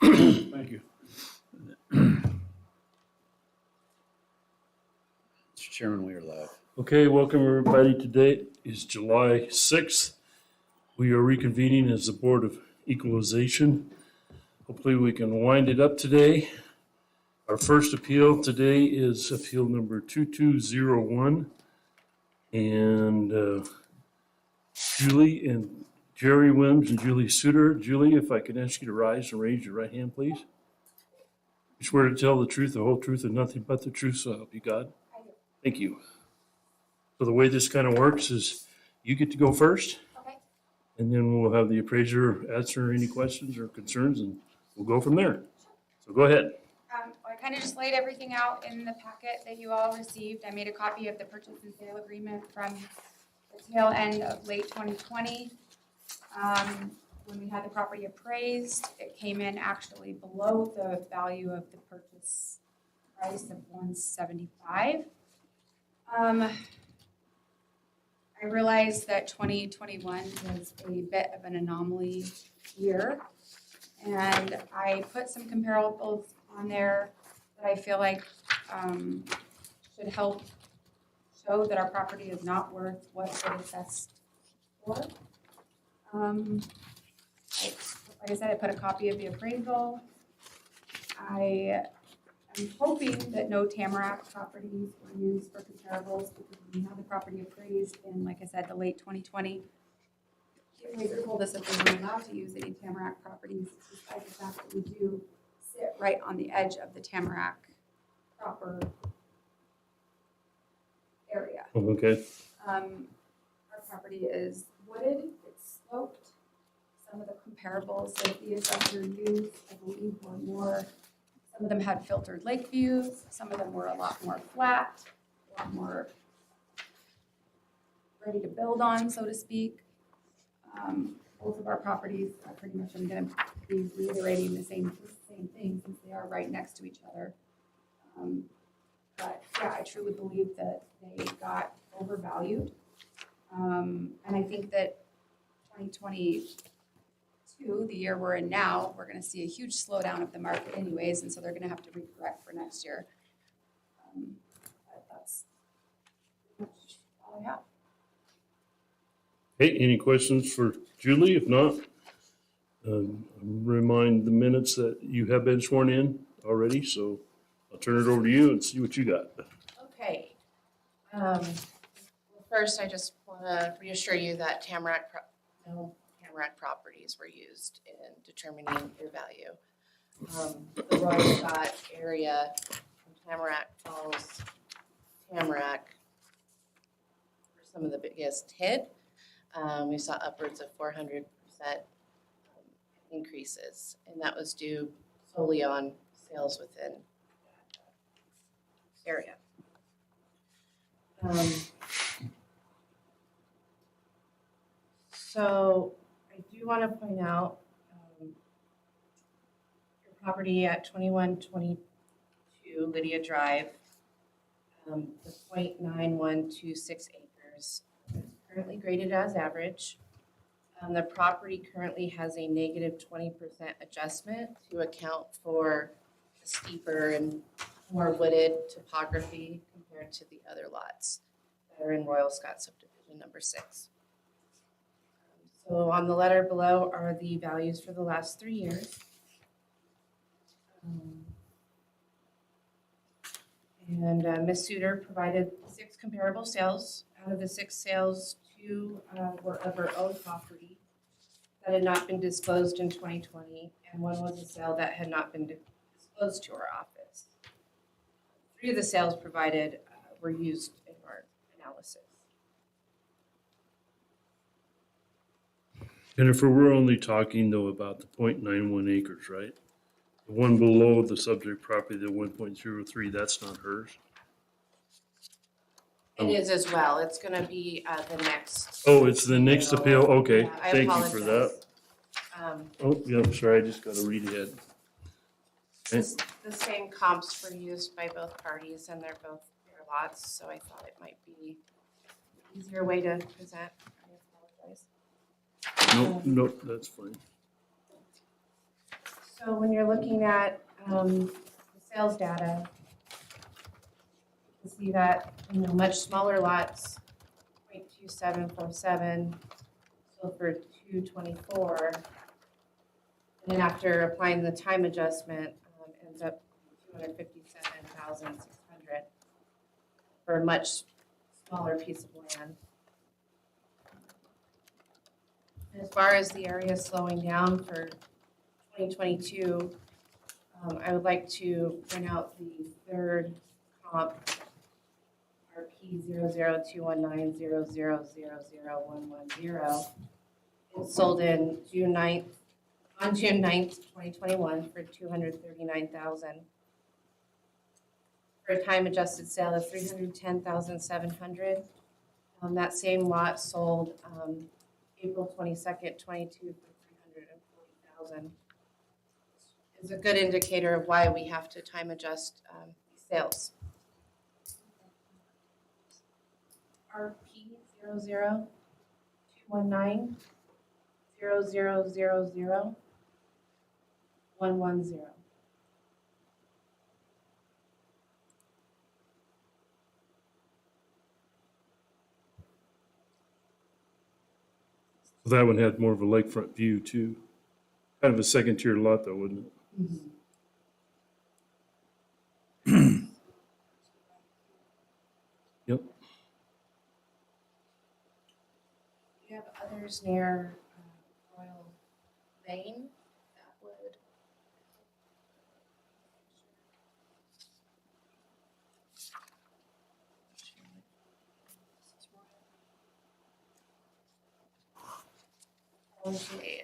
Thank you. Mr. Chairman, we are live. Okay, welcome everybody. Today is July 6th. We are reconvening as the Board of Equalization. Hopefully we can wind it up today. Our first appeal today is appeal number 2201. And Julie and Jerry Wims and Julie Suter. Julie, if I could ask you to rise and raise your right hand, please. You swear to tell the truth, the whole truth, and nothing but the truth, so help you God? I do. Thank you. So the way this kind of works is you get to go first, Okay. and then we'll have the appraiser answer any questions or concerns, and we'll go from there. So go ahead. I kind of just laid everything out in the packet that you all received. I made a copy of the purchase and sale agreement from the tail end of late 2020. When we had the property appraised, it came in actually below the value of the purchase price of $175. I realized that 2021 was a bit of an anomaly year, and I put some comparables on there that I feel like should help show that our property is not worth what it assessed for. Like I said, I put a copy of the appraisal. I am hoping that no Tamarack properties were used for comparables because we had the property appraised in, like I said, the late 2020. The appraiser told us that they weren't allowed to use any Tamarack properties, despite the fact that we do sit right on the edge of the Tamarack proper area. Okay. Our property is wooded, it's sloped. Some of the comparables that the assessor used, I believe, were more, some of them had filtered lake views, some of them were a lot more flat, a lot more ready to build on, so to speak. Both of our properties, I pretty much am gonna be reiterating the same thing since they are right next to each other. But yeah, I truly believe that they got overvalued. And I think that 2022, the year we're in now, we're gonna see a huge slowdown of the market anyways, and so they're gonna have to recorrect for next year. But that's pretty much all I have. Hey, any questions for Julie? If not, remind the minutes that you have been sworn in already, so I'll turn it over to you and see what you got. Okay. Well, first, I just want to reassure you that no Tamarack properties were used in determining your value. The Royal Scott area from Tamarack Falls, Tamarack were some of the biggest hit. We saw upwards of 400% increases, and that was due solely on sales within that area. So I do want to point out your property at 2122 Lydia Drive, the 0.9126 acres is currently graded as average. The property currently has a negative 20% adjustment to account for the steeper and more wooded topography compared to the other lots that are in Royal Scott subdivision number 6. So on the letter below are the values for the last 3 years. And Ms. Suter provided 6 comparable sales. Out of the 6 sales, 2 were of her own property that had not been disclosed in 2020, and 1 was a sale that had not been disclosed to our office. 3 of the sales provided were used in our analysis. Jennifer, we're only talking though about the 0.91 acres, right? The one below the subject property, the 1.03, that's not hers? It is as well. It's going to be the next. Oh, it's the next appeal? Okay, Yeah, I thank you for that. apologize. Oh, yeah, I'm sorry, I just gotta read ahead. The same comps were used by both parties, and they're both their lots, so I thought it might be an easier way to present. I apologize. Nope, that's fine. So when you're looking at the sales data, you can see that, much smaller lots, 0.2747, sold for 224. And then after applying the time adjustment, ends up 257,600 for a much smaller piece of land. As far as the area slowing down for 2022, I would like to point out the third comp, RP 0021900000110. It sold in on June 9th, 2021 for 239,000. For a time adjusted sale of 310,700. That same lot sold April 22nd, 22 for 340,000. Is a good indicator of why we have to time adjust sales. RP 0021900000110. So that one had more of a lakefront view too. Kind of a second tier lot though, wouldn't it? Yep. You have others near Royal Lane that would. Okay.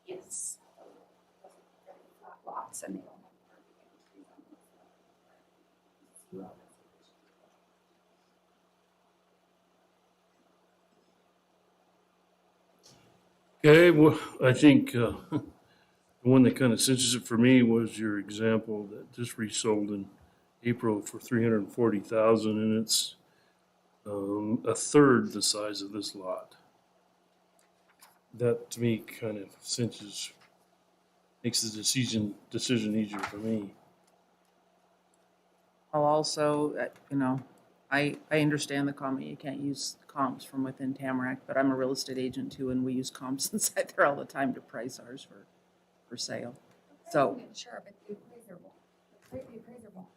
Yes. Lots and they don't have. Okay, well, I think the one that kind of cinches it for me was your example that just resold in April for 340,000, and it's a third the size of this lot. That to me kind of cinches, makes the decision easier for me. I'll also, I understand the comment, you can't use comps from within Tamarack, but I'm a real estate agent too, and we use comps inside there all the time to price ours for sale. So Sure, but the appraiser won't. The appraiser won't.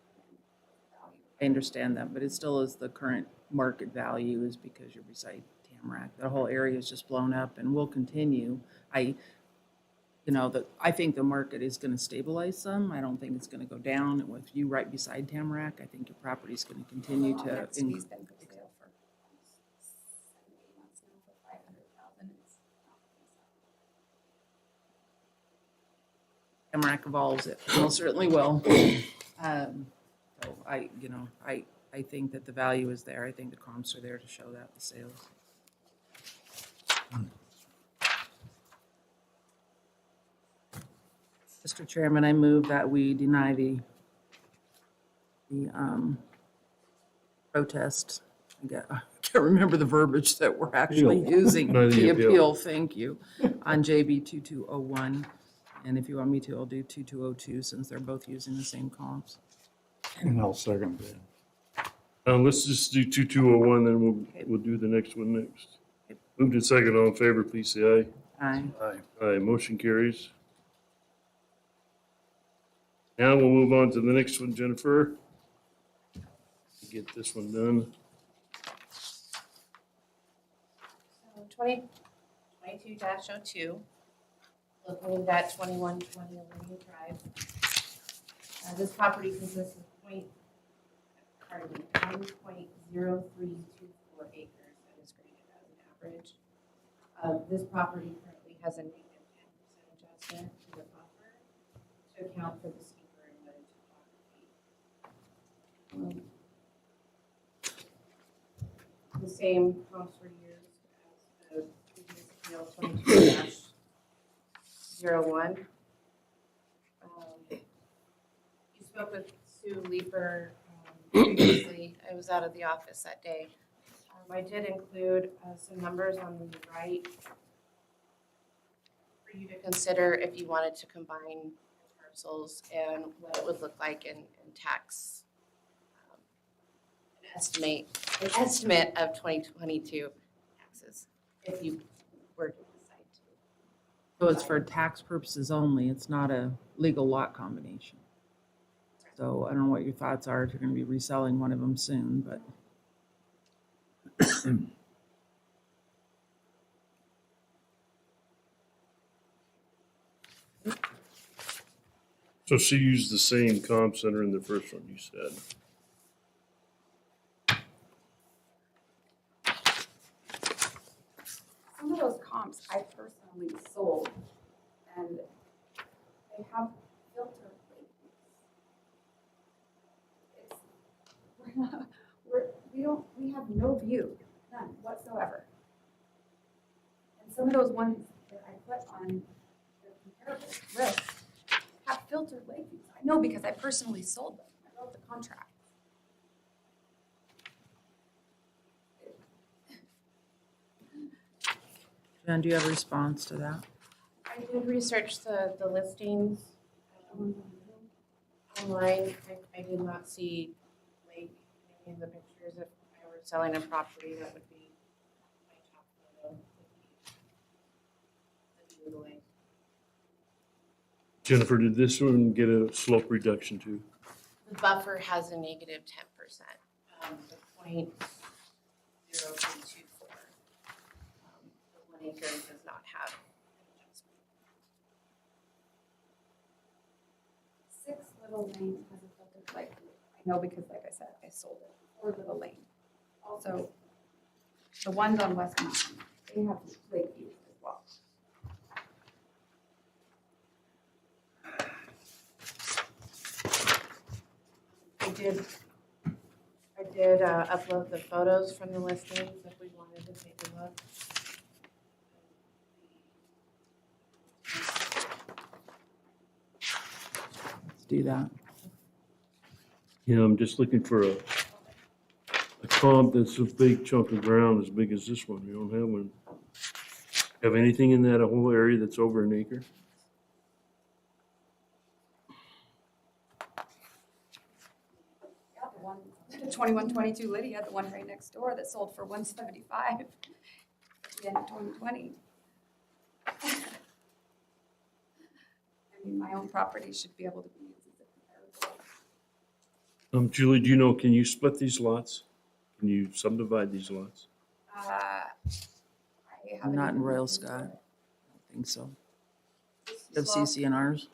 I understand that, but it still is the current market value is because you're beside Tamarack. The whole area is just blown up and will continue. I think the market is going to stabilize some. I don't think it's going to go down. With you right beside Tamarack, I think your property is going to continue to He's been for sale for 7 months now for 500,000. Tamarack evolves. It most certainly will. So I think that the value is there. I think the comps are there to show that the sales. Mr. Chairman, I move that we deny the protest. I can't remember the verbiage that we're actually using. Deny the The appeal. appeal, thank you, on JB 2201. And if you want me to, I'll do 2202 since they're both using the same comps. And I'll second that. Let's just do 2201, then we'll do the next one next. Moved in second, all in favor, please say aye. Aye. Aye. Aye, motion carries. Now we'll move on to the next one, Jennifer. Get this one done. So 2022-02, located at 2120 Olivia Drive. This property consists of 1.0324 acres that is graded as an average. This property currently has a negative 10% adjustment to the buffer to account for the steeper and wetter topography. The same comps were used as the previous appeal 22-01. You spoke with Sue Leeper previously. I was out of the office that day. I did include some numbers on the right for you to consider if you wanted to combine parcels and what it would look like in tax. An estimate of 2022 taxes, if you were to decide to. So it's for tax purposes only. It's not a legal lot combination. So I don't know what your thoughts are if you're going to be reselling one of them soon, but So she used the same comp center in the first one you said. Some of those comps I personally sold, and they have filter plates. We have no view, none whatsoever. And some of those ones that I put on the comparable list have filtered lake views. I know because I personally sold them. I wrote the contract. Jen, do you have a response to that? I did research the listings online. I did not see lake in the pictures. If I were selling a property, that would be my top photo. Would be the lake. Jennifer, did this one get a slope reduction too? The buffer has a negative 10%. The 0.0324. The 1 acre does not have an adjustment. 6 Little Lane has a filtered lake view. I know because, like I said, I sold it. 4 Little Lane. Also, the ones on West Mountain, they have lake views as well. I did upload the photos from the listings if we wanted to take a look. Let's do that. Yeah, I'm just looking for a comp that's a big chunk of ground as big as this one. We don't have one. Have anything in that whole area that's over an acre? Yeah, the one, 2122 Lydia, the one right next door that sold for 175 at the end of 2020. I mean, my own property should be able to be used as a comparable. Julie, do you know, can you split these lots? Can you subdivide these lots? I haven't Not in even Royal looked into Scott. it. I don't think so. This Of lot CCNRs?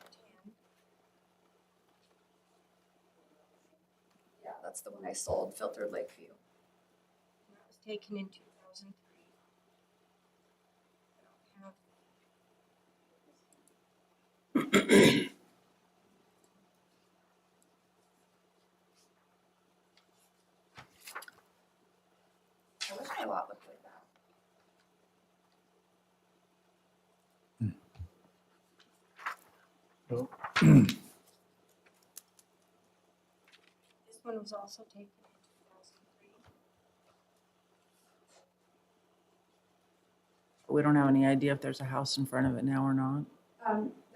Yeah, that's the one I sold, filtered Lakeview. That was taken in 2003. I don't have I wish my lot looked like that. This one was also taken in 2003. We don't have any idea if there's a house in front of it now or not.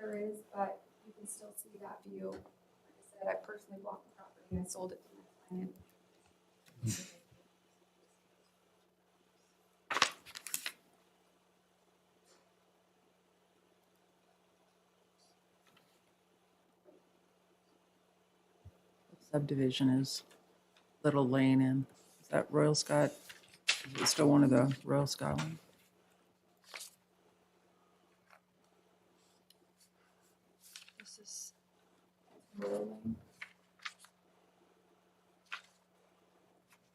There is, but you can still see that view. Like I said, I personally bought the property and I sold it to my client. Subdivision is Little Lane in. Is that Royal Scott? Is it still one of the Royal Scott ones? This is Rolling.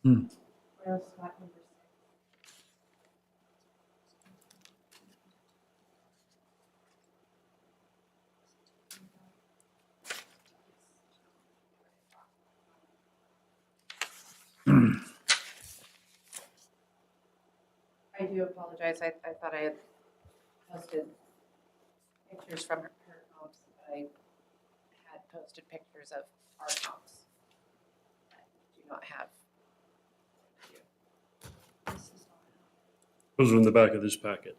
Royal Scott number 6. I do apologize. I thought I had posted pictures from her comps, but I had posted pictures of our comps that do not have. This is all. Those are in the back of this packet.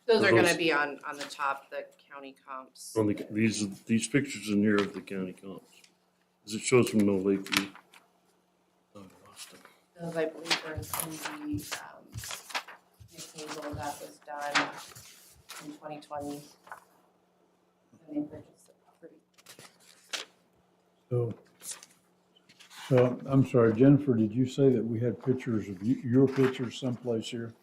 Those Are are gonna those- be on the top, the county comps. On the, these pictures in here of the county comps. As it shows from no Lakeview. Oh, I lost it. Those I believe are in the, table that was done in 2020. When they purchased the property. So I'm sorry, Jennifer, did you say that we had pictures of your pictures someplace here?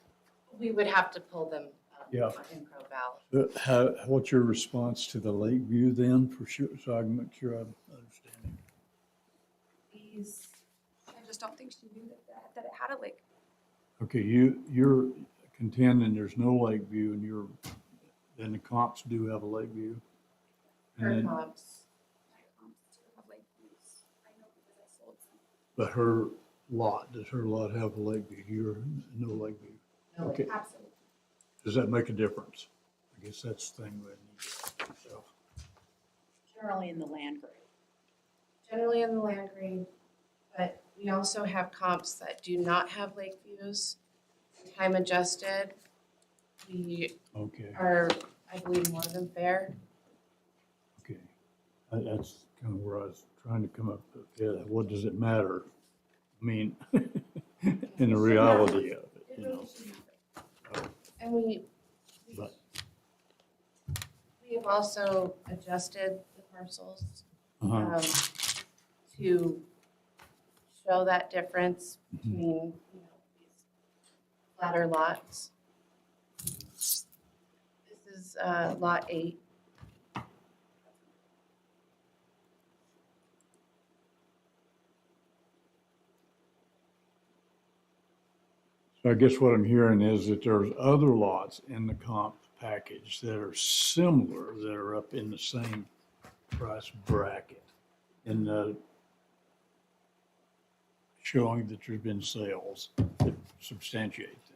We would have to pull them Yeah. in ProVal. What's your response to the lake view then, for sure, so I can make sure I'm understanding? These, I just don't think she knew that it had a lake. Okay, you're contending there's no lake view and then the comps do have a lake view. And Her then, comps, My comps do have lake views. I know because I sold some. but does her lot have a lake view? Your, no lake view? no, Okay. Absolutely. Does that make a difference? I guess that's the thing we need to so. Generally in the land grade. generally in the land grade, but we also have comps that do not have lake views, time adjusted. We Okay, are, I believe, more than fair. okay. That's kind of where I was trying to come up with, yeah, what does it matter? I mean, in the reality of it, It you really know, should matter. And we but, have also adjusted the parcels uh-huh, to show that difference mhm. between, these flatter lots. This is lot 8. So I guess what I'm hearing is that there's other lots in the comp package that are similar, that are up in the same price bracket. And showing that there's been sales that substantiate that.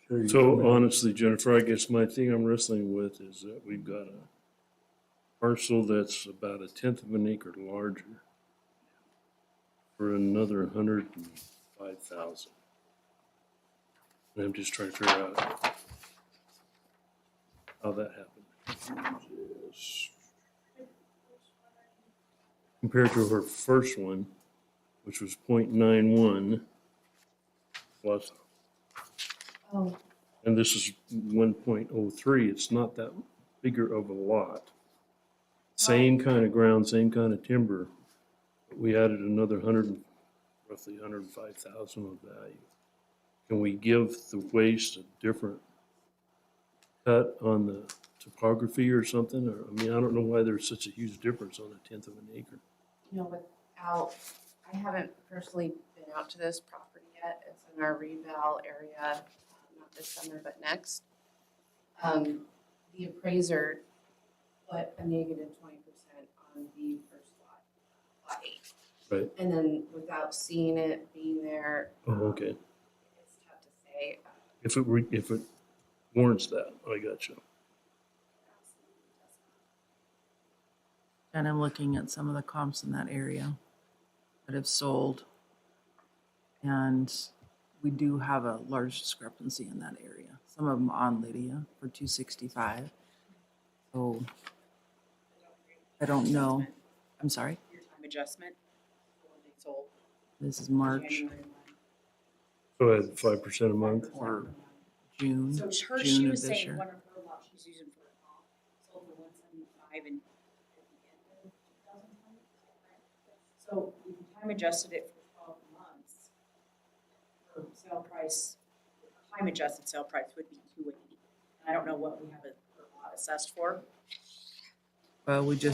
Sure, So honestly, Jennifer, I guess my thing I'm wrestling with is that we've got a parcel that's about 1/10 of an acre larger for another 105,000. And I'm just trying to figure out how that happened. Compared to her first one, which was 0.91 plus, Oh, and this is 1.03. It's not that bigger of a lot. Same kind of ground, same kind of timber. But we added another roughly 105,000 of value. Can we give the waste a different cut on the topography or something? Or, I mean, I don't know why there's such a huge difference on 1/10 of an acre. without, I haven't personally been out to this property yet. It's in our reval area, not this summer, but next. The appraiser put a negative 20% on the first lot 8. Right. And then without seeing it, being there. Oh, okay. It's tough to say. If it warrants that, I got you. And I'm looking at some of the comps in that area that have sold. And we do have a large discrepancy in that area. Some of them on Lydia for 265. So I don't know. I'm sorry, Your time adjustment, when they sold. this is March January 1. So add 5% a month. or June. So her, June she of was this saying year. one of her lots she's using for a comp, sold for 175 and at the end of 2020. So if you time adjusted it for 12 months, her sale price, time adjusted sale price would be 280. And I don't know what we have a her lot assessed for. Well, would you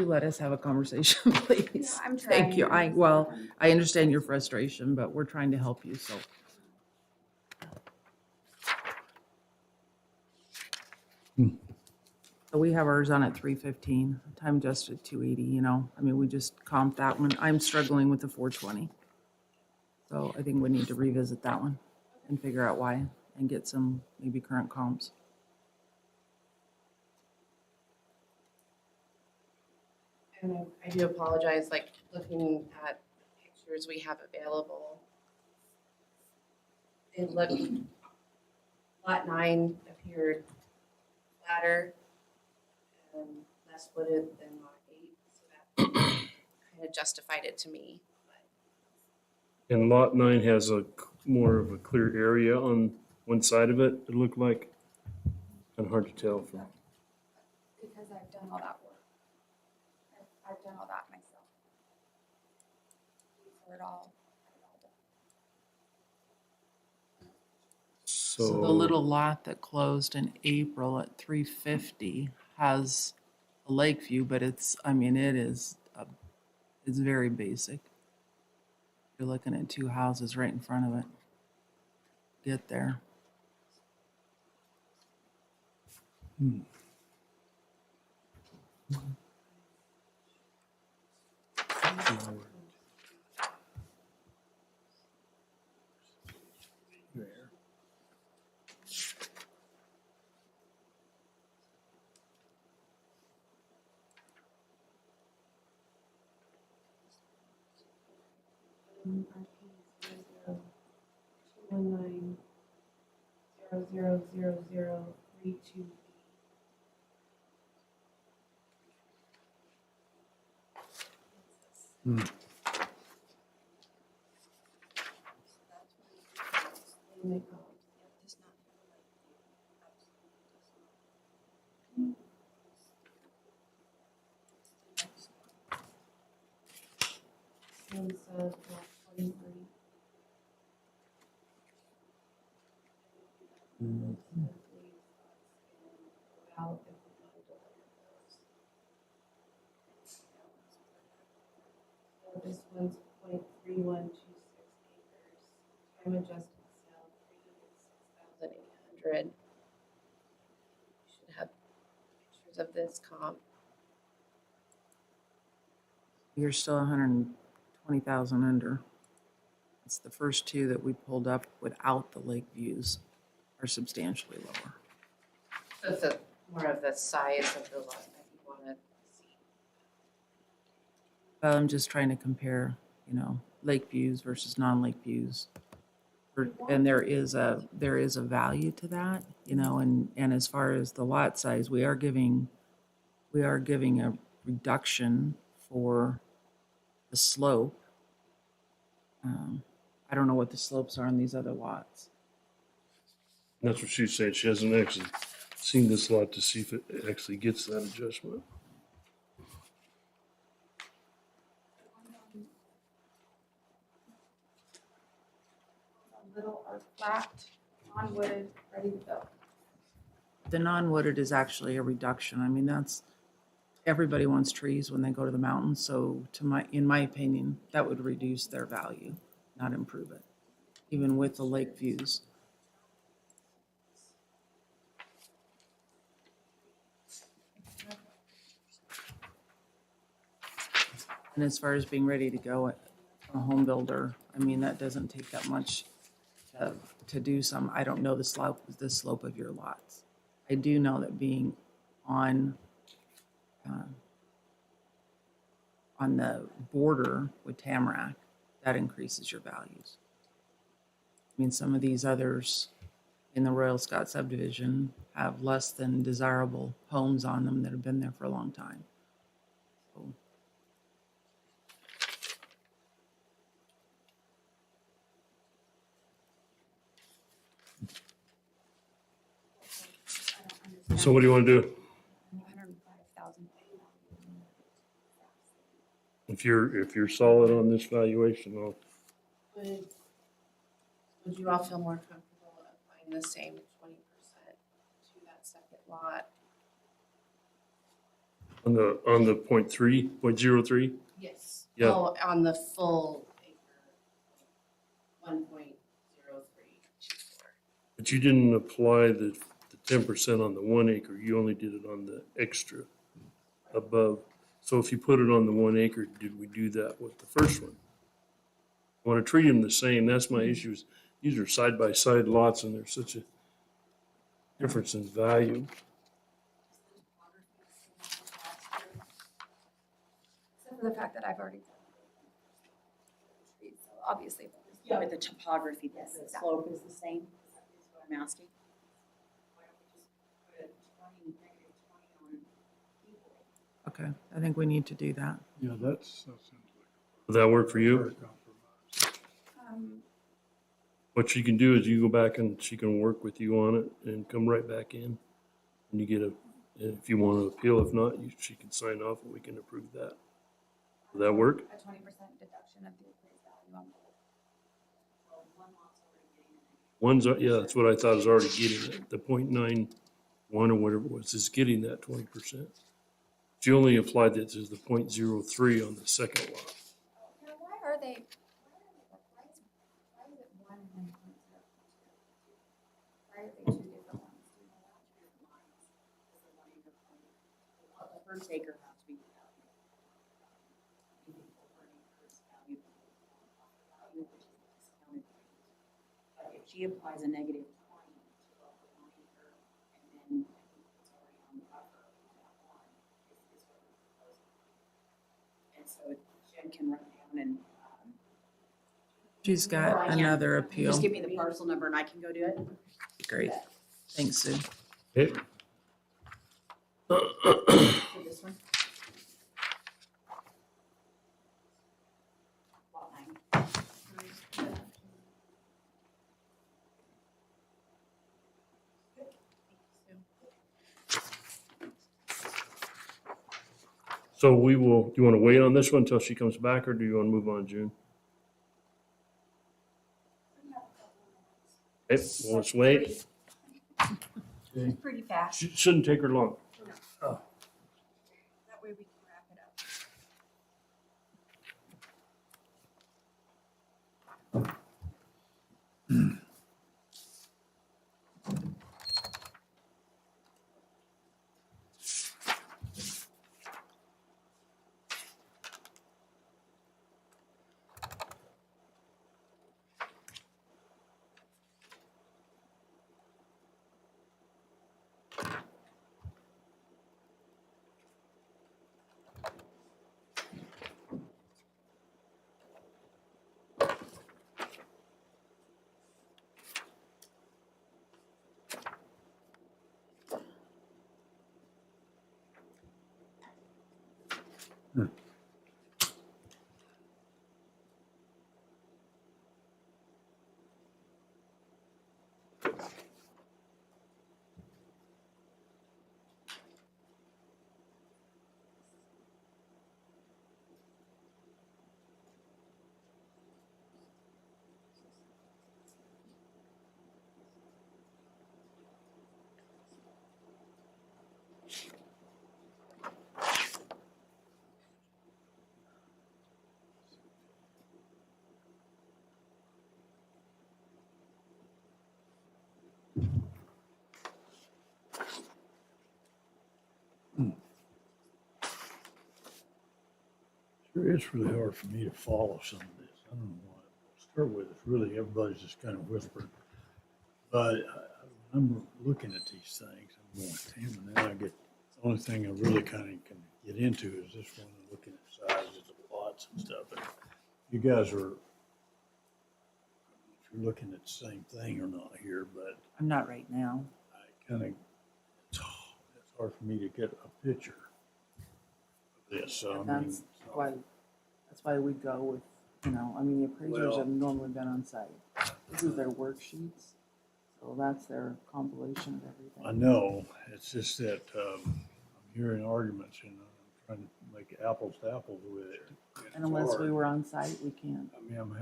let us have a conversation, please? Yeah, I'm trying. Thank you. I understand your frustration, but we're trying to help you, so. So we have ours on at 315, time adjusted 280, I mean, we just comped that one. I'm struggling with the 420. So I think we need to revisit that one and figure out why and get some maybe current comps. And I do apologize, like, looking at pictures we have available. It looked, lot 9 appeared flatter and less wooded than lot 8, so that kind of justified it to me. And lot 9 has a more of a clear area on one side of it, it looked like. Kind of hard to tell from. Because I've done all that work. I've done all that myself. For it all. So the little lot that closed in April at 350 has a lake view, but it's, I mean, it's very basic. You're looking at two houses right in front of it. Get there. This one's 0.3126 acres, time adjusted sale, 306,800. Should have pictures of this comp. You're still 120,000 under. It's the first two that we pulled up without the lake views are substantially lower. So it's more of the size of the lot that you want to see. I'm just trying to compare, lake views versus non-lake views. And there is a value to that, and as far as the lot size, we are giving a reduction for the slope. I don't know what the slopes are on these other lots. That's what she's saying. She hasn't actually seen this lot to see if it actually gets that adjustment. Little or flat, non-wooded, ready to go. The non-wooded is actually a reduction. I mean, everybody wants trees when they go to the mountains, so in my opinion, that would reduce their value, not improve it, even with the lake views. And as far as being ready to go, a home builder, I mean, that doesn't take that much to do some. I don't know the slope of your lots. I do know that being on the border with Tamarack, that increases your values. I mean, some of these others in the Royal Scott subdivision have less than desirable homes on them that have been there for a long time. So, So what do you want to do? 105,000. If you're solid on this valuation, I'll Would you all feel more comfortable applying the same 20% to that second lot? on the 0.03. Yes. Yeah. Oh, on the full acre, 1.0324. But you didn't apply the 10% on the 1 acre. You only did it on the extra above. So if you put it on the 1 acre, did we do that with the first one? Want to treat them the same. That's my issues. These are side-by-side lots and there's such a difference in value. Except for the fact that I've already done trees, so obviously. Yeah, but the topography, the Exactly. slope is the same, is what I'm asking. Why don't we just put a negative 20 on equal? Okay, I think we need to do that. Yeah, that sounds Would that work for like a you? fair compromise. What she can do is you go back and she can work with you on it and come right back in. And you get if you want to appeal, if not, she can sign off and we can approve that. Would that work? A 20% deduction of the appraised value on both. Well, one lot's already getting it. Yeah, that's what I thought is already getting it. The 0.91 or whatever it was is getting that 20%. She only applied that to the 0.03 on the second lot. Now, why are they, why is it one and then 0.02? Why are they two different ones? Do you know that? The first acre has to be valued. Which is the discounted rate. But if she applies a negative 20 to both the 1 acre and then I think it's already on the buffer, that one is what we're proposing. And so Jen can run down and, She's or got I can. another appeal. Just give me the parcel number and I can go do it. Great. Thanks, Sue. Okay. For this one. Lot 9. So we will, do you want to wait on this one until she comes back or do you want to move on, June? Okay, well, let's wait. Okay. Pretty fast. Shouldn't take her long. That way we can wrap it up. Sure, it's really hard for me to follow some of this. I don't know what to start with. It's really, everybody's just kind of whispering. But I remember looking at these things, I'm going, damn, and then I get, the only thing I really kind of can get into is this one, looking at sizes of lots and stuff. And you guys are, if you're looking at the same thing or not here, but I'm not right now. I kind of, it's hard for me to get a picture of this, so I mean. That's why we go with, I mean, the appraisers Well- have normally been on site. This is their worksheets, so that's their compilation of I everything. know, it's just that I'm hearing arguments and I'm trying to make apples to apples with it. And unless we were on site, we can't. I mean, I'm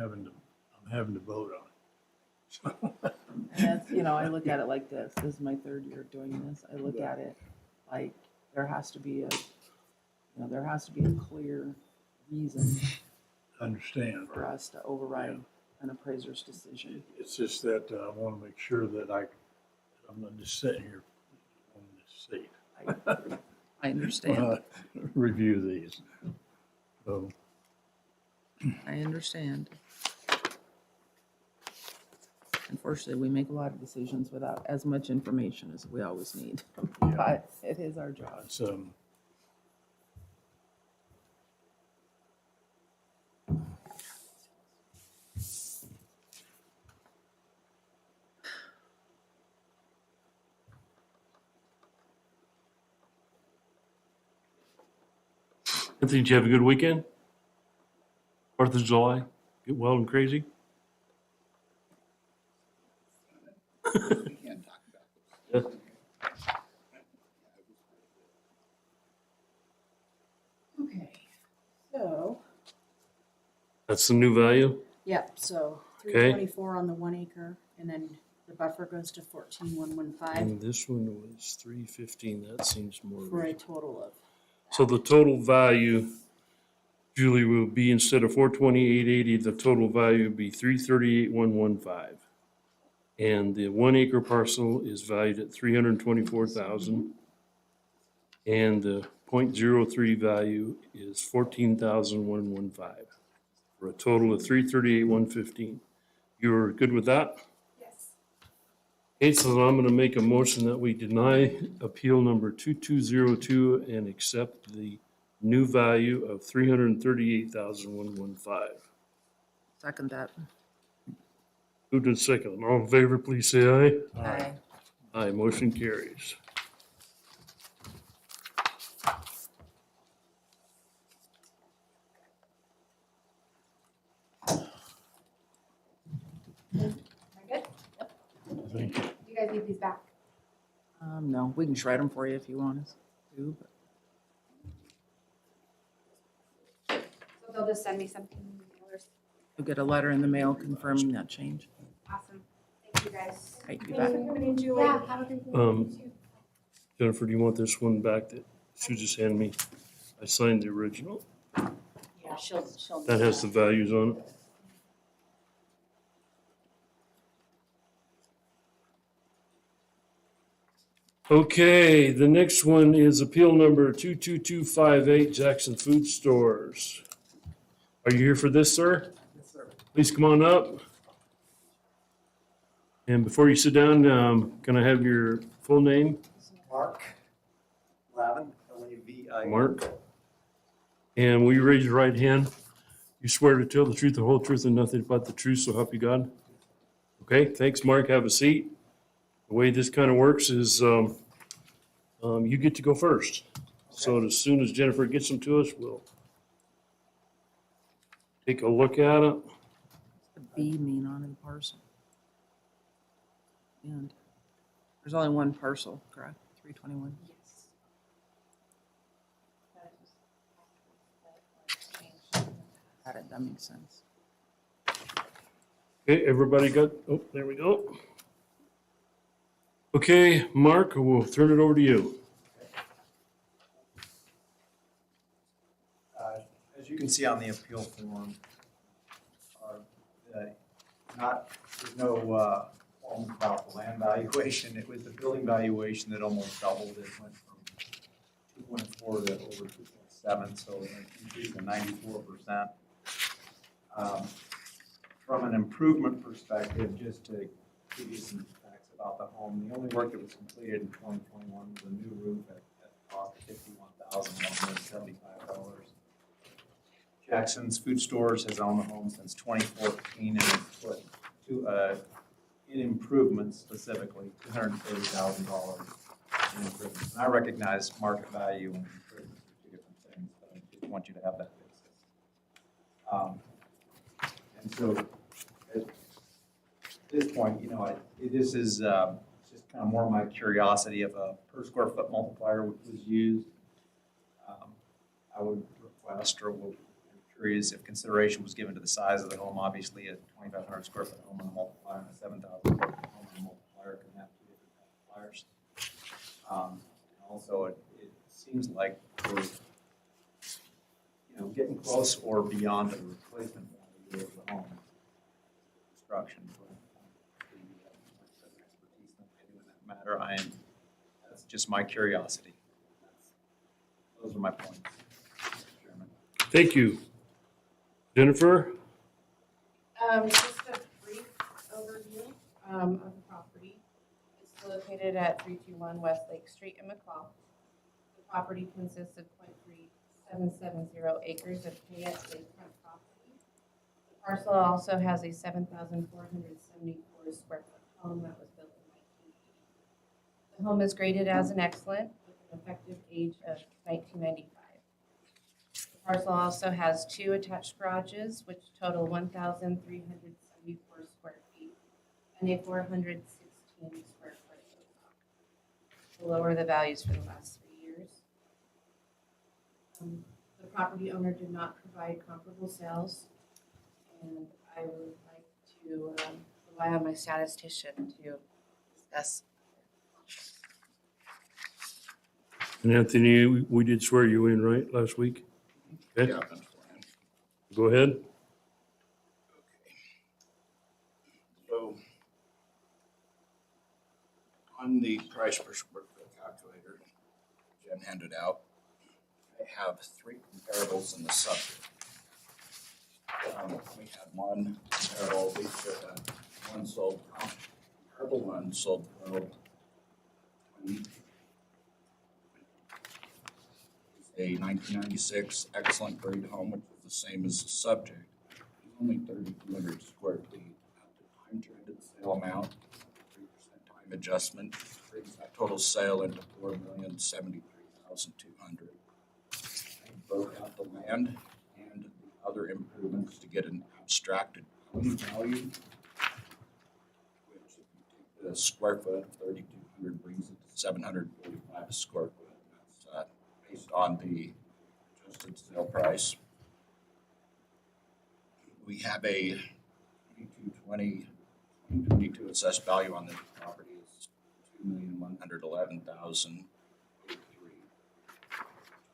having to vote on it. And that's, I look at it like this. This is my third year doing this. I look at it like there has to be a clear reason I understand. for us to override an appraiser's decision. It's just that I want to make sure that I'm not just sitting here on this seat. I understand. when I review these. So, I understand. Unfortunately, we make a lot of decisions without as much information as we always need, Yeah. but it is our job. It's, Anthony, did you have a good weekend? 4th of July? Get wild and crazy? Yeah. Okay, so, That's the new value? yep, so Okay. 324 on the 1 acre, and then the buffer goes to 14,115 And this one was 315. That seems more for a reasonable. total of. So the total value, Julie, will be instead of 428,880, the total value would be 338,115. And the 1 acre parcel is valued at 324,000. And the .03 value is 14,115 for a total of 338,115. You're good with that? Yes. Okay, so I'm going to make a motion that we deny appeal number 2202 and accept the new value of 338,115. Second that. Moved and second. All in favor, please say aye. Aye. Aye, motion carries. Am I good? I think, You guys need these back. No, we can shred them for you if you want us to, but So they'll just send me something in the mailers. you'll get a letter in the mail confirming that change. Awesome. Thank you guys. Right, you Thanks bet. for coming in, Julie. Yeah, have a good day. Um, You too. Jennifer, do you want this one back that she just handed me? I signed the original. Yeah, she'll. That has the values on it. Okay, the next one is appeal number 22258, Jackson Food Stores. Are you here for this, sir? Yes, sir. Please come on up. And before you sit down, can I have your full name? Mark Lavin, Lavin. Mark. And will you raise your right hand? You swear to tell the truth, the whole truth, and nothing but the truth, so help you God? Okay, thanks, Mark. Have a seat. The way this kind of works is you get to go first. So as soon as Jennifer gets them to us, we'll take a look at it. The B mean on the parcel. And there's only one parcel, correct? 321. Yes. Got it, that makes sense. Okay, everybody got, oh, there we go. Okay, Mark, we'll turn it over to you. As you can see on the appeal form, there's no qualms about the land valuation. It was the building valuation that almost doubled. It went from 2.4 to over 2.7, so an increase of 94%. From an improvement perspective, just to give you some facts about the home, the only work that was completed in 2021 was a new roof at a cost of $51,175. Jackson's Food Stores has owned the home since 2014 and has put in improvements specifically, $230,000 in improvements. And I recognize market value and improvements are two different things, but I just want you to have that basis. And so at this point, this is just kind of more my curiosity of a per square foot multiplier was used. I would request or I'm curious if consideration was given to the size of the home. Obviously, a 2,500 square foot home on a multiplier and a 7,000 square foot home on a multiplier can have two different multipliers. And also, it seems like we're getting close or beyond the replacement value of the home construction. But expertise than I do in that matter. That's just my curiosity. Those are my points, Mr. Chairman. Thank you. Jennifer? Just a brief overview. of the property. It's located at 321 West Lake Street in McCall. The property consists of 0.3770 acres of Payette lakefront property. The parcel also has a 7,474 square foot home that was built in 1980. The home is graded as an excellent with an effective age of 1995. The parcel also has 2 attached garages, which total 1,374 square feet and a 416 square foot rooftop. To lower the values for the last 3 years. The property owner did not provide comparable sales, and I would like to rely on my statistician to discuss. And Anthony, we did swear you in, right, last week? Okay, Yeah, that's fine. go ahead. So on the price per square foot calculator Jen handed out, I have 3 comparables in the subject. We had one comparable, we said one sold, comparable one sold 12/20. A 1996 excellent grade home, which is the same as the subject. It's only 3,200 square feet. The time trended sale amount, 3% time adjustment, brings that total sale into $4,073,200. I broke out the land and the other improvements to get an abstracted value, which if you take the square foot, 3,200 brings it to 745 a square foot. That's based on the adjusted sale price. We have a 2022 assessed value on the property is $2,111,083.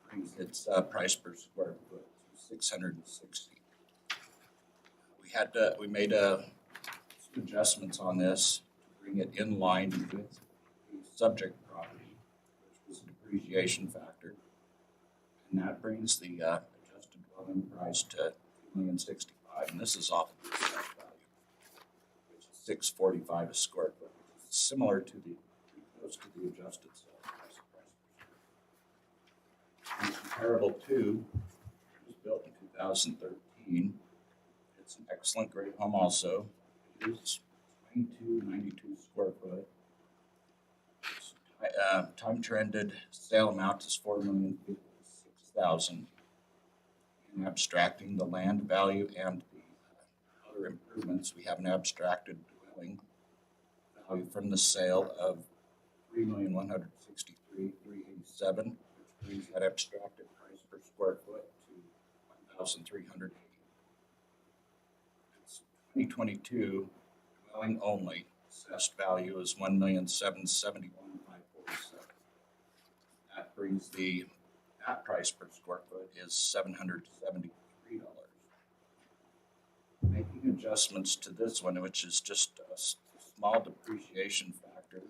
Brings its price per square foot to $660. We made some adjustments on this to bring it in line with the subject property, which was a depreciation factor. And that brings the adjusted dwelling price to $2,065,000, and this is off of the assessed value, which is $645 a square foot, which is similar to close to the adjusted sale price. And comparable to, it was built in 2013. It's an excellent grade home also. It is 2292 square foot. Its time trended sale amount is $4,056,000. In abstracting the land value and the other improvements, we have an abstracted dwelling value from the sale of $3,163,387, which brings that abstracted price per square foot to $1,380. It's 2022 dwelling only. Assessed value is $1,771,547. That brings that price per square foot is $773. Making adjustments to this one, which is just a small depreciation factor,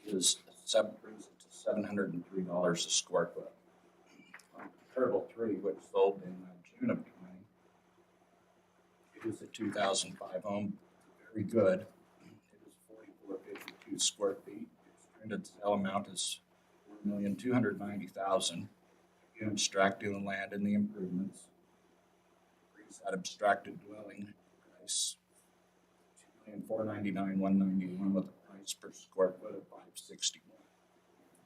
brings it to $703 a square foot. On comparable 3, which sold in June of 20, it is a 2005 home, very good. It is 4,452 square feet. Its trended sale amount is $4,290,000. Again, abstracting the land and the improvements brings that abstracted dwelling price $2,499,191 with a price per square foot of $561.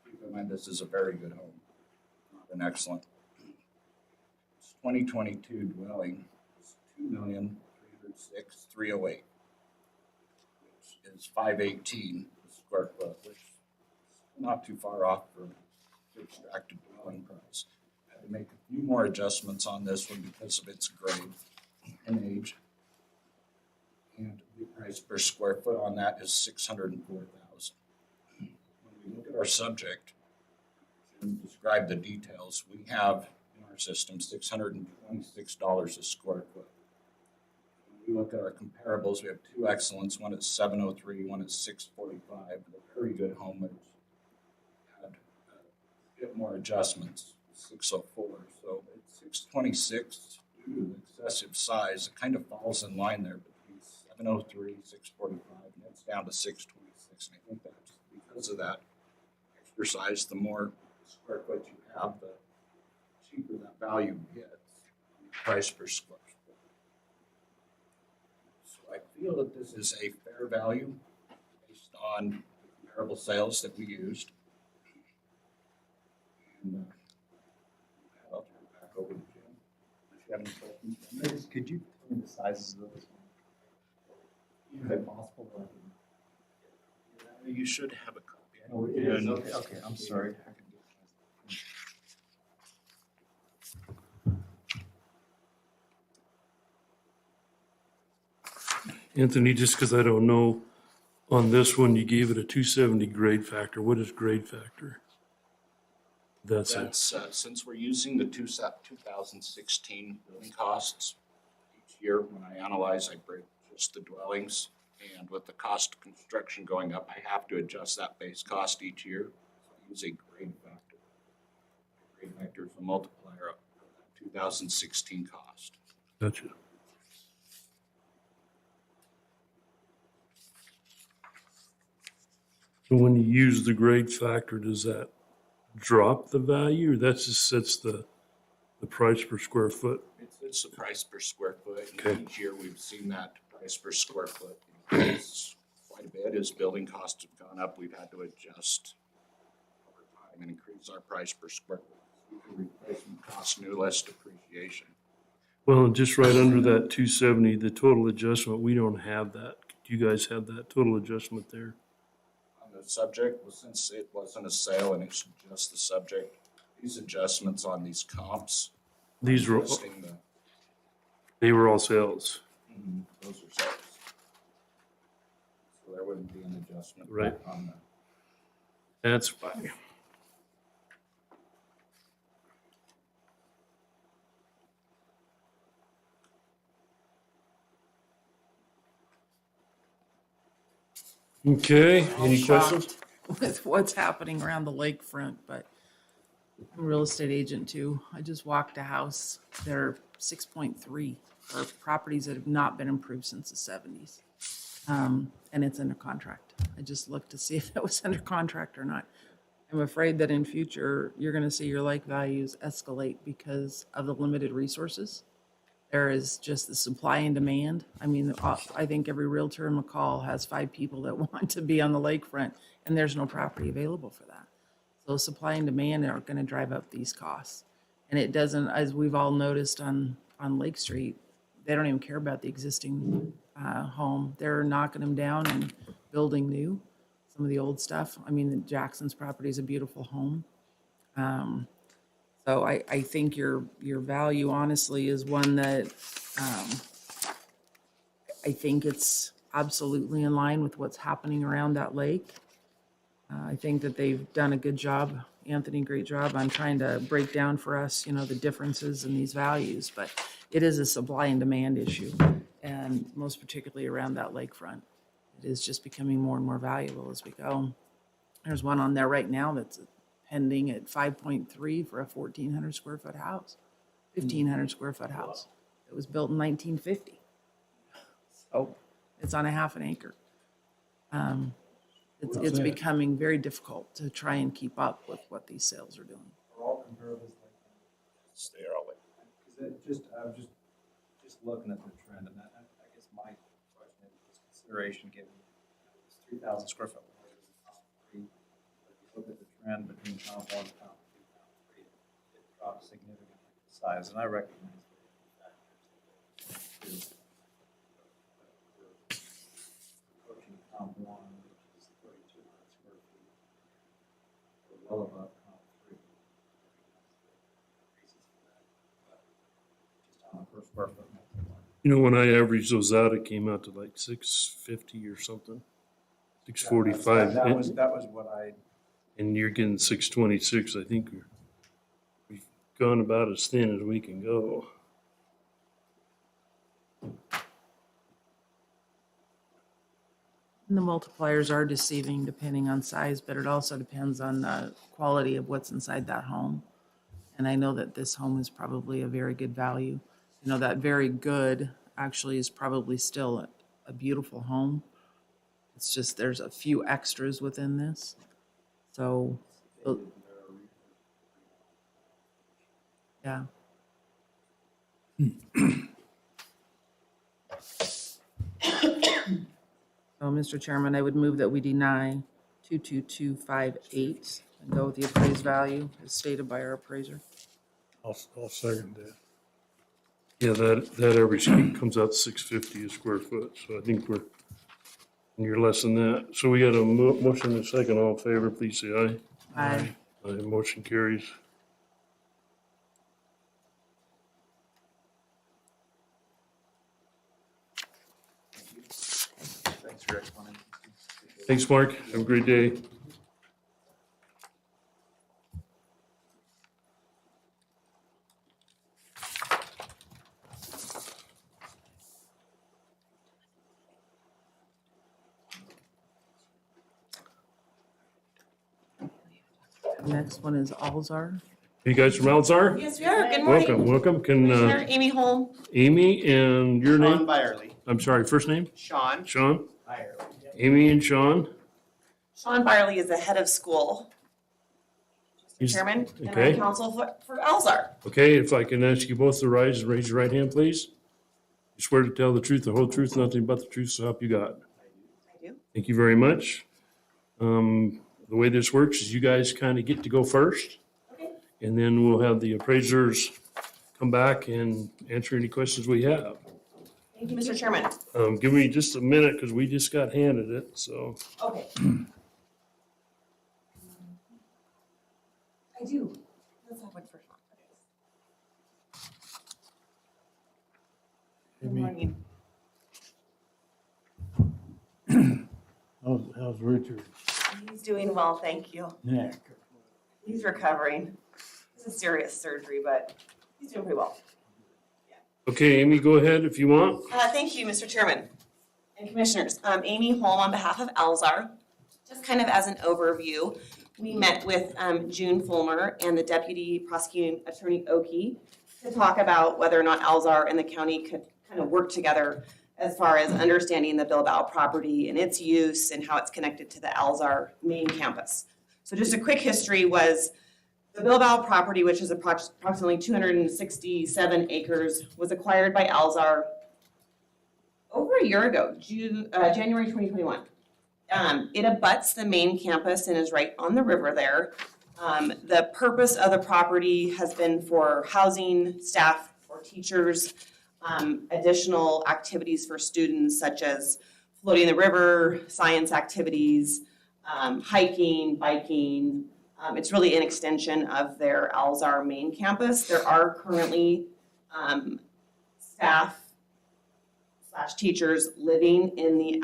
Keep in mind, this is a very good home, not an excellent. Its 2022 dwelling is $2,306,308, which is $518 a square foot, which is not too far off from the extracted dwelling price. I had to make a few more adjustments on this one because of its grade and age. And the price per square foot on that is $604,000. When we look at our subject and describe the details, we have in our system $626 a square foot. When we look at our comparables, we have 2 excellents. One is 703, one is 645. A very good home, which had a bit more adjustments, 604. So it's 626 due to the excessive size. It kind of falls in line there between 703, 645, and it's down to 626. And I think that's because of that exercise, the more square foot you have, the cheaper that value gets, price per square foot. So I feel that this is a fair value based on the comparable sales that we used. And I'll turn it back over to Jim. If you have any questions. Could you tell me the sizes of this one? Is it possible? Or I can- You should have a copy. Oh, it is. Okay, okay, I'm sorry. Anthony, just because I don't know, on this one, you gave it a 270 grade factor. What is grade factor? That's it. That's, since we're using the 2016 building costs, each year when I analyze, I break just the dwellings. And with the cost of construction going up, I have to adjust that base cost each year. So I use a grade factor. Grade factor is a multiplier of that 2016 cost. Gotcha. So when you use the grade factor, does that drop the value, or that just sets the price per square foot? It's the price per square foot. And Okay. each year we've seen that price per square foot increase quite a bit. As building costs have gone up, we've had to adjust over time and increase our price per square foot. We can replacement cost, new less depreciation. Well, just right under that 270, the total adjustment, we don't have that. Do you guys have that total adjustment there? On the subject, well, since it wasn't a sale and it's just the subject, these adjustments on these comps. These were, listing the, they were all sales. those are sales. So there wouldn't be an adjustment. Right. On the. That's fine. Okay, All any shocked questions? With what's happening around the lakefront, but I'm a real estate agent too. I just walked a house. They're 6.3 for properties that have not been improved since the 70s. And it's under contract. I just looked to see if it was under contract or not. I'm afraid that in future, you're gonna see your lake values escalate because of the limited resources. There is just the supply and demand. I mean, I think every realtor in McCall has 5 people that want to be on the lakefront, and there's no property available for that. So supply and demand are gonna drive up these costs. And it doesn't, as we've all noticed on Lake Street, they don't even care about the existing home. They're knocking them down and building new, some of the old stuff. I mean, Jackson's property is a beautiful home. So I think your value honestly is one that, I think it's absolutely in line with what's happening around that lake. I think that they've done a good job, Anthony, great job on trying to break down for us, you know, the differences in these values, but it is a supply and demand issue. And most particularly around that lakefront, it is just becoming more and more valuable as we go. There's one on there right now that's pending at 5.3 for a 1,400 square foot house, 1,500 square foot house. It was built in 1950. So it's on a half an acre. It's becoming very difficult to try and keep up with what these sales are doing. Are all comparables like that? They are all like. Because it just, I'm just looking at the trend, and I guess my question is consideration given this 3,000 square foot. One is comp three, but if you look at the trend between comp one, comp two, comp three, it dropped significantly in size, and I recognize that factors approaching comp one, which is 3,200 square feet, or well above comp three. Increases for that, but just on a per square foot multiplier. You know, when I averaged those out, it came out to like 650 or something, 645. That was what I, And you're getting 626. I think we've gone about as thin as we can go. And the multipliers are deceiving depending on size, but it also depends on the quality of what's inside that home. And I know that this home is probably a very good value. You know, that very good actually is probably still a beautiful home. It's just, there's a few extras within this. So, yeah. So, Mr. Chairman, I would move that we deny 22258 and go with the appraised value as stated by our appraiser. I'll second that. Yeah, that every street comes out 650 a square foot, so I think you're less than that. So we got a motion and a second. All in favor, please say aye. Aye. Aye, motion carries. Thanks for your explanation. Thanks, Mark. Have a great day. Next one is Alzar. You guys from Alzar? Yes, we are. Good morning. Welcome, welcome. Can, Commissioner Amy Holm. Amy and your Sean name? Byerly. I'm sorry, first name? Sean Sean? Byerly. Amy and Sean? Sean Byerly is the head of school, He's- chairman, and okay. I'm counsel for Alzar. Okay, if I can ask you both to rise and raise your right hand, please. You swear to tell the truth, the whole truth, nothing but the truth, so help you God. I do. Thank you very much. The way this works is you guys kind of get to go first. Okay. And then we'll have the appraisers come back and answer any questions we have. Thank you, Mr. Chairman. Give me just a minute because we just got handed it, so. Okay. I do. Let's have one for Sean. Good Amy. morning. How's Richard's He's doing well, thank you. neck? He's recovering. It's a serious surgery, but he's doing pretty well. Okay, Amy, go ahead if you want. Thank you, Mr. Chairman and Commissioners. Amy Holm on behalf of Alzar. Just kind of as an overview, we met with June Fulmer and the Deputy Prosecuting Attorney Oki to talk about whether or not Alzar and the county could kind of work together as far as understanding the Bilbao property and its use and how it's connected to the Alzar main campus. So just a quick history was the Bilbao property, which is approximately 267 acres, was acquired by Alzar over a year ago, January 2021. It abuts the main campus and is right on the river there. The purpose of the property has been for housing, staff, or teachers, additional activities for students such as floating the river, science activities, hiking, biking. It's really an extension of their Alzar main campus. There are currently staff / teachers living in the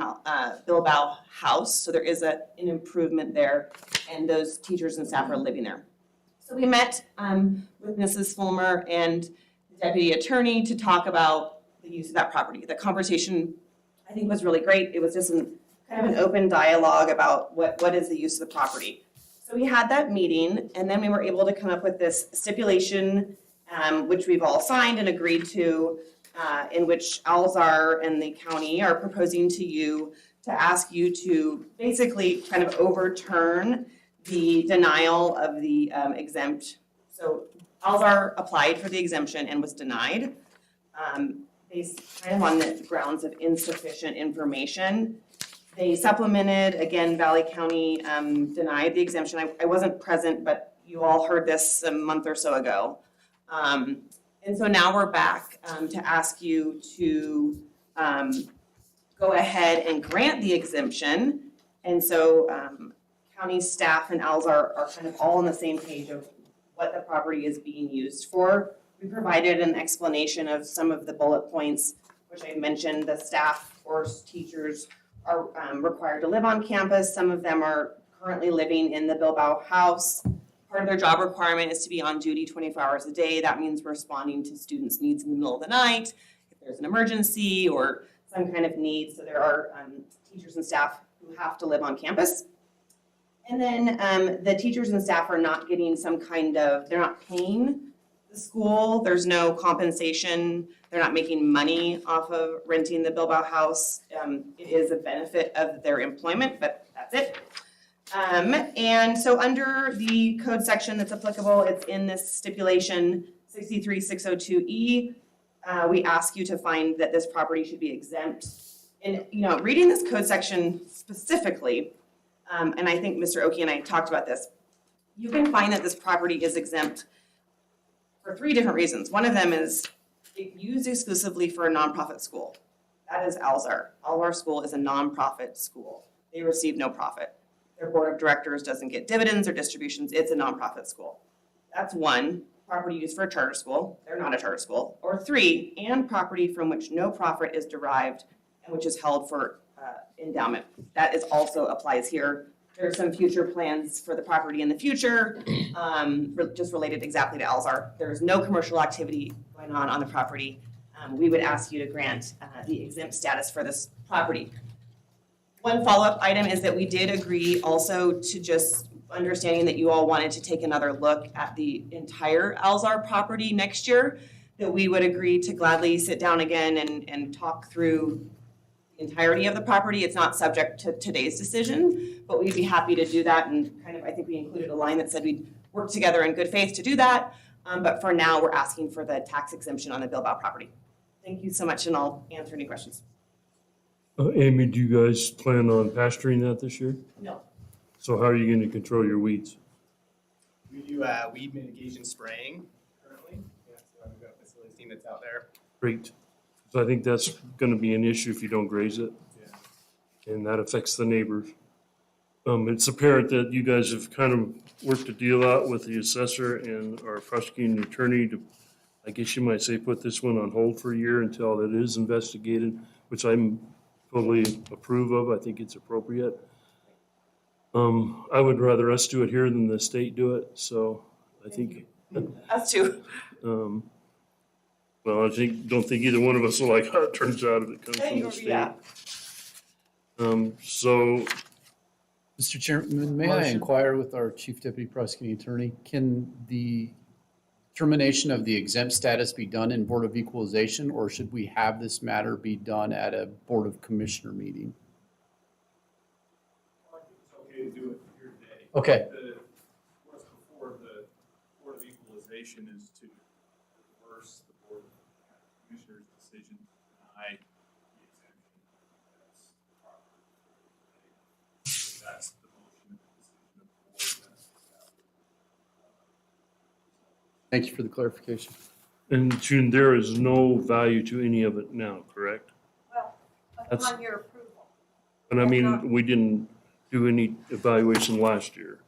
Bilbao house. So there is an improvement there, and those teachers and staff are living there. So we met with Mrs. Fulmer and the deputy attorney to talk about the use of that property. The conversation, I think, was really great. It was just kind of an open dialogue about what is the use of the property. So we had that meeting, and then we were able to come up with this stipulation, which we've all signed and agreed to, in which Alzar and the county are proposing to you to ask you to basically kind of overturn the denial of the exempt. So Alzar applied for the exemption and was denied, based kind of on the grounds of insufficient information. They supplemented, again, Valley County denied the exemption. I wasn't present, but you all heard this a month or so ago. And so now we're back to ask you to go ahead and grant the exemption. And so county staff and Alzar are kind of all on the same page of what the property is being used for. We provided an explanation of some of the bullet points, which I mentioned. The staff or teachers are required to live on campus. Some of them are currently living in the Bilbao house. Part of their job requirement is to be on duty 24 hours a day. That means responding to students' needs in the middle of the night, if there's an emergency or some kind of need. So there are teachers and staff who have to live on campus. And then the teachers and staff are not getting some kind of, they're not paying the school. There's no compensation. They're not making money off of renting the Bilbao house. It is a benefit of their employment, but that's it. And so under the code section that's applicable, it's in this stipulation 63602E. We ask you to find that this property should be exempt. And, you know, reading this code section specifically, and I think Mr. Oki and I talked about this, you can find that this property is exempt for 3 different reasons. One of them is it's used exclusively for a nonprofit school. That is Alzar. Alzar School is a nonprofit school. They receive no profit. Their board of directors doesn't get dividends or distributions. It's a nonprofit school. That's 1. Property used for a charter school. They're not a charter school. Or 3, and property from which no profit is derived and which is held for endowment. That is also applies here. There are some future plans for the property in the future, just related exactly to Alzar. There's no commercial activity going on the property. We would ask you to grant the exempt status for this property. One follow-up item is that we did agree also to just understanding that you all wanted to take another look at the entire Alzar property next year, that we would agree to gladly sit down again and talk through the entirety of the property. It's not subject to today's decision, but we'd be happy to do that. And kind of, I think we included a line that said we'd work together in good faith to do that. But for now, we're asking for the tax exemption on the Bilbao property. Thank you so much, and I'll answer any questions. Amy, do you guys plan on pasturing that this year? No. So how are you gonna control your weeds? We do weed mitigation spraying currently. Yeah, so we've got a facilities team that's out there. Great. So I think that's gonna be an issue if you don't graze it, Yeah. and that affects the neighbors. It's apparent that you guys have kind of worked a deal out with the assessor and our prosecuting attorney to, I guess you might say, put this one on hold for a year until it is investigated, which I'm totally approve of. I think it's appropriate. I would rather us do it here than the state do it, so I think, Us too. well, don't think either one of us will like how it turns out if it comes from the state. Yeah. So, Mr. Chairman, may I Motion. inquire with our Chief Deputy Prosecuting Attorney? Can the termination of the exempt status be done in Board of Equalization, or should we have this matter be done at a Board of Commissioner meeting? I think it's okay to do it here today. Okay. What's before the Board of Equalization is to reverse the Board of Commissioners' decision to deny the exemption. That's the motion, the decision of the board. Thank you for the clarification. and June, there is no value to any of it now, correct? Well, That's- upon your approval. And I mean, we didn't do any evaluation last year.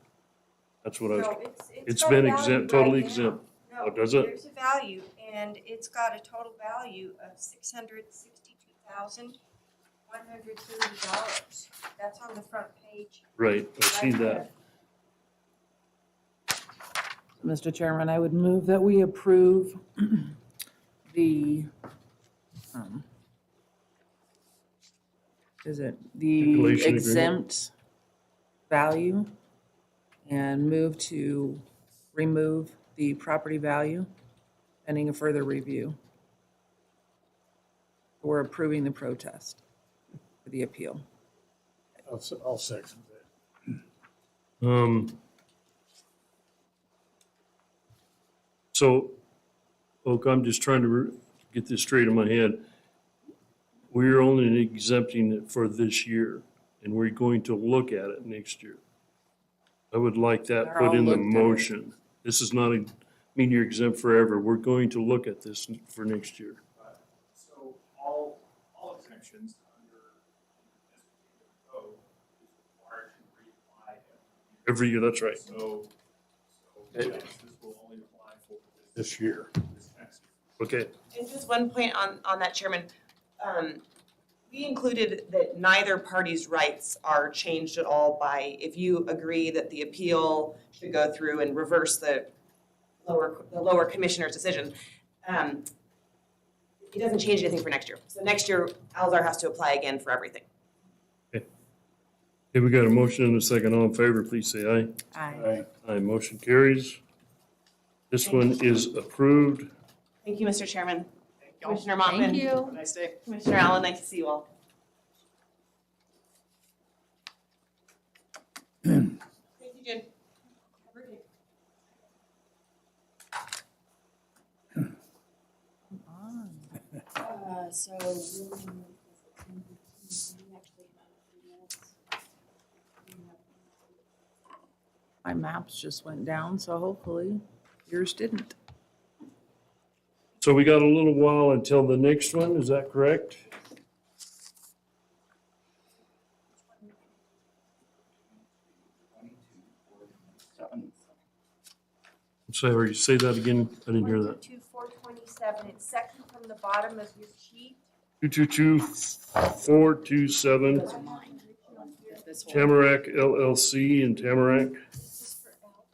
That's what I was, So it's got been a value exempt, totally right now. exempt. No, Oh, does it? There's a value, and it's got a total value of $662,130. That's on the front page. Right, I see right that. Mr. Chairman, I would move that we approve the, the Stipulation agreement. exempt value and move to remove the property value pending a further review. We're approving the protest for the appeal. I'll second that. So, Oak, I'm just trying to get this straight in my head. We're only exempting it for this year, and we're going to look at it next year. I would like that They're put all in the looked at it. motion. This is not a, mean you're exempt forever. We're going to look at this for next year. So all exemptions under this particular code is required to reapply Every year, that's right. So yes, this will only apply for This year. this next year. Okay, And just one point on that, Chairman. We included that neither party's rights are changed at all by, if you agree that the appeal should go through and reverse the lower commissioner's decision. It doesn't change anything for next year. So next year, Alzar has to apply again for everything. okay, we got a motion and a second. All in favor, please say aye. Aye. Aye, motion carries. This one is approved. Thank you, Mr. Chairman. Commissioner Thank Mopin. you. Nice day. Commissioner Allen, nice to see you all. Thank you, Jen. Have a good day. So we'll move this. We actually have a few minutes. My maps just went down, so hopefully yours didn't. So we got a little while until the next one, is that correct? Sorry, say that again, I didn't hear that. 122,427, it's second from the bottom of your sheet. 222427 This whole- Tamarack LLC in Tamarack. This is for Al.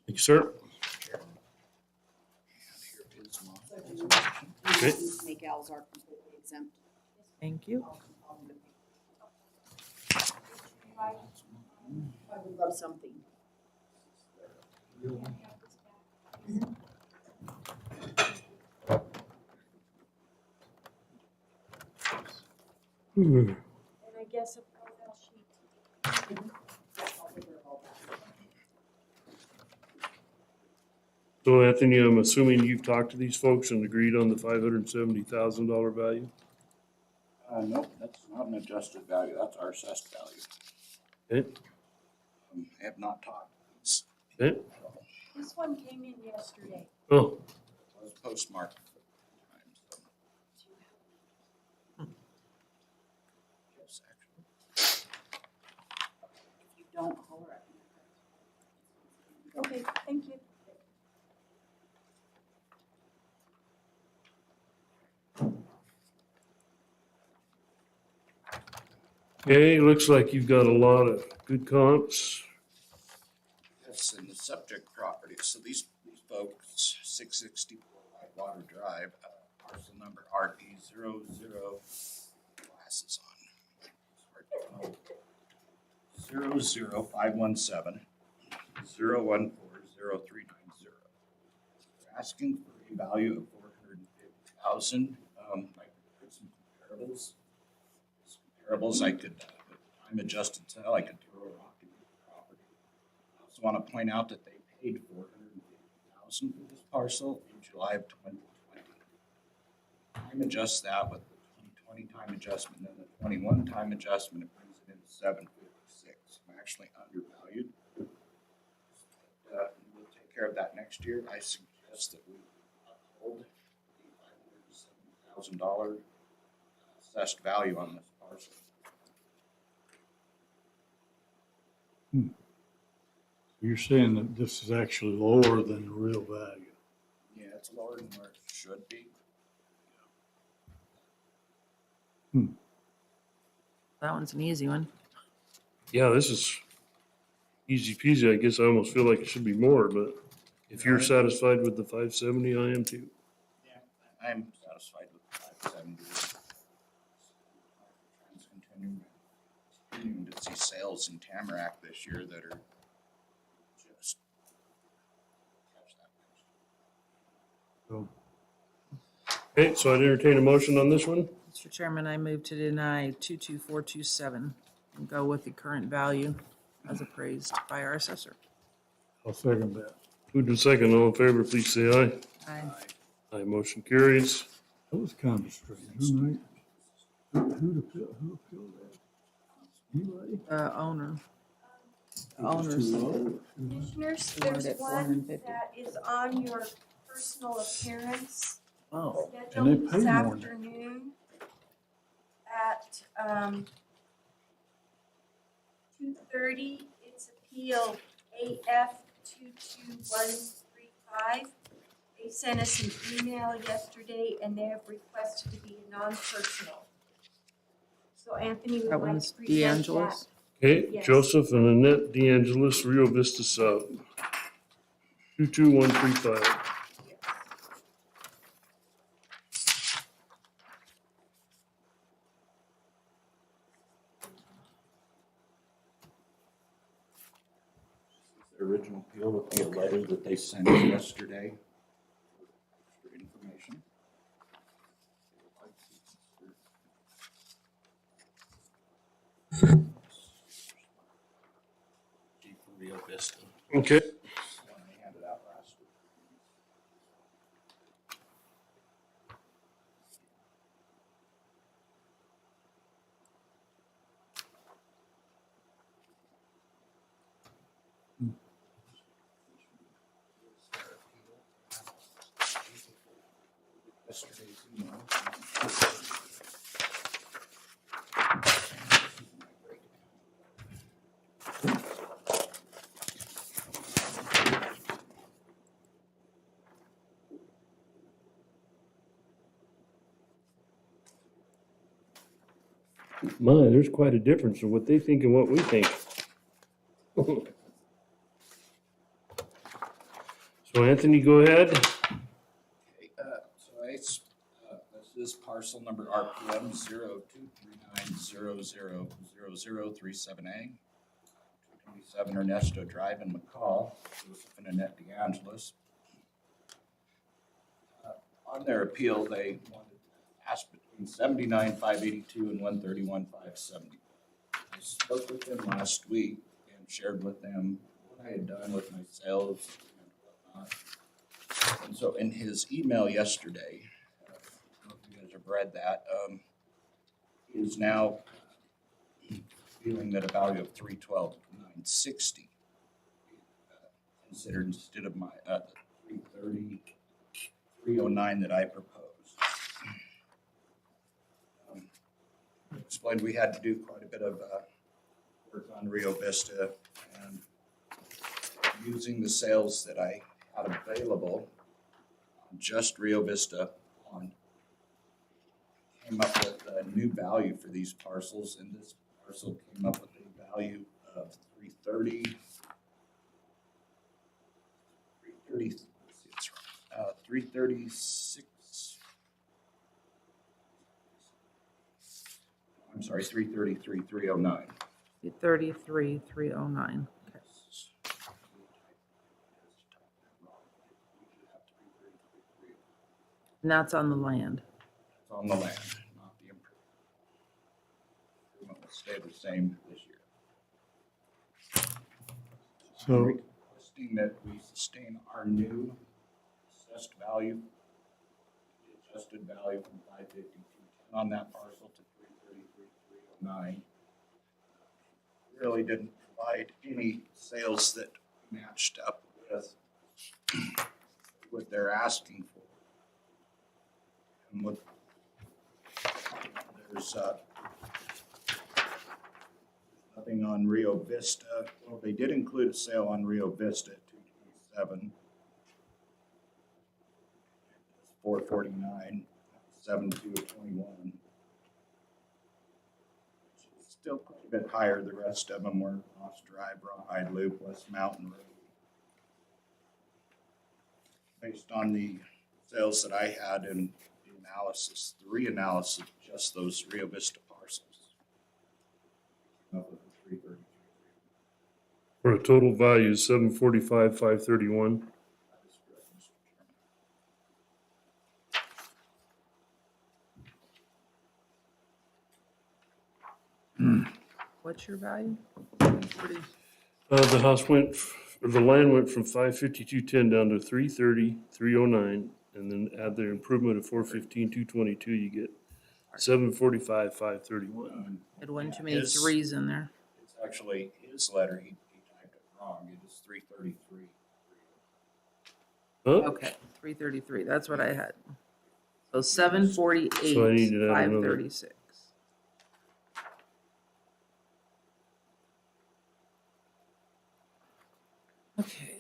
Thank you, sir. Okay. Make Al's are completely exempt. Thank you. I would love something. And I guess a profile sheet. So Anthony, I'm assuming you've talked to these folks and agreed on the $570,000 value? Nope, that's not an adjusted value, that's our assessed value. Okay, I have not talked. okay. This one came in yesterday. Oh, It was postmarked. Yes, actually. If you don't, holler at me. Okay, thank you. okay, looks like you've got a lot of good comps. Yes, in the subject property, so these folks, 664 Whitewater Drive, parcel number RD00, glasses on. 00517 0140390. They're asking for a value of 450,000. I could put some comparables. Comparables, I could, with time adjusted sale, I could throw a rock into the property. I also want to point out that they paid 450,000 for this parcel in July of 2020. Time adjust that with the 2020 time adjustment and the 21 time adjustment, it brings it in 756. I'm actually undervalued. We'll take care of that next year. I suggest that we uphold the $570,000 assessed value on this parcel. You're saying that this is actually lower than the real value. Yeah, it's lower than where it should be. That one's an easy one. Yeah, this is easy peasy. I guess I almost feel like it should be more, but if you're satisfied with the 570, I am too. Yeah, I'm satisfied with the 570. Trends continuing to see sales in Tamarack this year that are just catch that. So Okay, so I'd entertain a motion on this one. Mr. Chairman, I move to deny 22427 and go with the current value as appraised by our assessor. I'll second that. Moved in second, all in favor, please say aye. Aye. Aye, motion carries. That was kind of strange, right? Who appealed that? Anybody? The owner. The It was owners. too low. Commissioners, They wanted there's it one 450. that is on your personal appearance Oh, and they scheduled pay this more. afternoon at 2:30. It's appeal AF 22135. They sent us an email yesterday and they have requested to be non-personal. So Anthony would That like one's to present that. D'Angelo's. Okay, Yes. Joseph and Annette DeAngelis, Rio Vista Sub. 22135. The original appeal would be a letter that they sent us yesterday. For information. Chief of Rio Vista. Okay. One they handed out last week. Yesterday's email. My, there's quite a difference in what they think and what we think. So Anthony, go ahead. Okay, this is parcel number RPM 0239000037A. 227 Ernesto Drive in McCall, Joseph and Annette DeAngelis. On their appeal, they wanted to ask between 79,582 and 131,570. I spoke with them last week and shared with them what I had done with my sales and whatnot. And so in his email yesterday, I don't know if you guys have read that, he is now feeling that a value of 312,960 considered instead of my the 330, 309 that I proposed. Explained we had to do quite a bit of work on Rio Vista and using the sales that I had available on just Rio Vista on came up with a new value for these parcels, and this parcel came up with a value of 330. Let's see, it's 336. I'm sorry, 333, 309. 33, 309. Okay. And that's on the land. It's on the land, not the improvement. Improvement will stay the same this year. So- I'm requesting that we sustain our new assessed value, the adjusted value from 552 on that parcel to 333, 309. Really didn't provide any sales that matched up with what they're asking for. And what there's nothing on Rio Vista. Well, they did include a sale on Rio Vista at 227. 449, 7221. Still quite a bit higher. The rest of them were Moss Drive, Rawhide Loop, West Mountain Road. Based on the sales that I had in the analysis, the reanalysis of just those Rio Vista parcels. Came up with a 333. For a total value of 745, 531. That is correct, Mr. Chairman. What's your value? The house went, or the land went from 552.10 down to 330, 309, and then add the improvement of 415, 222, you get 745, 531. Had one too many His- threes in there. It's actually his letter, he typed it wrong, it is 333. Huh? Okay, 333, that's what I had. So 748, So I need to add another- 536. Okay.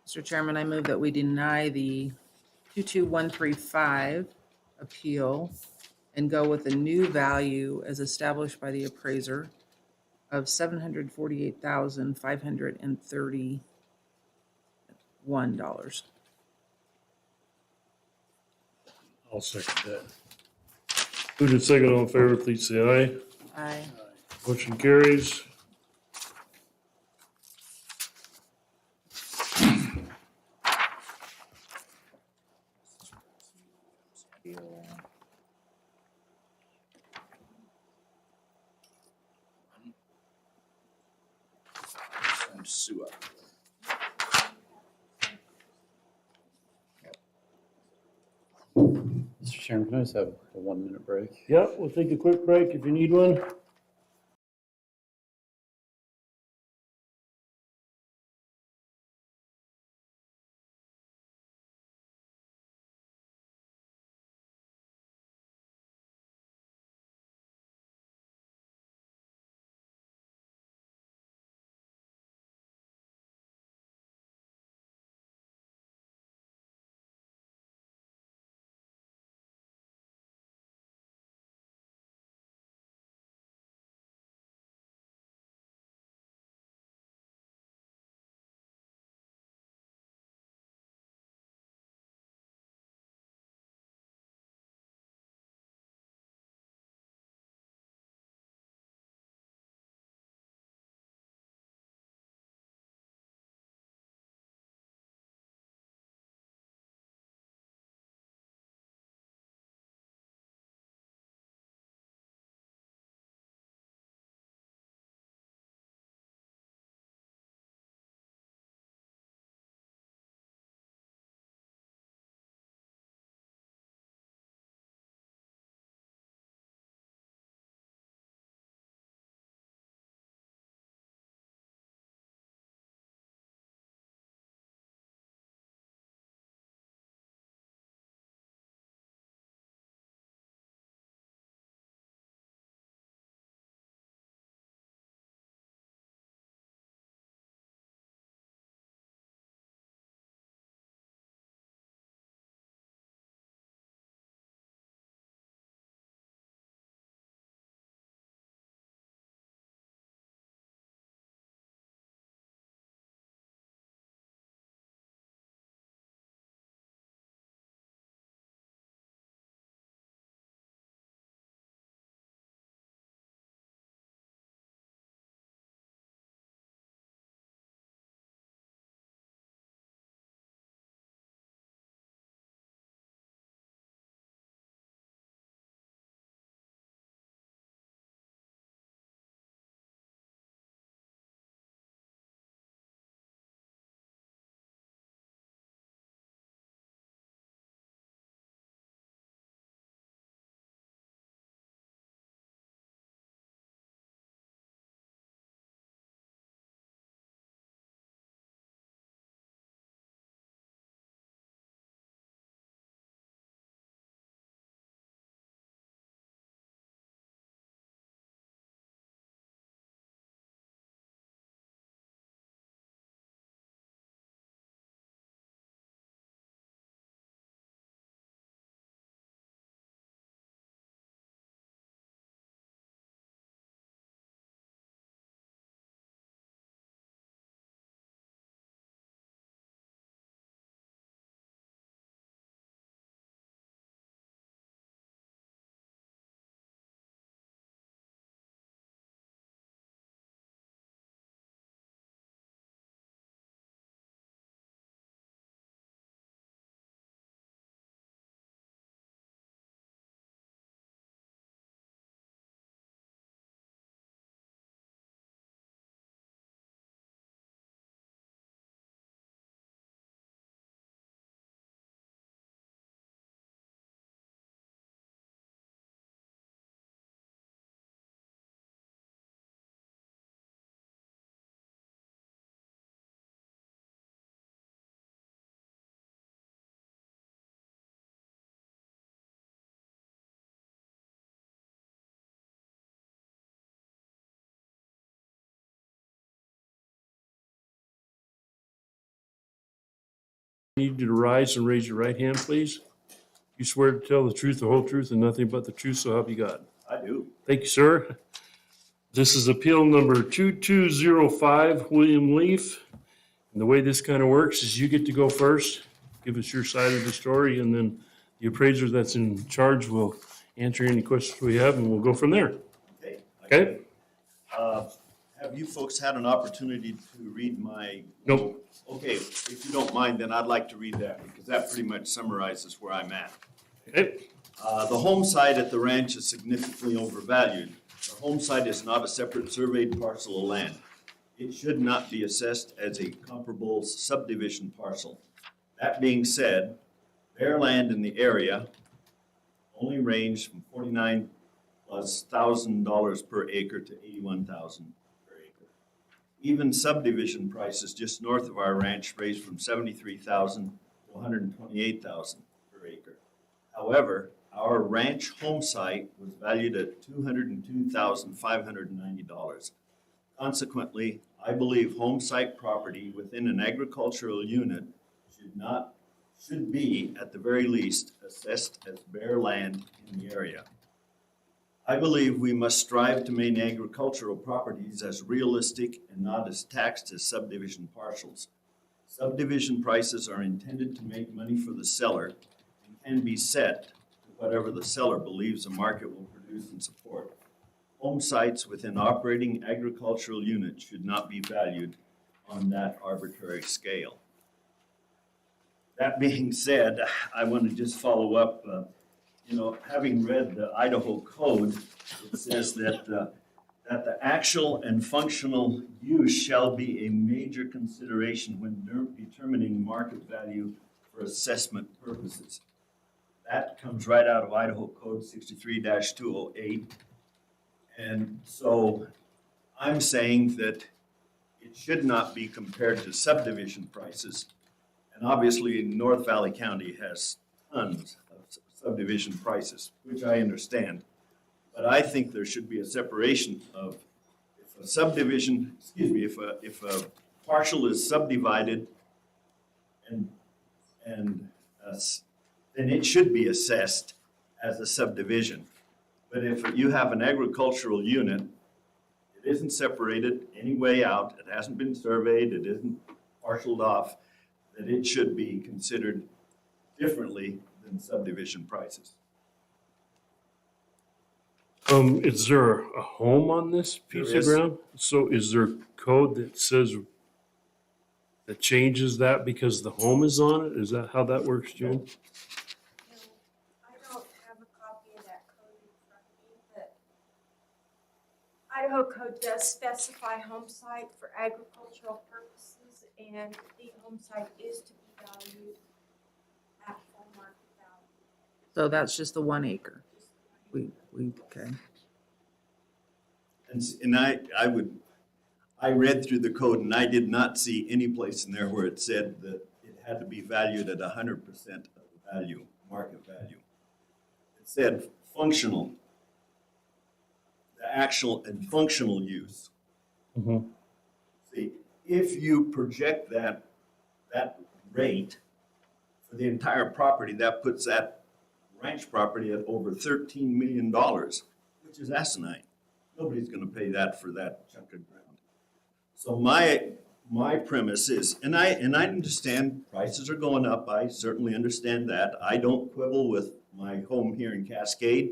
Mr. Chairman, I move that we deny the 22135 appeal and go with the new value as established by the appraiser of $748,531. I'll second that. Moved and second, all in favor, please say aye. Aye. Motion carries. Sue up. Mr. Chairman, can I just have a 1-minute break? Yeah, we'll take a quick break if you need one. Need you to rise and raise your right hand, please. You swear to tell the truth, the whole truth, and nothing but the truth, so help you God. I do. Thank you, sir. This is appeal number 2205, William Leaf. And the way this kind of works is you get to go first, give us your side of the story, and then the appraiser that's in charge will answer any questions we have, and we'll go from there. Okay. Okay? Have you folks had an opportunity to read my? Nope. Okay, if you don't mind, then I'd like to read that because that pretty much summarizes where I'm at. Okay? The home site at the ranch is significantly overvalued. The home site is not a separate surveyed parcel of land. it should not be assessed as a comparable subdivision parcel. That being said, bare land in the area only range from $49,000+ per acre to $81,000 per acre. Even subdivision prices just north of our ranch range from $73,000 to $128,000 per acre. However, our ranch home site was valued at $202,590. Consequently, I believe home site property within an agricultural unit should be, at the very least, assessed as bare land in the area. I believe we must strive to maintain agricultural properties as realistic and not as taxed as subdivision parcels. Subdivision prices are intended to make money for the seller and can be set to whatever the seller believes the market will produce and support. Home sites within operating agricultural units should not be valued on that arbitrary scale. That being said, I want to just follow up. Having read the Idaho Code, it says that the actual and functional use shall be a major consideration when determining market value for assessment purposes. That comes right out of Idaho Code 63-208. And so I'm saying that it should not be compared to subdivision prices. And obviously, North Valley County has tons of subdivision prices, which I understand. But I think there should be a separation of if a subdivision, if a parcel is subdivided then it should be assessed as a subdivision. But if you have an agricultural unit, it isn't separated any way out, it hasn't been surveyed, it isn't parceled off, that it should be considered differently than subdivision prices. Is there a home on this piece There of is. ground? So is there code that says, that changes that because the home is on it? Is that how that works, June? No, I don't have a copy of that code in front of me, but Idaho code does specify home site for agricultural purposes, and the home site is to be valued at full market value. So that's just the 1 acre. Okay. And I read through the code and I did not see any place in there where it said that it had to be valued at 100% of the value, market value. It said functional, the actual and functional use. Mm-hmm. See, if you project that rate for the entire property, that puts that ranch property at over $13 million, which is asinine. Nobody's going to pay that for that chunk of ground. So my premise is, and I understand prices are going up. I certainly understand that. I don't quibble with my home here in Cascade.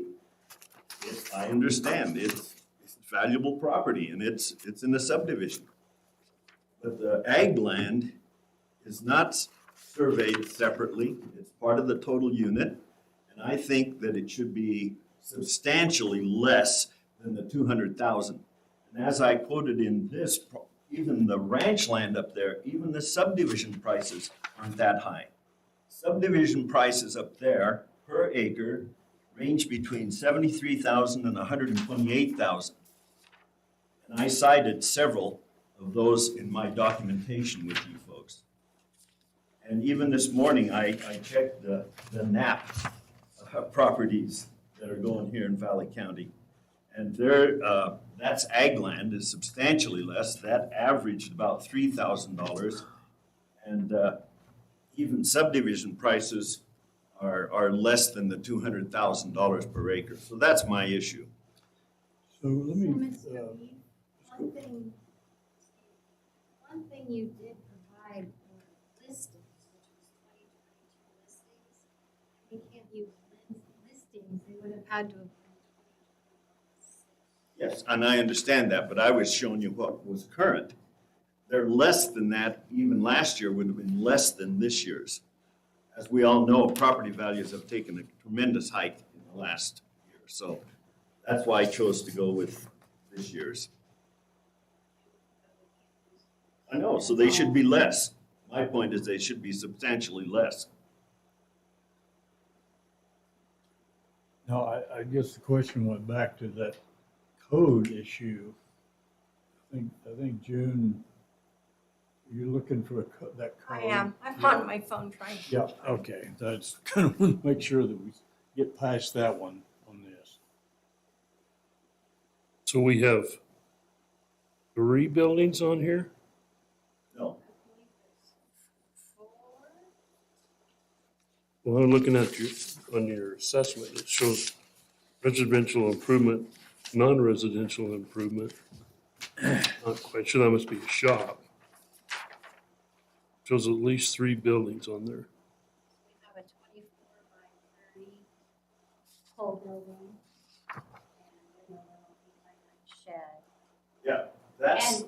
I understand it's valuable property and it's in a subdivision. But the ag land is not surveyed separately. It's part of the total unit. And I think that it should be substantially less than the 200,000. And as I quoted in this, even the ranch land up there, even the subdivision prices aren't that high. Subdivision prices up there per acre range between 73,000 and 128,000. And I cited several of those in my documentation with you folks. And even this morning, I checked the NAP properties that are going here in Valley County. And that's ag land is substantially less. That averaged about $3,000. And even subdivision prices are less than the $200,000 per acre. So that's my issue. So let me, Mr. Reed, one thing you did provide were listings, which was 2022 listings. We can't use listings, they would have had to have been 2026. Yes, and I understand that, but I was showing you what was current. They're less than that. Even last year would have been less than this year's. As we all know, property values have taken a tremendous hike in the last year. So that's why I chose to go with this year's. I know, so they should be less. My point is they should be substantially less. No, I guess the question went back to that code issue. I think June, you're looking for that code. I am. I'm on my phone trying to. Yeah, okay, that's kind of want to make sure that we get past that one on this. So we have 3 buildings on here? No, Well, I'm looking at on your assessment, it shows residential improvement, non-residential improvement. Not quite sure, that must be a shop. Shows at least 3 buildings on there. We have a 24 by 30 whole building. And then a little 8 by 9 shed. yeah, that's, And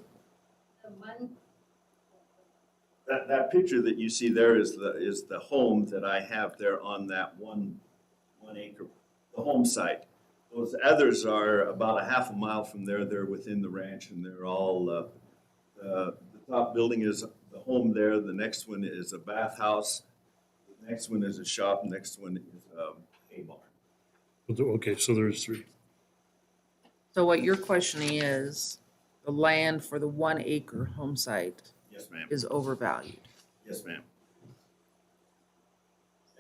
the one, that picture that you see there is the home that I have there on that one acre, the home site. Those others are about a half a mile from there. They're within the ranch and they're all, the top building is the home there. The next one is a bathhouse. The next one is a shop. The next one is a hay barn. Okay, so there's 3. So what you're questioning is the land for the 1 acre home site Yes, ma'am. is overvalued. Yes, ma'am.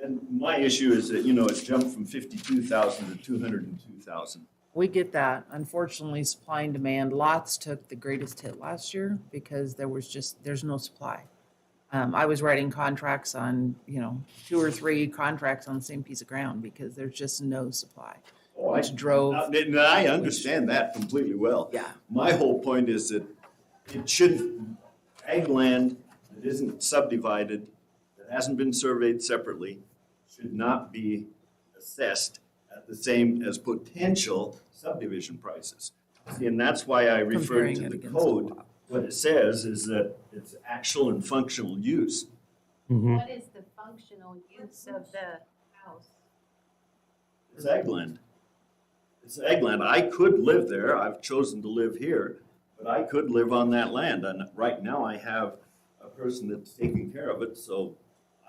And my issue is that, it's jumped from 52,000 to 202,000. We get that. Unfortunately, supply and demand, lots took the greatest hit last year because there's no supply. I was writing contracts on, 2 or 3 contracts on the same piece of ground because there's just no supply. Which drove, And I understand that completely well. yeah. My whole point is that it shouldn't, ag land that isn't subdivided, that hasn't been surveyed separately, should not be assessed at the same as potential subdivision prices. See, and that's why I referred Comparing to it the against the code. law. What it says is that it's actual and functional use. what is the functional use of the house? It's ag land. It's ag land. I could live there. I've chosen to live here, but I could live on that land. And right now I have a person that's taking care of it, so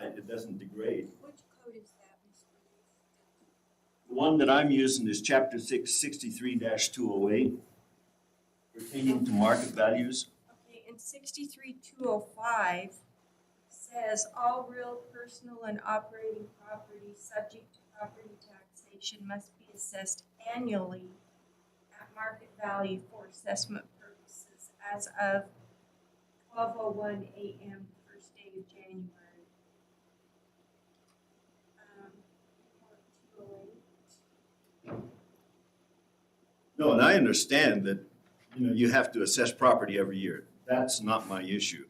it doesn't degrade. Which code is that, Mr. The one that I'm using is chapter 663-208, pertaining to market values. Okay, in 63-205 says all real, personal, and operating property subject to property taxation must be assessed annually at market value for assessment purposes as of 12:01 a.m. first day of January. 208. No, and I understand that, you have to assess property every year. That's not my issue.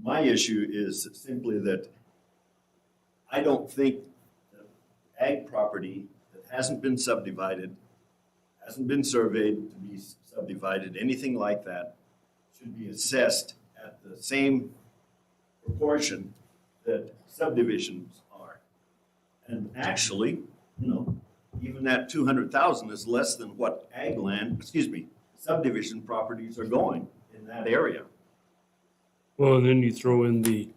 My issue is simply that I don't think that ag property that hasn't been subdivided, hasn't been surveyed to be subdivided, anything like that, should be assessed at the same proportion that subdivisions are. And actually, even that 200,000 is less than what subdivision properties are going in that area. Well, and then you throw in the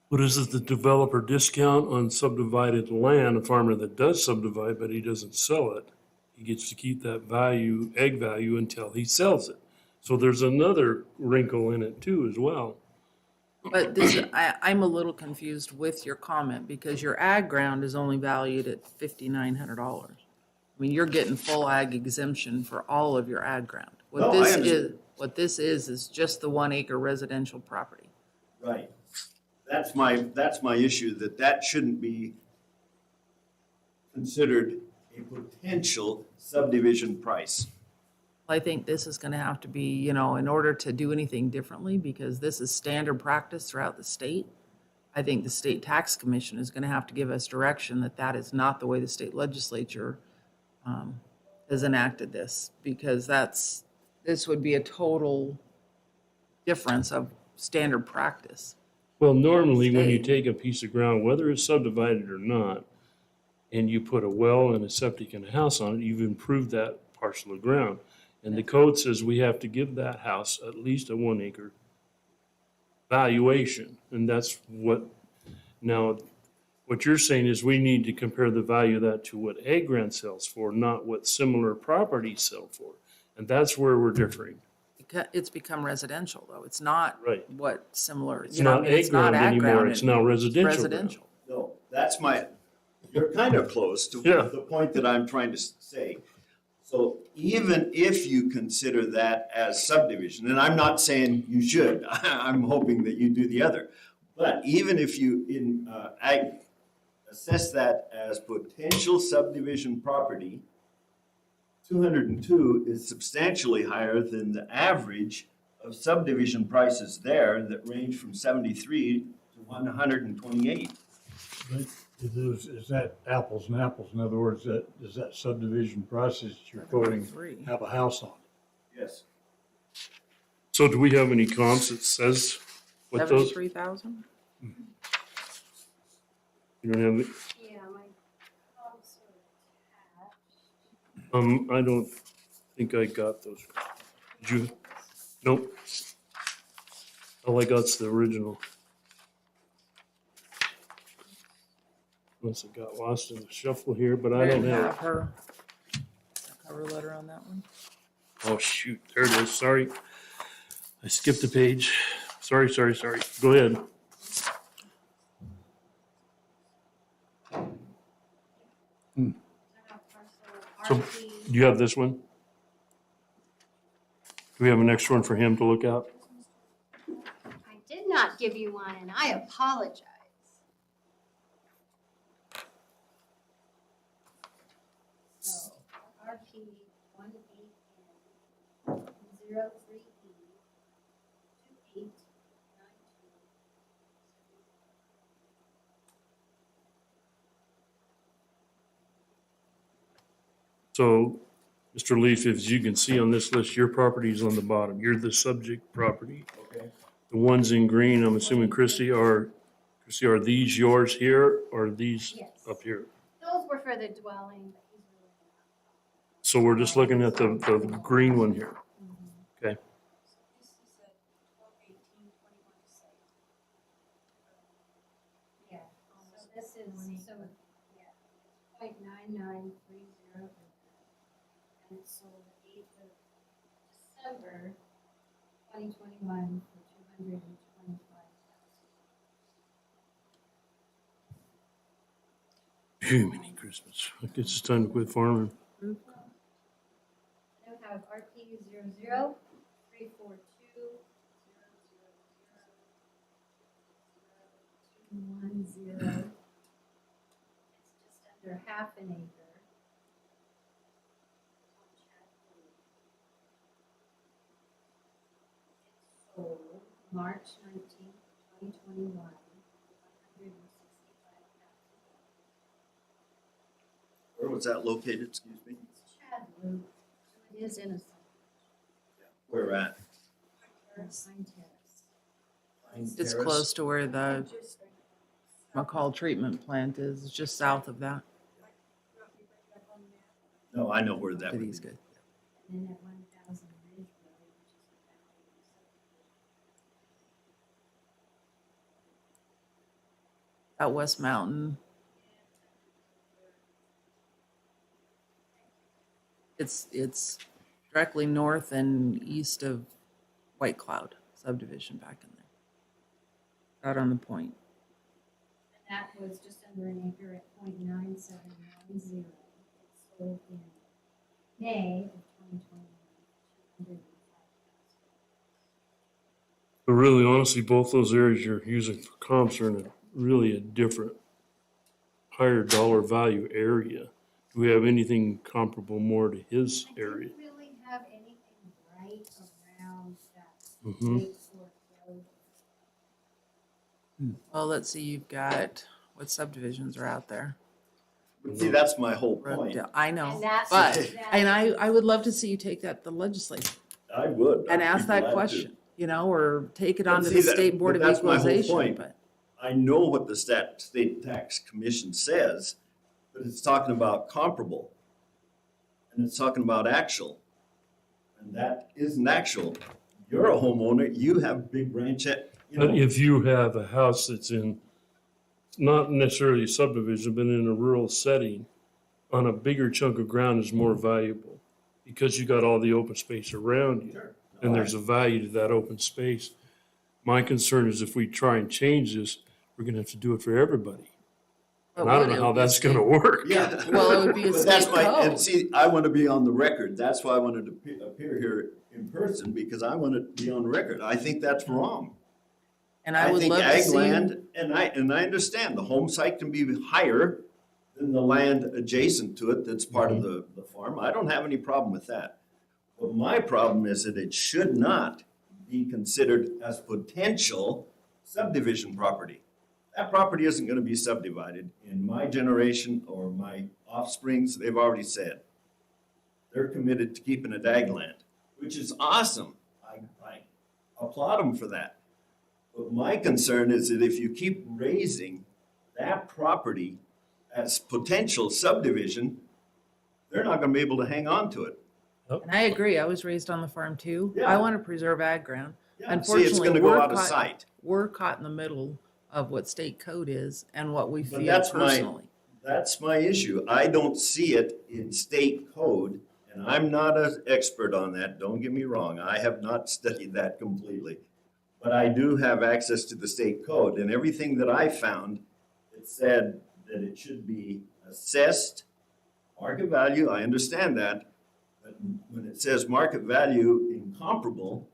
developer discount on subdivided land, a farmer that does subdivide, but he doesn't sell it. He gets to keep that egg value until he sells it. So there's another wrinkle in it too as well. But I'm a little confused with your comment because your ag ground is only valued at $5,900. I mean, you're getting full ag exemption for all of your ag ground. No, I understand. What this is just the 1 acre residential property. Right. That's my issue, that shouldn't be considered a potential subdivision price. I think this is gonna have to be, in order to do anything differently, because this is standard practice throughout the state. I think the state tax commission is gonna have to give us direction that that is not the way the state legislature has enacted this, because this would be a total difference of standard practice. Well, normally when you State. take a piece of ground, whether it's subdivided or not, and you put a well and a septic and a house on it, you've improved that parcel of ground. And the code says we have to give that house at least a 1 acre valuation, and that's what, now, what you're saying is we need to compare the value of that to what ag grant sells for, not what similar properties sell for. And that's where we're differing. It's become residential, though. It's not Right. what similar, It's you know, I not mean, ag it's not ground ag anymore, ground. it's now residential ground. Residential. No, that's my, you're kind of close to Yeah. the point that I'm trying to say. So even if you consider that as subdivision, and I'm not saying you should, I'm hoping that you do the other. But even if you assess that as potential subdivision property, 202 is substantially higher than the average of subdivision prices there that range from 73 to 128. But is that apples and apples? In other words, is that subdivision prices you're quoting have a house on it? Yes. So do we have any comps that says what those? 73,000? You don't have, it? Yeah, my comps are attached. I don't think I got those. Did you? Nope. All I got's the original. Unless it got lost in the shuffle here, but I don't have it. Her cover letter on that one. Oh, shoot, there it is, sorry. I skipped a page. Sorry. Go ahead. So, do you have this one? Do we have an extra one for him to look at? I did not give you one, and I apologize. So, RP 18N 03E 2892. So, Mr. Leaf, as you can see on this list, your property is on the bottom. You're the subject property. Okay. The ones in green, I'm assuming Christie, are these yours here or are these Yes. up here? Those were for the dwelling, but he's really not. So we're just looking at the green one here. Okay. This is a 12/18/21 Yeah, so this is, so, yeah, 0.9930. And it sold the 8th of December 2021 for $225,000. Jiminy Christmas. I guess it's time to quit farming. I now have RP 00 342 210. It's just under half an acre. It sold March 19th, 2021. Where was that located, excuse me? It's Chad Loop, so it is in a Where at? Pine Terrace. It's Terrace? close to where the McCall treatment plant is, it's just south of that. No, I know where that would be. City's good. And then at 1,000 Ridge Road, which is Out West Mountain. It's directly north and east of White Cloud subdivision back in there. Out on the point. And that was just under an acre at 0.9790. It sold in May of 2021. But really, honestly, both those areas you're using for comps are in really a different, higher dollar value area. Do we have anything comparable more to his I area? didn't really have anything right around that Mm-hmm. Lake Fork Road. Well, let's see, you've got, what subdivisions are out there? But see, that's my whole point. Roaddale. I know, And that's- but, that- and I would love to see you take that to the legislature I would. and I'd ask be that glad to. question, you know, or take it on to see the that- State Board but of that's my whole Equalization, point. but. I know what the state tax commission says, but it's talking about comparable. And it's talking about actual. And that isn't actual. you're a homeowner, you have big ranch, you But know. if you have a house that's in, not necessarily a subdivision, but in a rural setting, on a bigger chunk of ground is more valuable because you got all the open space around you. Sure. And there's a value to that open space. My concern is if we try and change this, we're gonna have to do it for everybody. And I don't know how that's gonna work. Yeah. Well, it would be a But that's state my, code. and see, I want to be on the record. That's why I wanted to appear here in person, because I want to be on record. I think that's wrong. And I would think love to ag see, land, and I understand the home site can be higher than the land adjacent to it that's part of the farm. I don't have any problem with that. But my problem is that it should not be considered as potential subdivision property. That property isn't gonna be subdivided in my generation or my offsprings. They've already said they're committed to keeping it ag land, which is awesome. I applaud them for that. But my concern is that if you keep raising that property as potential subdivision, they're not gonna be able to hang on to it. and I agree, I was raised on the farm too. Yeah. I want to preserve ag ground. Yeah, see, it's Unfortunately, gonna go we're out of caught- sight. We're caught in the middle of what state code is and what we But feel that's personally. That's my issue. I don't see it in state code, and I'm not an expert on that, don't get me wrong. I have not studied that completely. But I do have access to the state code, and everything that I found, it said that it should be assessed market value, I understand that. But when it says market value incomparable,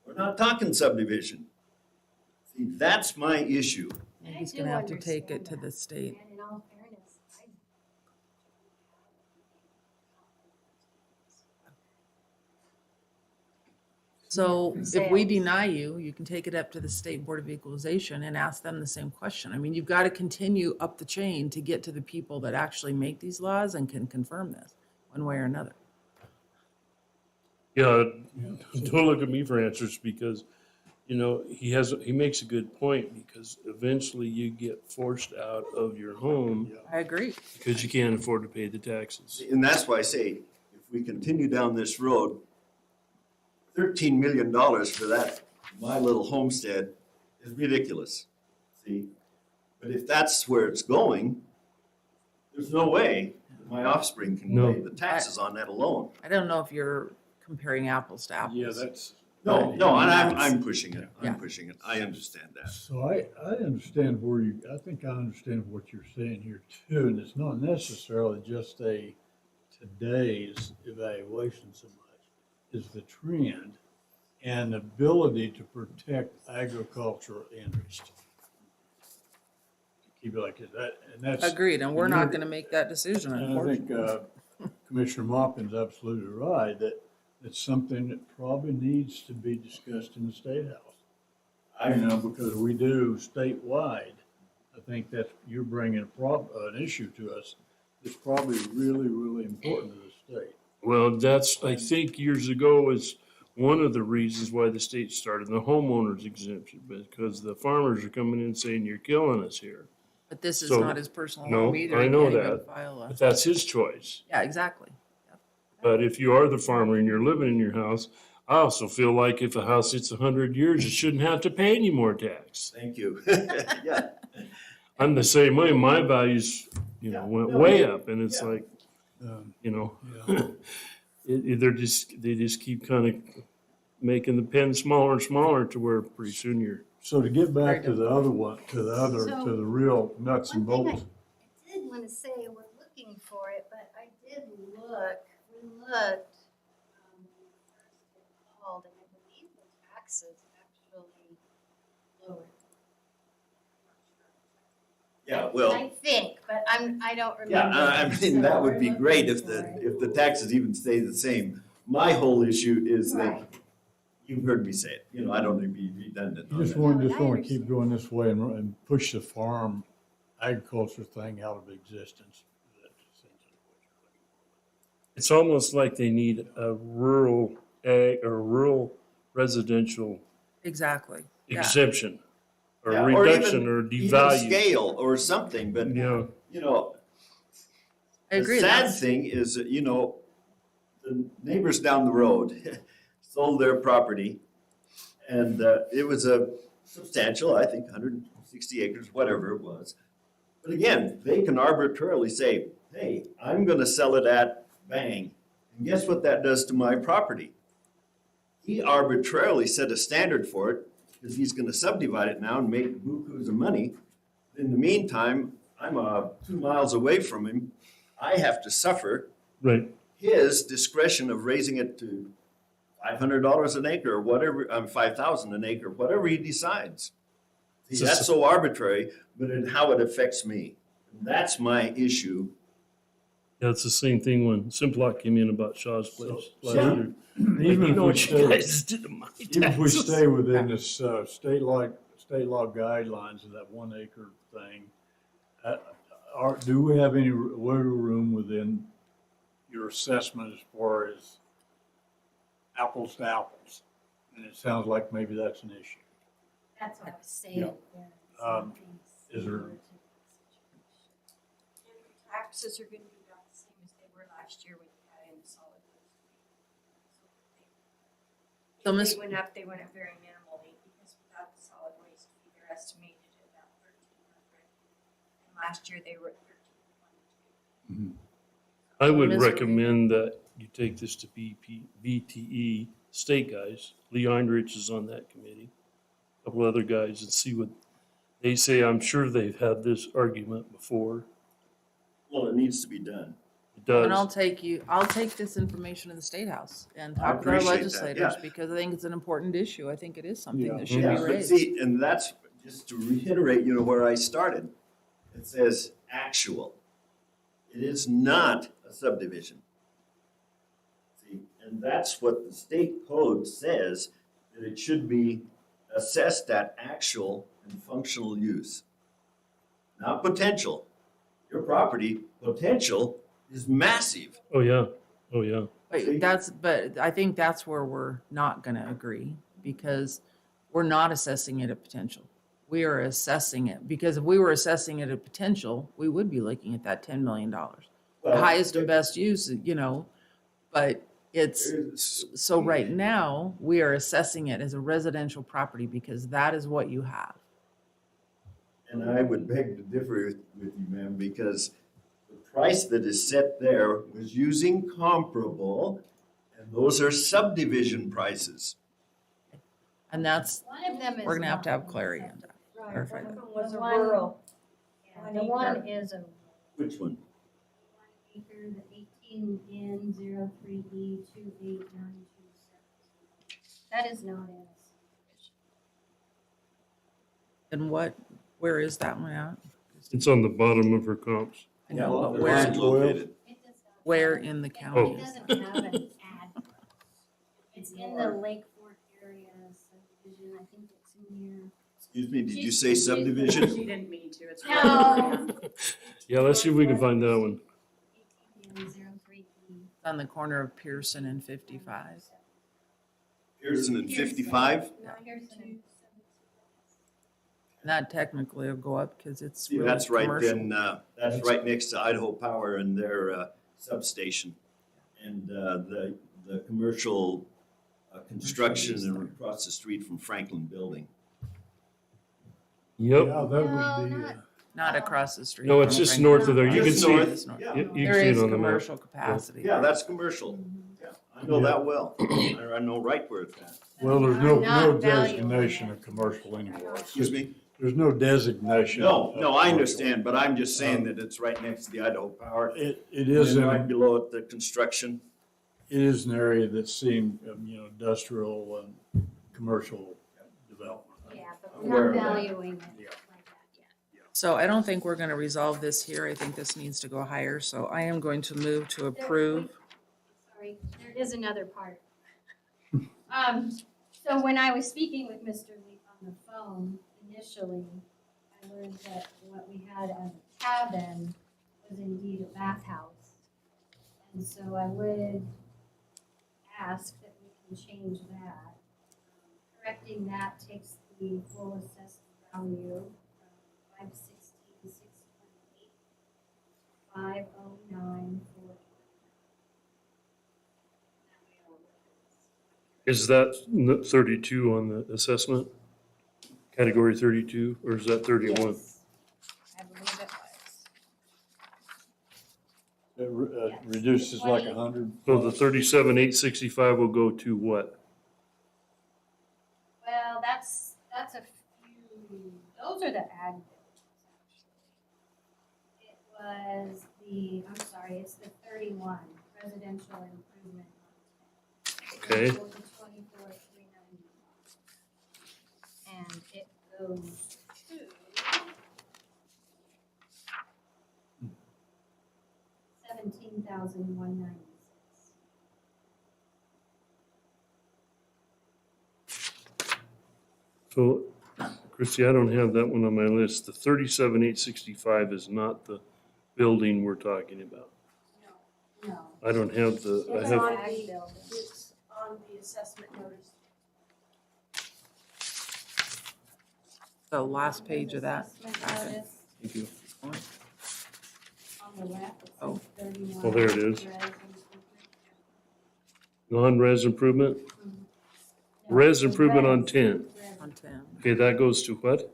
we're not talking subdivision. See, that's my issue. And he's I gonna do have to take it to understand the that. state. And in all fairness, So Yeah. if we Sales. deny you, you can take it up to the State Board of Equalization and ask them the same question. I mean, you've got to continue up the chain to get to the people that actually make these laws and can confirm this one way or another. Yeah, don't look at me for answers because, you know, he makes a good point because eventually you get forced out of your home I agree. because you can't afford to pay the taxes. And that's why I say, if we continue down this road, $13 million for that, my little homestead, is ridiculous. See? But if that's where it's going, there's no way that my offspring can No. pay the taxes on that alone. I don't know if you're comparing apples to apples. Yeah, that's. No, and I'm pushing it. Yeah. I'm pushing it. I understand that. So I understand I think I understand what you're saying here too, and it's not necessarily just today's evaluation so much, is the trend and ability to protect agricultural interest. Keep it like that, and that's. Agreed, and we're and not you're- gonna make that decision, And I think unfortunately. Commissioner Mopkin's absolutely right, that it's something that probably needs to be discussed in the State House. You know, because we do statewide, I think that you're bringing an issue to us that's probably really, really important to the state. Well, that's, I think years ago is one of the reasons why the state started the homeowners exemption, because the farmers are coming in saying, you're killing us here. But this is So, not his personal no, home either. I He know can't even that. file a- But that's his choice. Yeah, exactly. But if you are the farmer and you're living in your house, I also feel like if a house sits 100 years, it shouldn't have to pay any more tax. Thank you. Yeah. I'm the same way. My values, you know, went No, way yeah, up, and it's yeah. like, Um, you know, yeah. they just keep kind of making the pen smaller and smaller to where pretty soon you're. So to get back Very to the other one, to the real nuts and One thing bolts. I did want to say, we're looking for it, but I did look, we looked, first it called, and I believe the taxes actually lowered. Yeah, well. I think, but I don't Yeah, remember. I mean, So that would we're be great looking if for the it. taxes even stay the same. My whole issue is that, Right. you've heard me say it, you know, I don't need to be redundant You on just that. want, No, just I want to keep understand. going this way and push the farm agriculture thing out of existence. It's almost like they need a rural ag or rural residential Exactly. Yeah. exemption or Yeah, reduction even- or Even devalue. scale or something, but, Yeah, you know, I agree. the sad that's- thing is that, you know, the neighbors down the road sold their property And it was a substantial, I think, 160 acres, whatever it was. But again, they can arbitrarily say, hey, I'm going to sell it at bang. And guess what that does to my property? He arbitrarily set a standard for it because he's going to subdivide it now and make bukus of money. In the meantime, I'm 2 miles away from him. I have to suffer Right. his discretion of raising it to $500 an acre or whatever, $5,000 an acre, whatever he decides. See, that's so arbitrary, but in how it affects me. That's my issue. Yeah, it's the same thing when Simplot came in about Shaw's place last yeah. year. Even You know if what we you stay, guys did to my even if we taxes. stay within this state law guidelines of that 1 acre thing, do we have any wiggle room within your assessment as far as apples to apples? And it sounds like maybe that's an issue. That's what I was saying. Yeah. Is there- Taxes are gonna be about the same as they were last year when you had in the solid waste. So, If Ms. they went up very minimally because without the solid waste fee, they're estimated at about 1,300. And last year they were at 1,322. I would Misery. recommend that you take this to VTE state guys. Lee Heinrich is on that committee. A couple other guys, and see what they say. I'm sure they've had this argument before. Well, it needs to be done. It And I'll does. take this information to the State House and I talk to our appreciate that, legislators yeah. because I think it's an important issue. I think it is something Yeah. that should Yeah, be but raised. see, and that's, just to reiterate, where I started. It says actual. It is not a subdivision. See, and that's what the state code says, that it should be assessed at actual and functional use. Not potential. Your property, potential is massive. Oh, yeah. Oh, yeah. See? But I think that's where we're not gonna agree because we're not assessing it at potential. We are assessing it, because if we were assessing it at potential, we would be looking at that $10 million. Well, Highest and best use, but it's, there's- so right now, we are assessing it as a residential property because that is what you have. And I would beg to differ with you, ma'am, because the price that is set there was using comparable, and those are subdivision prices. And that's, One of them is. we're gonna have to not have clarity on that. Right, Clarify one of that. them was a The one- rural. Yeah, One the acre. one is a 1 Which one? acre, the 18N03E28927. That is not in a subdivision. And where is that one at? It's on the bottom of her comps. I know, but Where where, is it located? It does not. where in the It county is doesn't that? have an address. It's in the Lake Fork area subdivision, I think it's in here. Excuse me, did you say subdivision? She didn't mean to, it's. No. Yeah, let's see if we can find that one. 18N03E. It's on the corner of Pearson and 55. Pearson and 55? Pearson and- And that technically will go up because it's See, really that's right commercial. then, that's right next to Idaho Power and their substation. And the commercial construction and across the street from Franklin Building. Yep. Yeah, that No, would be, not- Not across the street. No, it's from just Franklin. north of there. You can Just see north. it. It's north. Yeah, You can There see is it on the map. commercial capacity. yeah, that's commercial. Yeah, I know that well. I know right where it's at. well, there's I'm no not valuing designation it. of commercial anywhere. Excuse me? There's no designation. No, of no, I commercial. understand, but I'm just saying that it's right next to the Idaho Power. It is And right in, below it, the construction. it is an area that's seen, industrial and commercial development. Yeah, but I'm we're aware not of that. valuing it Yeah. like that yet. So I don't think we're going to resolve this here. I think this needs to go higher. So I am going to move to approve. Sorry, there is another part. So when I was speaking with Mr. Lee on the phone initially, I learned that what we had as a cabin was indeed a bathhouse. And so I would ask that we can change that. Correcting that takes the full assessed value from 516,628, 509,429. Is that 32 on the assessment? Category 32, or is that 31? Yes. I believe it was. It reduces like 100. So the 37,865 will go to what? Well, that's a few, those are the ag buildings, actually. It was I'm sorry, it's the 31, residential improvement. Okay. Equal to 24,391. And it goes to 17,196. So, Christie, I don't have that one on my list. The 37,865 is not the building we're talking about. No. I don't have the, I It's have, on ag buildings. It's on the assessment notice. So last page of that. Assessment packet. notice. thank you. On the left, it Oh. says 31. Oh, there it is. res improvement. Non-res improvement? No, Res the improvement on res- 10. res On 10. Okay, that goes to what?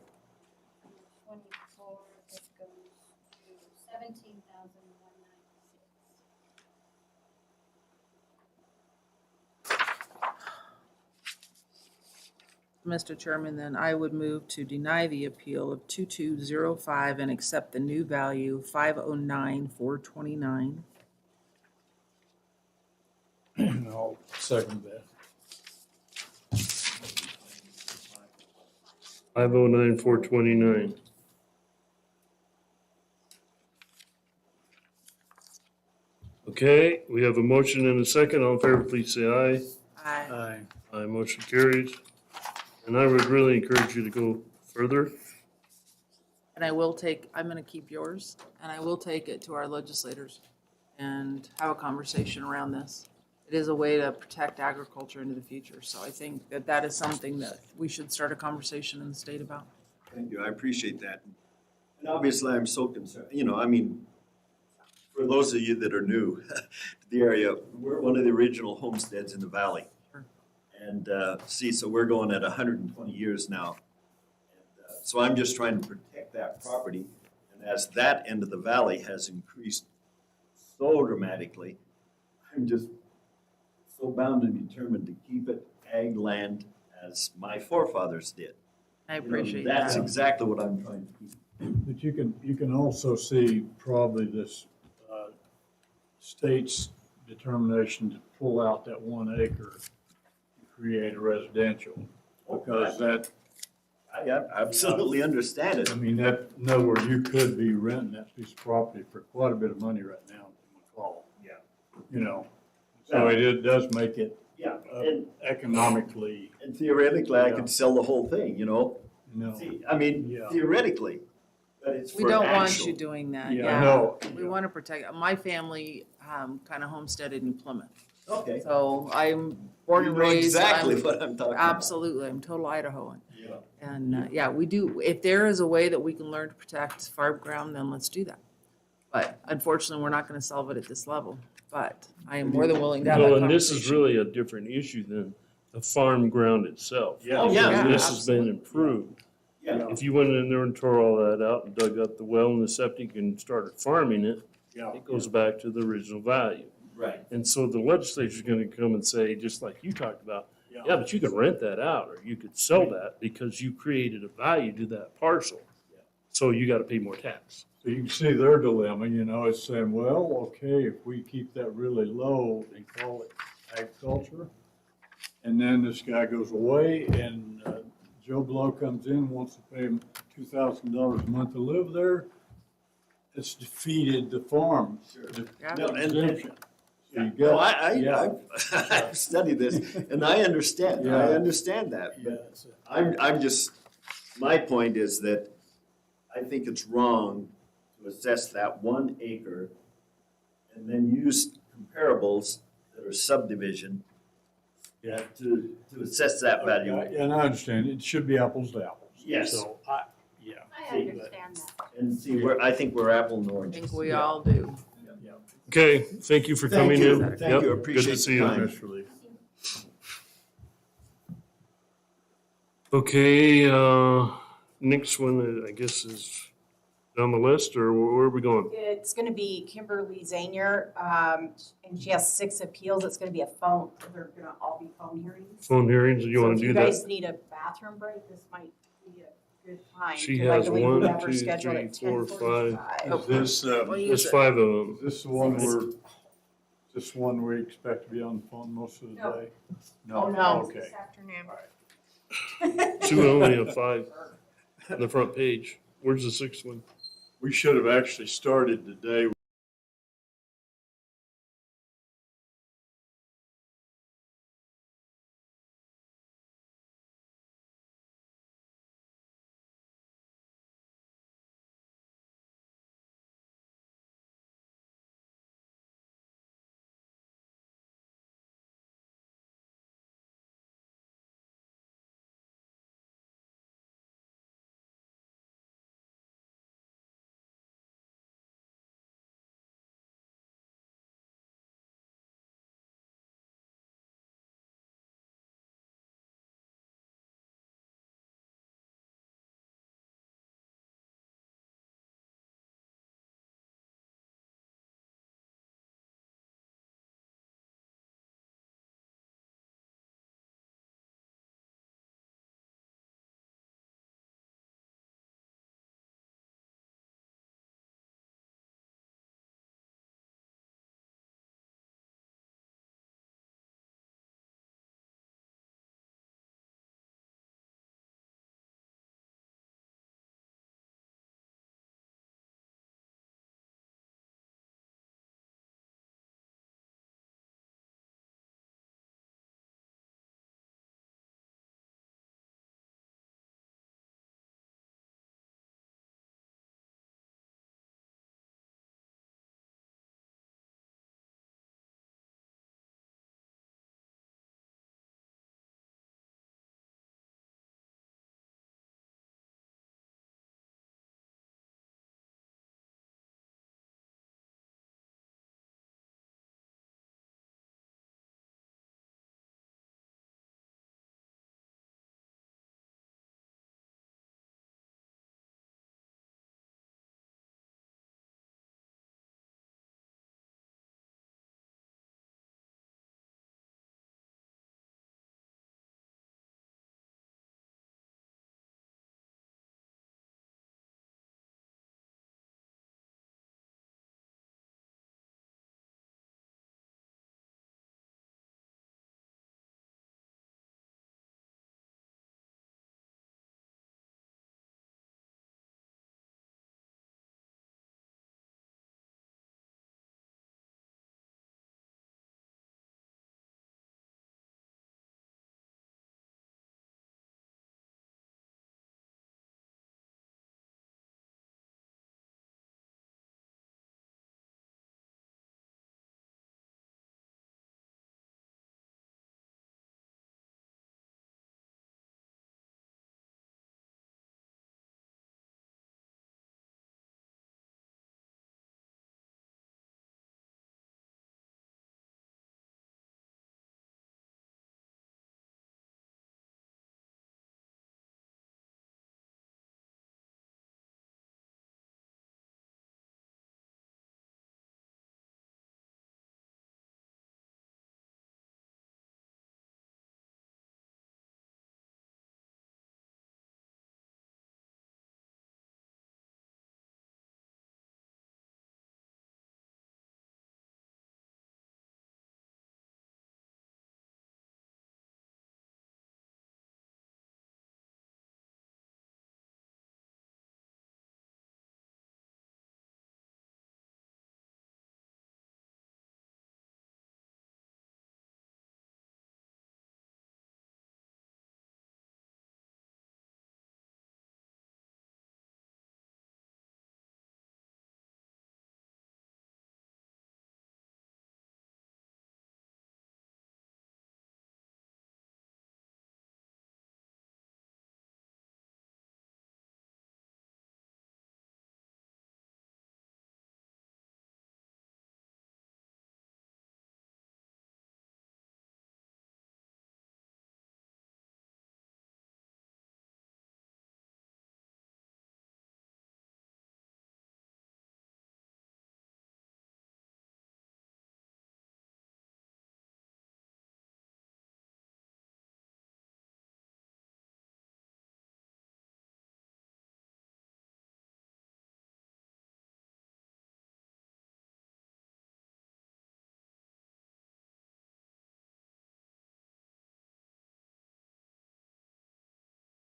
24, it goes to 17,196. Mr. Chairman, then I would move to deny the appeal of 2205 and accept the new value 509,429. I'll second that. 509,429. Okay, we have a motion and a second. All in favor, please say aye. Aye. Aye. Aye, motion carries. And I would really encourage you to go further. And I will take, I'm gonna keep yours, and I will take it to our legislators and have a conversation around this. It is a way to protect agriculture into the future, so I think that that is something that we should start a conversation in the state about. Thank you, I appreciate that. And obviously, I'm so concerned, I mean, for those of you that are new to the area, we're one of the original homesteads in the valley. Sure. And, so we're going at 120 years now. And, so I'm just trying to protect that property. And as that end of the valley has increased so dramatically, I'm just so bound and determined to keep it ag land as my forefathers did. I appreciate That's that. exactly what I'm trying to keep. But you can also see probably this state's determination to pull out that 1 acre and create a residential. Because that, I absolutely understand it. I mean, that, in other words, you could be renting that piece of property for quite a bit of money right now in McCall. Yeah. So it does make it Yeah, and, economically, and theoretically, I Yeah. could sell the whole thing, See, I mean, Yeah. theoretically, but it's We for don't want actual. you doing that, Yeah, yeah. no. We want to protect, my family kind of homesteaded in Plymouth. Okay. So I'm born You and know raised. exactly I'm- what I'm talking about. Absolutely, I'm total Idahoan. Yeah. And, yeah, we do, if there is a way that we can learn to protect farm ground, then let's do that. But unfortunately, we're not gonna solve it at this level, but I am more than willing to have that Well, conversation. and this is really a different issue than the farm ground itself. Yeah. Oh, yeah. This has been improved. Yeah. If you went in there and tore all that out and dug up the well and the septic and started farming it, yeah. it goes back to the original value. Right. And so the legislature's gonna come and say, just like you talked about, yeah, but you could rent that out, or you could sell that because you created a value to that parcel. So you gotta pay more tax. So you can see their dilemma, it's saying, well, okay, if we keep that really low and call it agriculture, and then this guy goes away and Joe Blow comes in, wants to pay him $2,000 a month to live there, it's defeated the farm. the Yeah. No, and- exemption. So you No, got, yeah. I've studied this, and I understand, Yeah. I understand that, Yeah, but it's- I'm just, my point is that I think it's wrong to assess that 1 acre and then use comparables that are subdivision Yeah. to assess that value. And I understand, it should be apples to apples. Yes. So, yeah. I understand that. And see, I think we're apple and I oranges. think we all do. Okay, thank you for Thank coming you. in. Thank Yep, you. Good Appreciate to see the you. time. Press release. Okay, next one, I guess, is down the list, or where are we going? It's gonna be Kimberly Zanier, and she has 6 appeals. It's gonna be a phone, they're gonna all be phone hearings. Phone hearings, you So wanna if do you that? guys need a bathroom break, this might be a good time. She 'cause I has believe we 1, have her 2, scheduled 3, at 4, 5. 10:45. Is this, We'll is use There's it. 5 of them. this the one where, this one we expect to be on the phone most of the No. day? Oh, no. Okay. This afternoon. 2 only have 5 on the front page. Where's the 6th one? We should have actually started today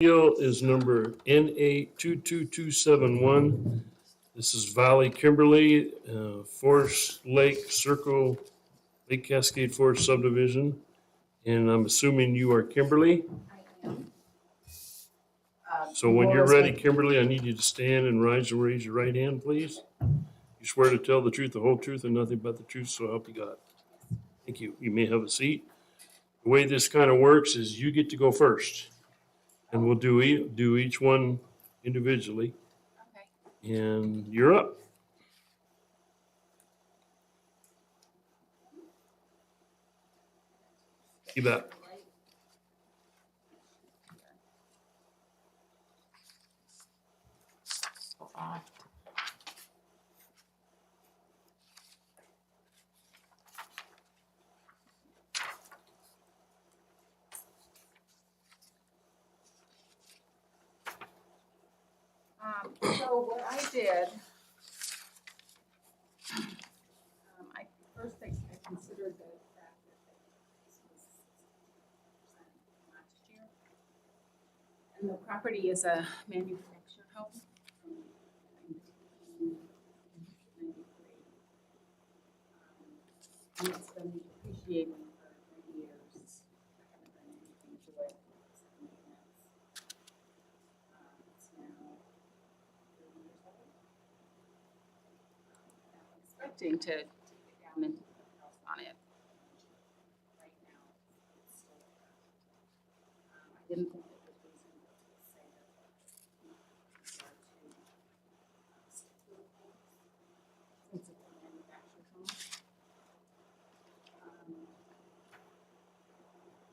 Appeal is number NA 22271. This is Valley Kimberly, Forest Lake Circle, Lake Cascade Forest subdivision. And I'm assuming you are Kimberly. I am. So when you're ready, Kimberly, I need you to stand and rise and raise your right hand, please. You swear to tell the truth, the whole truth, and nothing but the truth, so help you God. Thank you. You may have a seat. The way this kind of works is you get to go first. And we'll do each one individually. Okay. And you're up. You bet. So what I did, I considered the fact that this was 60% last year. And the property is a manufactured home from 1993. And it's been depreciating for many years. I haven't done anything to it except maintenance. It's now 30 years old. I'm expecting to take it down and put a house on it. Right now, it's still there. I didn't think it was reasonable to say that compared to since it's a manufactured home.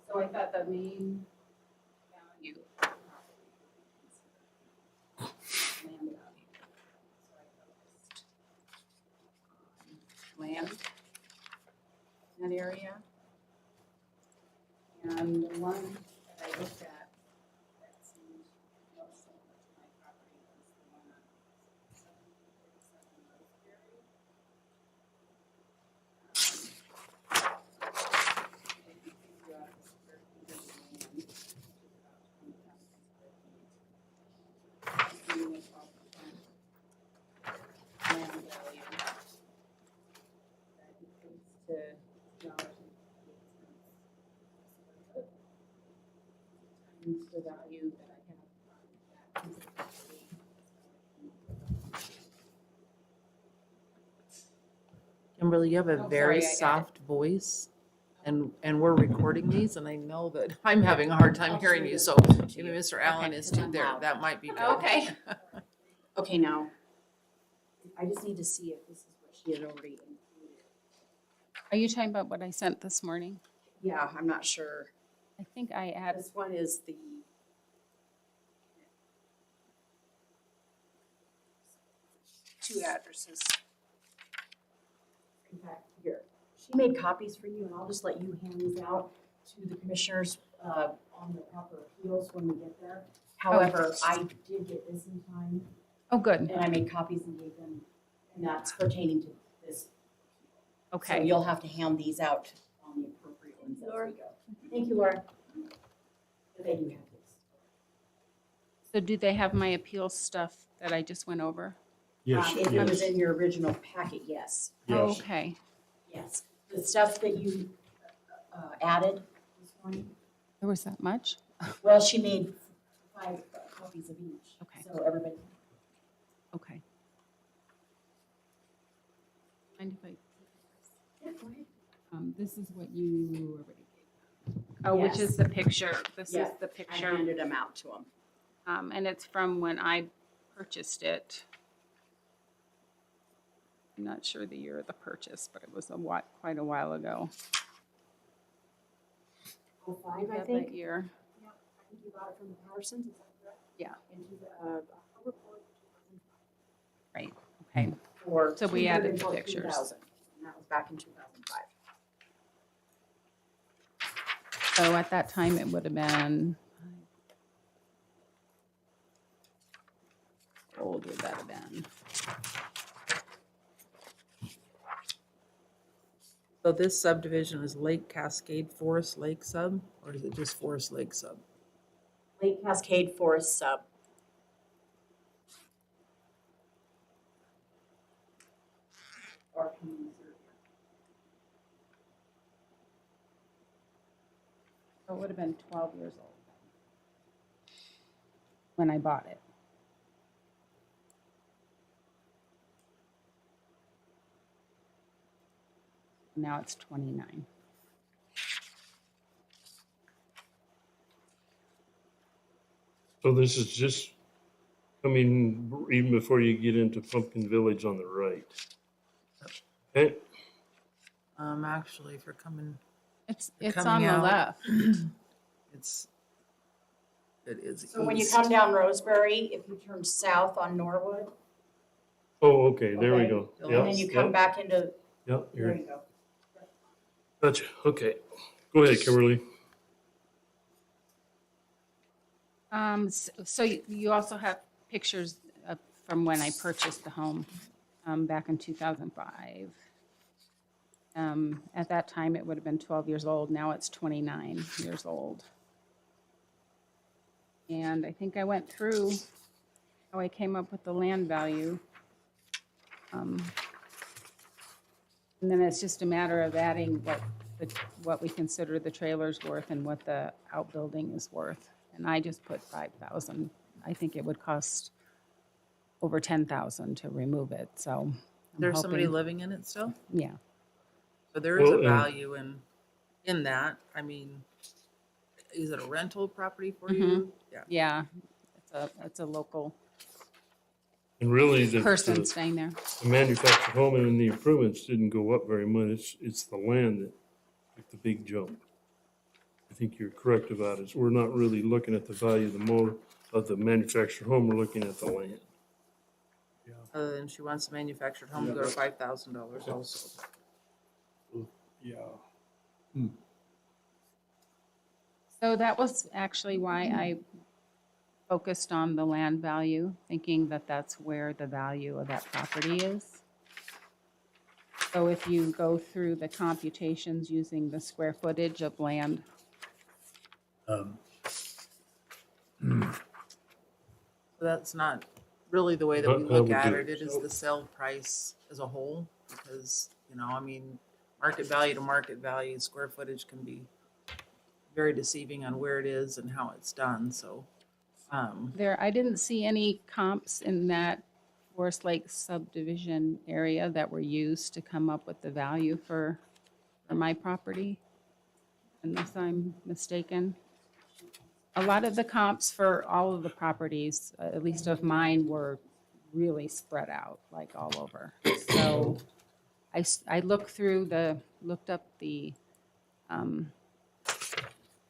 So I thought the main value of the property would be considered land value. So I focused on land in that area. And the one that I looked at that seemed most similar to my property was the one on 737 Roseberry. If you figure out the square feet of land, which is about 20,000 square feet, assuming it's 12% land value, that equates to $2.58 times the value that I have on that piece of property. Kimberly, you have a Oh, very sorry, I got it. soft voice, and we're recording these, and I know that I'm having a hard time I'll hearing turn you, it so closer to maybe you. Mr. Allen Okay, is 'cause too I'm there. loud. That might be good. Okay. Okay, now, I just need to see if this is what she had already included. Are you talking about what I sent this morning? Yeah, I'm not sure. I think I added, This one is the. Two addresses. In fact, here, she made copies for you, and I'll just let you hand these out to the commissioners on the proper appeals when we get there. However, I did get this in time, oh, good, and I made copies and gave them, and that's pertaining to this. So okay. you'll have to hand these out on the appropriate ones as we go. Thank you, Laura. But they do have this. So do they have my appeal stuff that I just went over? Yes, If it was yes, in your original packet, yes. yes. Okay, Yes. The stuff that you added this morning, there was that much? well, she made 5 copies of each. Okay. So everybody. Okay. Mind if I? Yeah, go ahead. This is what you already gave. Oh, which Yes. is the picture, this is Yeah, the I picture, handed them out to them. and it's from when I purchased it. I'm not sure the year of the purchase, but it was quite a while ago. 05, You I have think. that year. Yeah, I think you got it from the Pattersons, is that correct? Yeah. Into the October 4th, 2005. Right, okay. For So we added the pictures. 214,000, and that was back in 2005. So at that time, it would have been, how old would that have been? So this subdivision is Lake Cascade Forest Lake Sub, or is it just Forest Lake Sub? Lake Cascade Forest Sub. Or community reserve. So it would have been 12 years old when I bought it. Now it's 29. So this is just coming even before you get into Pumpkin Village on the right. Okay, Actually, if you're coming, It's They're on coming the out. left. it is So when you east. come down Roseberry, if you turn south on Norwood, oh, okay, there we Okay. go. And and Yep, then you come yep, back into, yep, there you're, you go. gotcha, okay. Go ahead, Kimberly. So you also have pictures from when I purchased the home back in 2005. At that time, it would have been 12 years old. Now it's 29 years old. And I think I went through how I came up with the land value. And then it's just a matter of adding what we consider the trailer's worth and what the outbuilding is worth. And I just put 5,000. I think it would cost over 10,000 to remove it, so. I'm There's somebody hoping- living in it still? Yeah, So there is a Well, value in that. I mean, is it a rental property for you? Yeah. yeah. It's a local And really, person the staying there. manufactured home and the improvements didn't go up very much. It's the land that took the big jump. I think you're correct about it. We're not really looking at the value of the manufactured home, we're looking at the land. And she wants a manufactured home to go to $5,000 also. Yeah. So that was actually why I focused on the land value, thinking that that's where the value of that property is. So if you go through the computations using the square footage of land, So that's not really the way that we How look would at you- it. It is the sale price as a whole, because, I mean, market value to market value, square footage can be very deceiving on where it is and how it's done, so. I didn't see any comps in that Forest Lake subdivision area that were used to come up with the value for my property, unless I'm mistaken. A lot of the comps for all of the properties, at least of mine, were really spread out, like all over. So I looked up the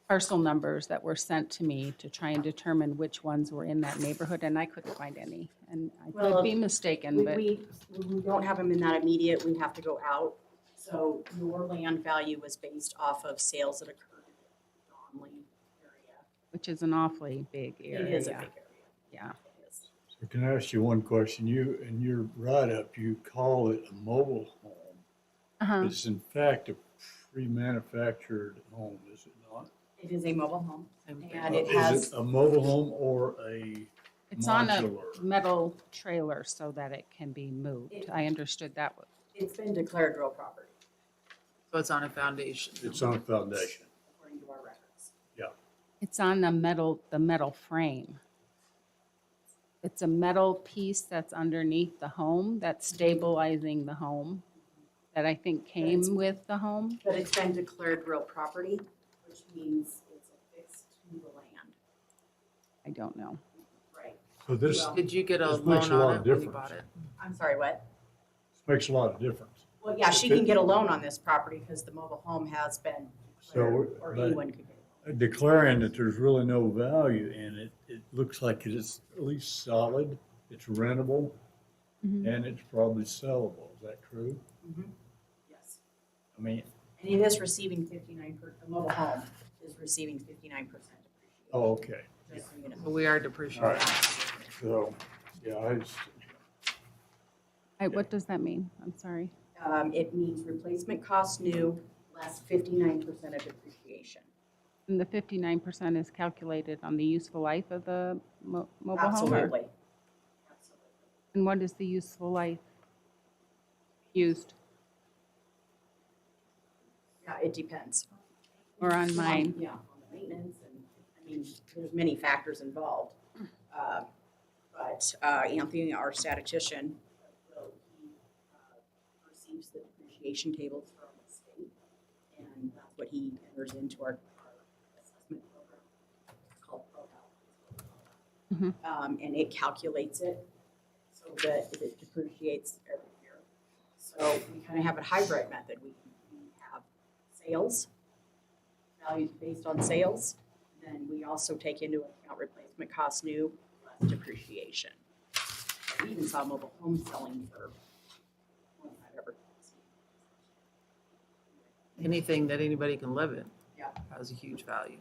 parcel numbers that were sent to me to try and determine which ones were in that neighborhood, and I couldn't find any. And I Well, could be mistaken, but we don't have them in that immediate, we have to go out. So your land value was based off of sales that occurred in the Donley area. which is an awfully big area. It is a big area. Yeah. It is. So can I ask you one question? In your write-up, you call it a mobile home. Uh-huh. It's in fact a pre-manufactured home, is it not? It is a mobile home, and it Is has, it a mobile home or a It's on a modular? metal trailer so that it can be moved. I understood that. it's been declared real property, So it's on a foundation. It's on a foundation. according to our records. It's on the metal frame. It's a metal piece that's underneath the home, that's stabilizing the home, that I think came with the home. But it's been declared real property, which means it's affixed to the land. I don't know. Right. So this Well, Did you get a This makes loan a lot on of it when you difference. bought it? I'm sorry, what? makes a lot of difference. Well, yeah, she can get a loan on this property because the mobile home has been declared, So, or but- anyone could get it. Declaring that there's really no value in it, it looks like it's at least solid, it's rentable, Mhm. and it's probably sellable. Is that true? Yes. I mean, And it is receiving the mobile home is receiving 59% depreciation. oh, okay. Just so you know. But we are depreciating. All right. So, yeah, What does that mean? I'm sorry. It means replacement cost new less 59% of depreciation. And the 59% is calculated on the useful life of the mobile home? Or- Absolutely. And what is the useful life used? Yeah, it depends. Or on mine? Yeah, on the maintenance and, I mean, there's many factors involved. But Anthony, our statistician, he receives the depreciation tables from the state, and that's what he enters into our assessment program called ProHealth. And it calculates it so that it depreciates every year. So we kind of have a hybrid method. We have sales, values based on sales. Then we also take into account replacement cost new plus depreciation. We even saw mobile home selling for more than I've ever seen. Anything that anybody can live in. Yeah. Has a huge value.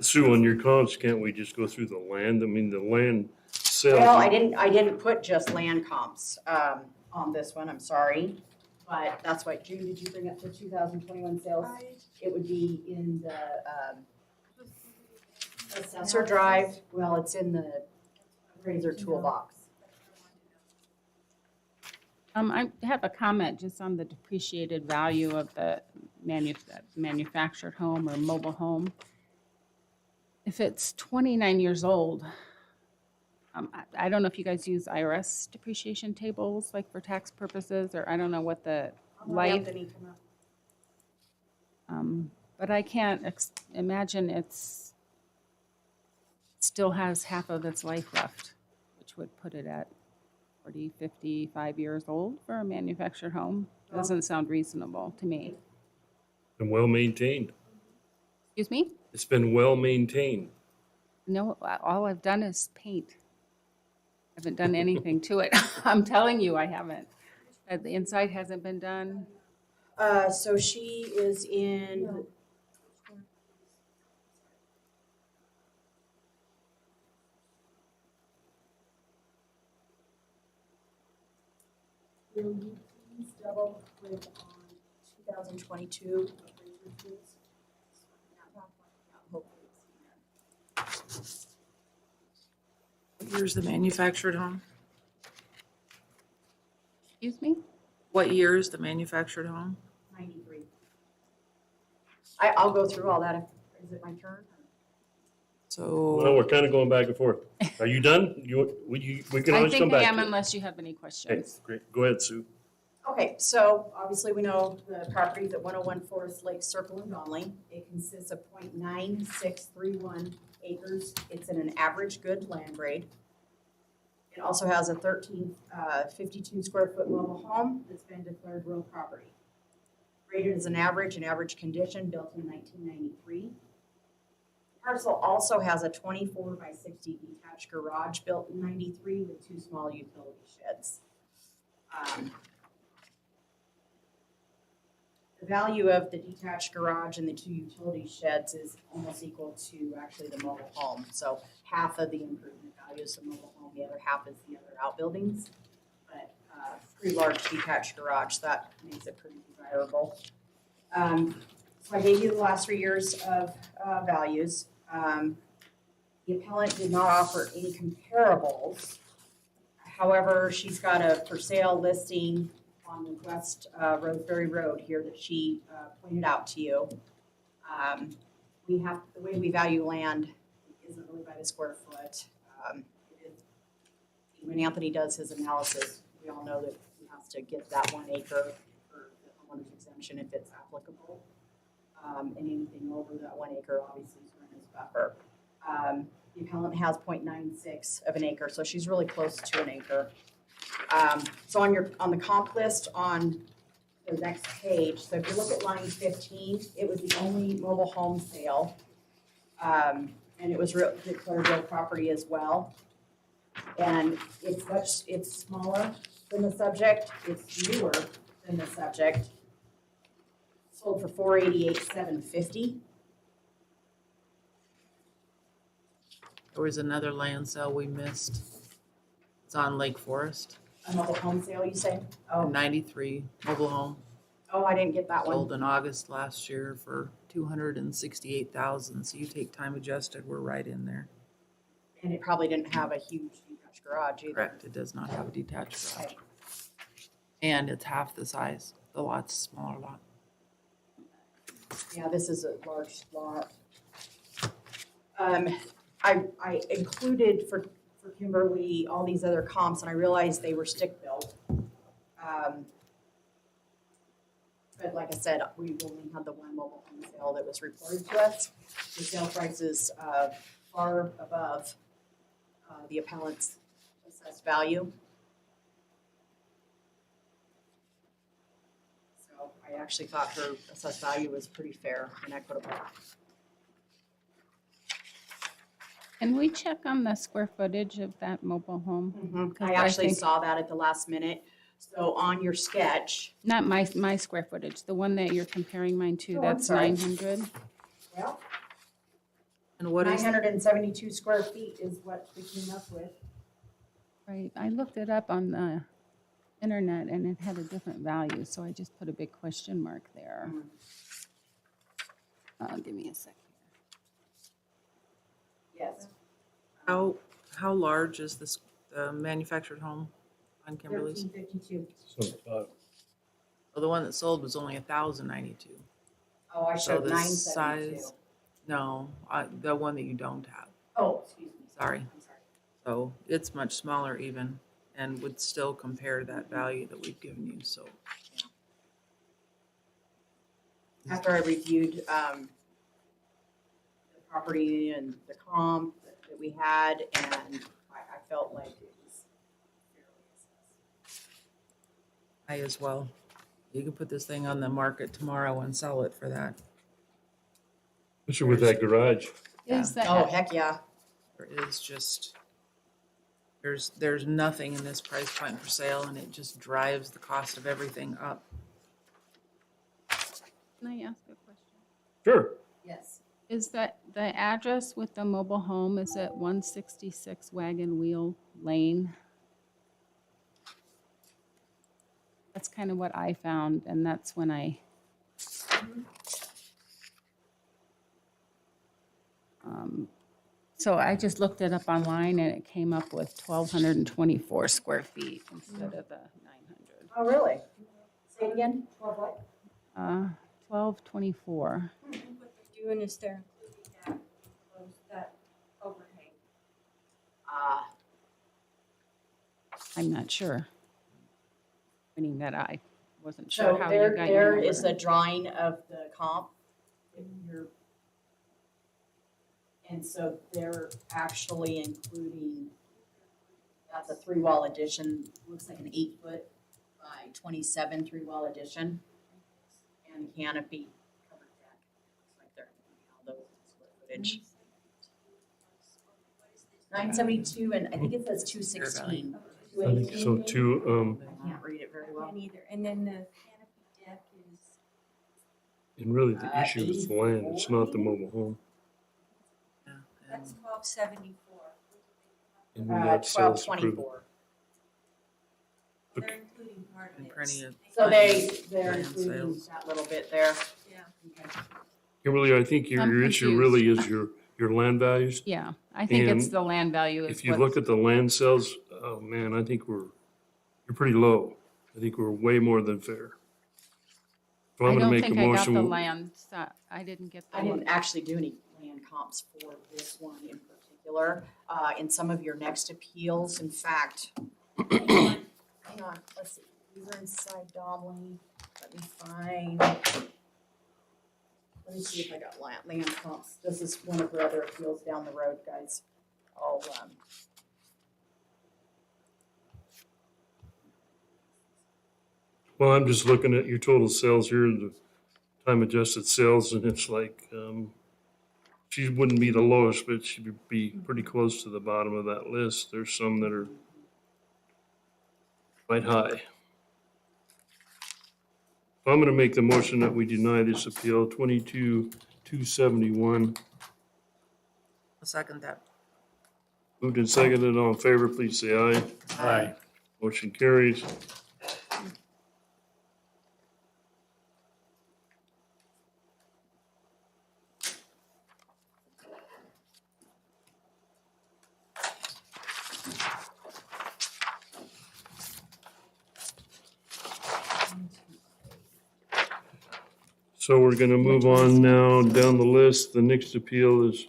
Sue, on your comps, can't we just go through the land? I mean, the land sales. Well, I didn't put just land comps on this one, I'm sorry. But that's why, June, did you bring up the 2021 sales? It would be in the assessor drive. Well, it's in the appraiser toolbox. I have a comment just on the depreciated value of the manufactured home or mobile home. If it's 29 years old, I don't know if you guys use IRS depreciation tables, like for tax purposes, or I don't know what the life. But I can't imagine still has half of its life left, which would put it at 40, 55 years old for a manufactured home. Doesn't sound reasonable to me. And well maintained. Excuse me? It's been well maintained. No, all I've done is paint. I haven't done anything to it. I'm telling you, I haven't. The inside hasn't been done. So she is in. Will you please double click on 2022? What year's the manufactured home? Excuse me? What year is the manufactured home? 93. I'll go through all that. Is it my turn? Well, So, we're kind of going back and forth. Are you done? We can I always come think I back am to it. unless you have any Okay, questions. great. Go ahead, Sue. Okay, so obviously we know the properties at 101 Forest Lake Circle in Donley. It consists of 0.9631 acres. It's in an average good land grade. It also has a 52 square foot mobile home that's been declared rural property. Rated as an average in average condition, built in 1993. Parcel also has a 24 by 60 detached garage built in 93 with 2 small utility sheds. The value of the detached garage and the 2 utility sheds is almost equal to actually the mobile home. So half of the improvement value is the mobile home, the other half is the other outbuildings. But pretty large detached garage, that makes it pretty desirable. So I gave you the last 3 years of values. The appellant did not offer any comparables. However, she's got a for sale listing on the West Roseberry Road here that she pointed out to you. The way we value land isn't really by the square foot. When Anthony does his analysis, we all know that he has to get that 1 acre for the homeowner's exemption if it's applicable. And anything over that 1 acre obviously is run as buffer. The appellant has 0.96 of an acre, so she's really close to an acre. So on the comp list on the next page, so if you look at line 15, it was the only mobile home sale. And it was declared real property as well. And it's smaller than the subject, it's newer than the subject. Sold for $488,750. there was another land sale we missed. It's on Lake Forest, A mobile home sale, you say? Oh, 93 mobile home, I didn't get that one. sold in August last year for 268,000, so you take time adjusted, we're right in there. And it probably didn't have a huge detached garage either. Correct, it does not have a detached garage. And it's half the size, the lot's a smaller lot. Yeah, this is a large lot. I included for Kimberly all these other comps, and I realized they were stick-built. But like I said, we only had the one mobile home sale that was reported to us. The sale price is far above the appellant's assessed value. So I actually thought her assessed value was pretty fair and equitable. Can we check on the square footage of that mobile home? I 'Cause actually think- saw that at the last minute. So on your sketch, Not my square footage, the one that you're comparing mine to, Oh, I'm that's sorry. 900. well, And what is, 972 square feet is what we came up with. Right, I looked it up on the internet and it had a different value, so I just put a big question mark there. Give me a second. Yes. how large is this manufactured home on Kimberly's? 1352. So, Well, the one that sold was only 1,092. Oh, I So showed the 972. size, no, the one that you don't have, Oh, excuse me. sorry. I'm sorry. So it's much smaller even and would still compare that value that we've given you, so. After I reviewed the property and the comp that we had, and I felt like it was fairly assessed. I as well. You can put this thing on the market tomorrow and sell it for that. especially with that garage. Is that, Oh, heck yeah. There is just, there's nothing in this price point for sale and it just drives the cost of everything up. can I ask a question? Sure. Yes. Is that the address with the mobile home, is it 166 Wagon Wheel Lane? That's kind of what I found, and that's when so I just looked it up online and it came up with 1,224 square feet instead of the 900. Oh, really? Say it again? 12 what? 1224. What they're doing is they're including that overhang. I'm not sure. Meaning that I wasn't So sure how you there, got there your is number. a drawing of the comp. And so they're actually including, that's a 3-wall addition, looks like an 8-foot by 27 3-wall addition. And canopy covered deck. Looks like they're including all those square footage. 972, and I think it says 216. I think so too. I can't read it very well. Can't either. And then the canopy deck is, And really the issue is the land, it's not the mobile home. Yeah, that's and 1274. And when that sells, prove it. 1224. They're including part of and it. plenty of. So they're land including sales. that little bit there. Yeah. Okay. Kimberly, I think your I'm issue confused. really is your land values. Yeah, I think it's And the land value is If you what's- look at the land sales, oh man, I think you're pretty low. I think we're way more than fair. So I I'm gonna don't make a think I got motion. the land, I didn't get the. I didn't actually do any land comps for this one in particular. In some of your next appeals, in fact, hang on, let's see, these are inside Domley. Let me find. Let me see if I got land comps. This is one of her other appeals down the road, guys. I'll, Well, I'm just looking at your total sales here, the time adjusted sales, and it's like, she wouldn't be the lowest, but she would be pretty close to the bottom of that list. There's some that are quite high. I'm gonna make the motion that we deny this appeal, 22-271. I'll second that. Moved and seconded, all in favor, please say aye. Aye. Motion carries. So we're gonna move on now down the list. The next appeal is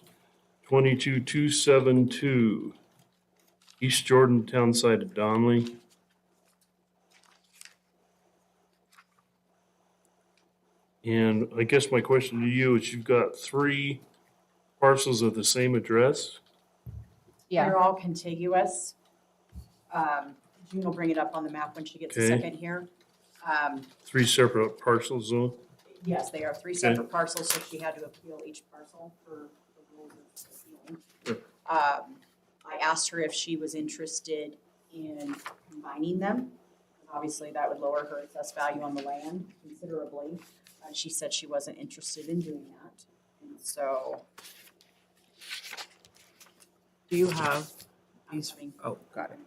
22272, East Jordan Town Site of Donley. And I guess my question to you is, you've got 3 parcels of the same address? Yeah, They're all contiguous. June will bring it up on the map when she gets a Okay. second here. 3 separate parcels though? Yes, they are 3 Okay. separate parcels, so she had to appeal each parcel for the rules of appealing. Sure. I asked her if she was interested in combining them. Obviously, that would lower her assessed value on the land considerably. She said she wasn't interested in doing that. And so do you have I'm these? having Oh, got it.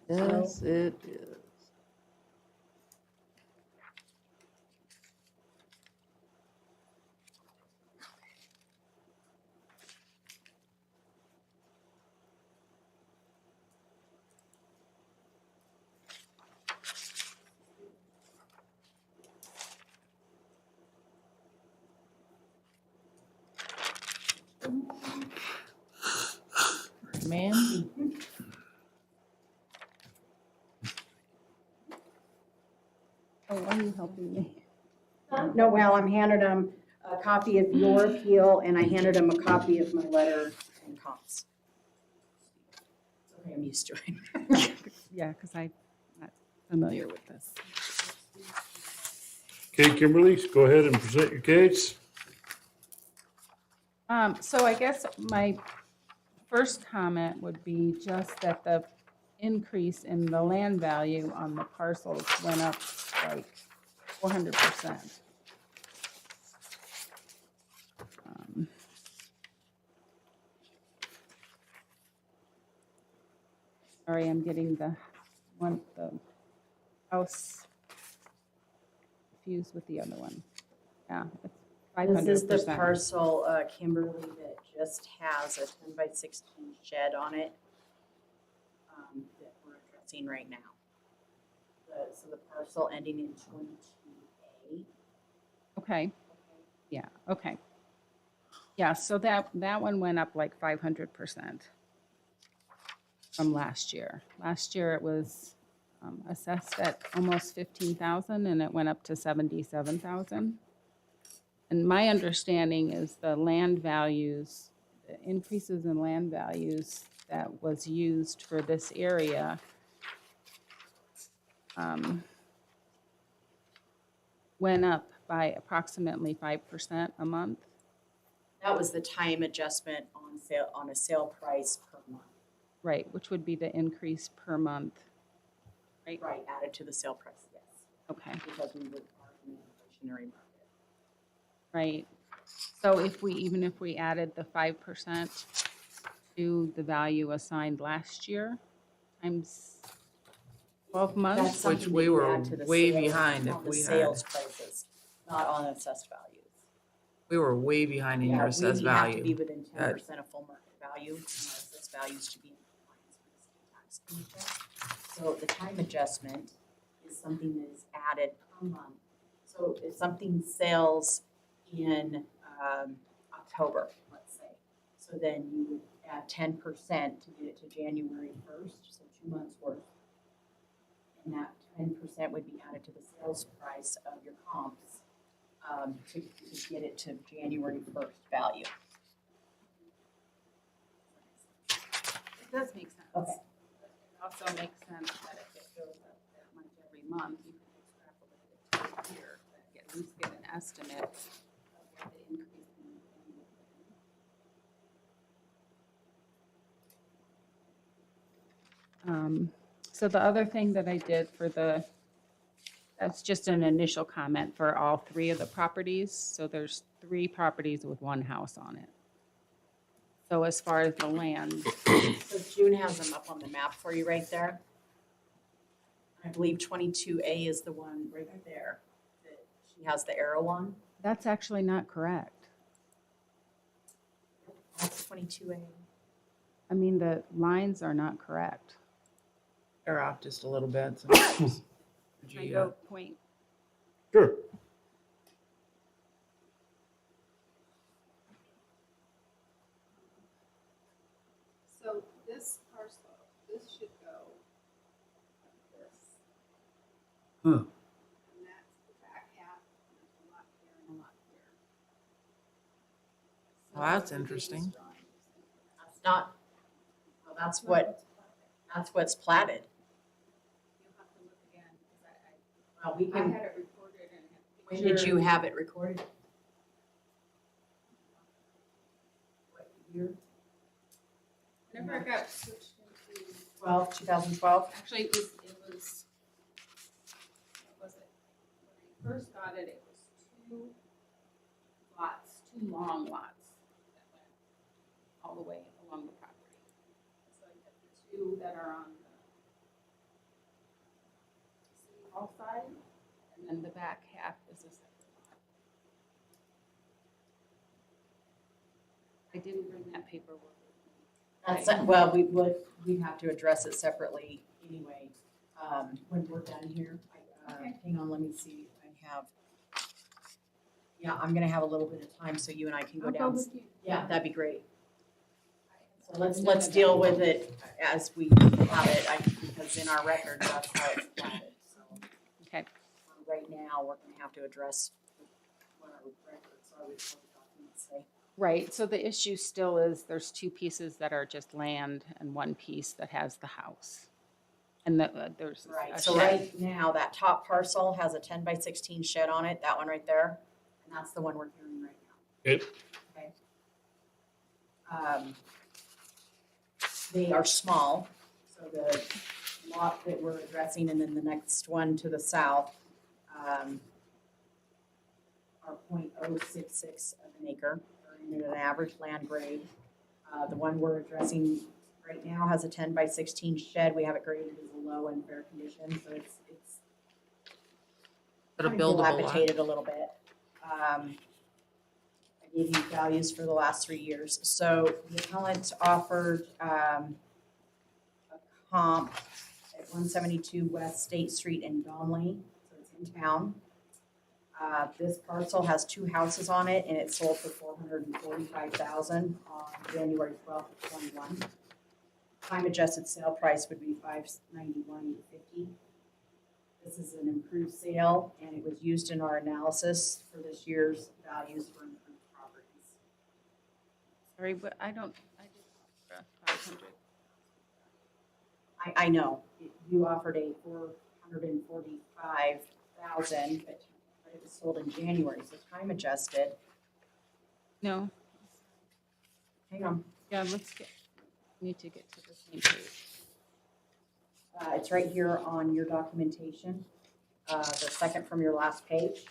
Yes, it is. Man, Oh, why are you helping me? No, well, I'm handed them a copy of your appeal and I handed them a copy of my letter and comps. Okay, I'm used to it. yeah, because I'm not familiar with this. Okay, Kimberly, go ahead and present your case. So I guess my first comment would be just that the increase in the land value on the parcels went up like 400%. Sorry, I'm getting the house confused with the other one. Yeah, it's 500%. This is the parcel, Kimberly, that just has a 10 by 16 shed on it that we're addressing right now. So the parcel ending in 22A. Okay, yeah, okay. Yeah, so that one went up like 500% from last year. Last year it was assessed at almost 15,000 and it went up to 77,000. And my understanding is the land values, the increases in land values that was used for this area went up by approximately 5% a month. That was the time adjustment on a sale price per month. Right, which would be the increase per month. Right, added to the sale price, yes. Okay, Because we were in an inflationary market. right. So even if we added the 5% to the value assigned last year, times 12 That's months, something which that we you were add to the way sales- behind on if the we had. sales prices, not on assessed values. We were way behind in your assessed We have to be value. within 10% of full market value, and our assessed values to be in compliance with the state tax commission. So the time adjustment is something that is added per month. So if something sells in October, let's say, so then you would add 10% to get it to January 1st, so 2 months worth. And that 10% would be added to the sales price of your comps to get it to January 1st value. It does make sense. Okay. It also makes sense that if it goes up that much every month, you can extrapolate it to a year, but at least get an estimate of what the increase in So the other thing that I did that's just an initial comment for all 3 of the properties. So there's 3 properties with 1 house on it. So as far as the land, So June has them up on the map for you right there. I believe 22A is the one right there he has the arrow on. That's actually not correct. That's 22A. I mean, the lines are not correct. They're off just a little bit. Sometimes. I go point. Sure. So this parcel, this should go like this. Huh. And that's the back half, and there's a lot here and a lot here. So Well, that's when we do this interesting. drawing, you're That's not, well, that's what's platted. You'll have to look again, because Well, we I can, had it recorded and had when did you pictures. have it recorded? What year? Whenever I got switched into, 2012? actually, it was, what was it? When I first got it, it was two lots, two long lots that went all the way along the property. So I got the two that are on the city hall side, and then the back half is a separate lot. I didn't bring that paperwork with me. That's, well, we'd have to address it separately anyway, when we're done here. Okay. Hang on, let me see if I have. Yeah, I'm gonna have a little bit of time, so you and I can go I'll go down. with you. Yeah, that'd be great. So No, let's no, deal no. with it as we have it, because in our records, that's how it's plotted, so. Okay. Right now, we're gonna have to address what our records, our report documents say. Right, so the issue still is there's two pieces that are just land and one piece that has the house. And there's Right, a so shed. right now, that top parcel has a 10 by 16 shed on it, that one right there, and that's the one we're hearing right now. Okay. Okay. They are small, so the lot that we're addressing and then the next one to the south, are 0.066 of an acre, they're in an average land grade. The one we're addressing right now has a 10 by 16 shed, we have it graded as a low and fair condition, so it's But a kind of buildable lot. dilapidated a little bit. I gave you values for the last 3 years. So the appellant offered a comp at 172 West State Street in Donley, so it's in town. This parcel has 2 houses on it, and it sold for $445,000 on January 12th of 21. Time adjusted sale price would be $591.50. This is an improved sale, and it was used in our analysis for this year's values for improved properties. Sorry, but I did 500. I know, you offered a $445,000, but it was sold in January, so time adjusted. No, Hang on, yeah, need to get to the same page. it's right here on your documentation, the second from your last page.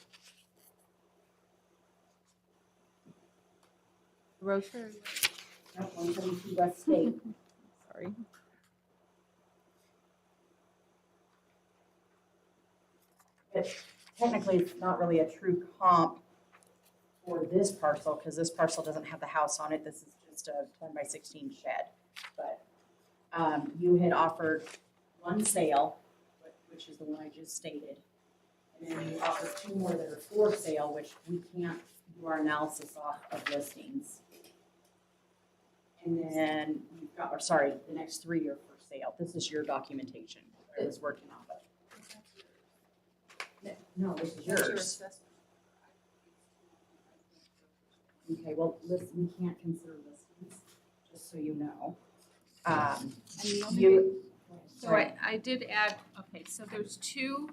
Rotary, Nope, 172 West State. sorry. Technically, it's not really a true comp for this parcel, because this parcel doesn't have the house on it, this is just a 10 by 16 shed. But, you had offered one sale, which is the one I just stated. And then you offered 2 more that are for sale, which we can't do our analysis off of listings. And then you've got, or sorry, the next 3 are for sale, this is your documentation that I was working off of. No, this is That's your yours. assessment. Okay, well, listen, we can't consider listings, just so you know. And the only You. So I did add, okay, so there's 2,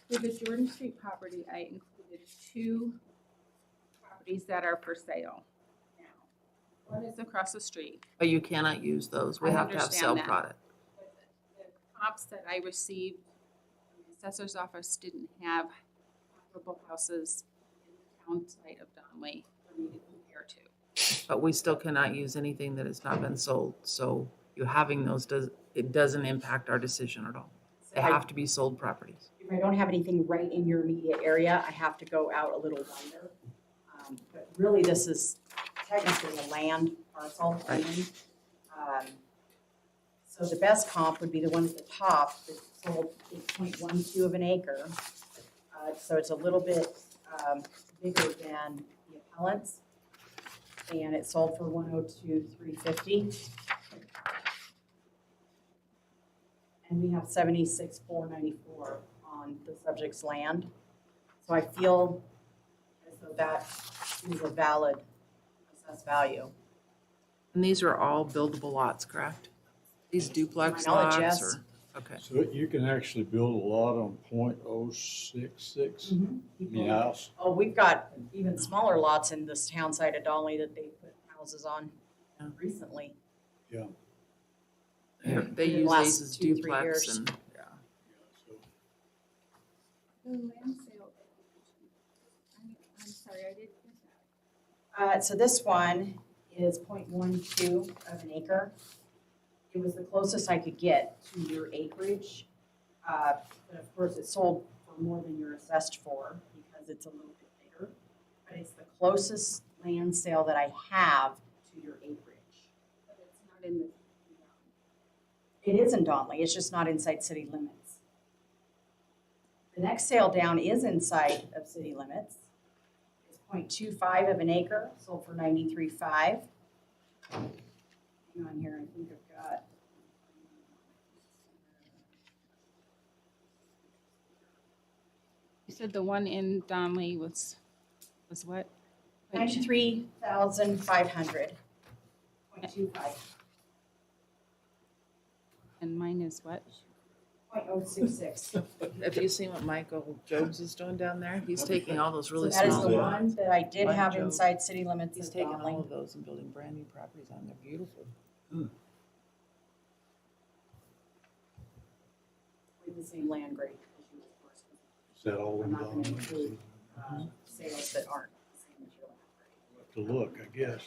for the Jordan Street property, I included 2 properties that are for sale now. One is across the street. But you cannot use those. We I have to have understand sale that. product. But the comps that I received from the assessor's office didn't have comparable houses in the town site of Donley for me to compare to. But we still cannot use anything that has not been sold. So you having those doesn't impact our decision at all. They have to be sold properties. if I don't have anything right in your immediate area, I have to go out a little wider. But really, this is technically a land parcel only. So the best comp would be the one at the top that sold 8.12 of an acre. So it's a little bit bigger than the appellant's. And it sold for 102,350. And we have 76,494 on the subject's land. So I feel as though that is a valid assessed value. And these are all buildable lots, correct? These duplex To my knowledge, lots yes. or, okay. So you can actually build a lot on .066, the house. Oh, we've got even smaller lots in this town side of Donley that they put houses on Yeah. recently. They In the use last these as 2-3 duplex years. and, yeah. The land sale. I'm sorry, I did. So this one is 0.12 of an acre. It was the closest I could get to your acreage. But of course, it sold for more than you're assessed for because it's a little bit bigger. But it's the closest land sale that I have to your acreage. But it's not in the. It is in Donley, it's just not inside city limits. The next sale down is inside of city limits. It's 0.25 of an acre, sold for 93.5. Hang on here, I think I've got. You said the one in Donley was what? 93,500. 0.25. And mine is what? 0.066. Have you seen what Michael Jobs is doing down there? He's taking all those So really that is small the lots. one that I did Mike have Job. inside city limits He's of taking all Donley. of those and building brand new properties on. They're beautiful. With the same land grade as you, of course. Is that all I'm in not gonna Donley? include sales that aren't the same as your land grade. To look, I guess.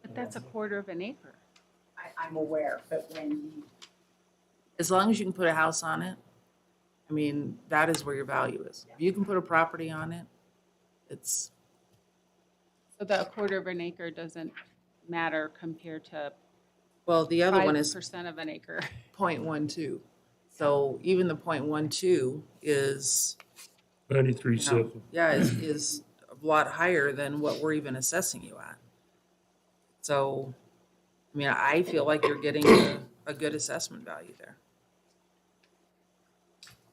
But that's a quarter of an acre. I'm aware, but when you, As long as you can put a house on it, I mean, that is where your value is. If you can put a property on it, it's, So the quarter of an acre doesn't matter compared to well, the other one is 5% of an acre. 0.12. So even the 0.12 is, 93.7. yeah, is a lot higher than what we're even assessing you at. So, I mean, I feel like you're getting a good assessment value there.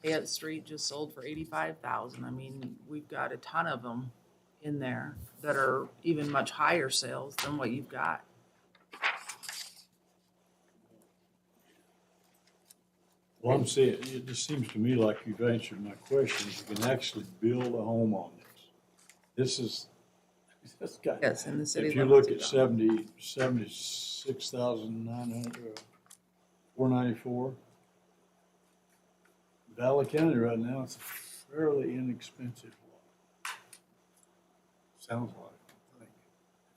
Fayette Street just sold for 85,000. I mean, we've got a ton of them in there that are even much higher sales than what you've got. Well, I'm saying, it just seems to me like you've answered my questions. You can actually build a home on this. This is, this guy. Yes, in the city If you limits look of at Donley. 76,900, 494. Valley County right now, it's a fairly inexpensive lot. Sounds like, I think.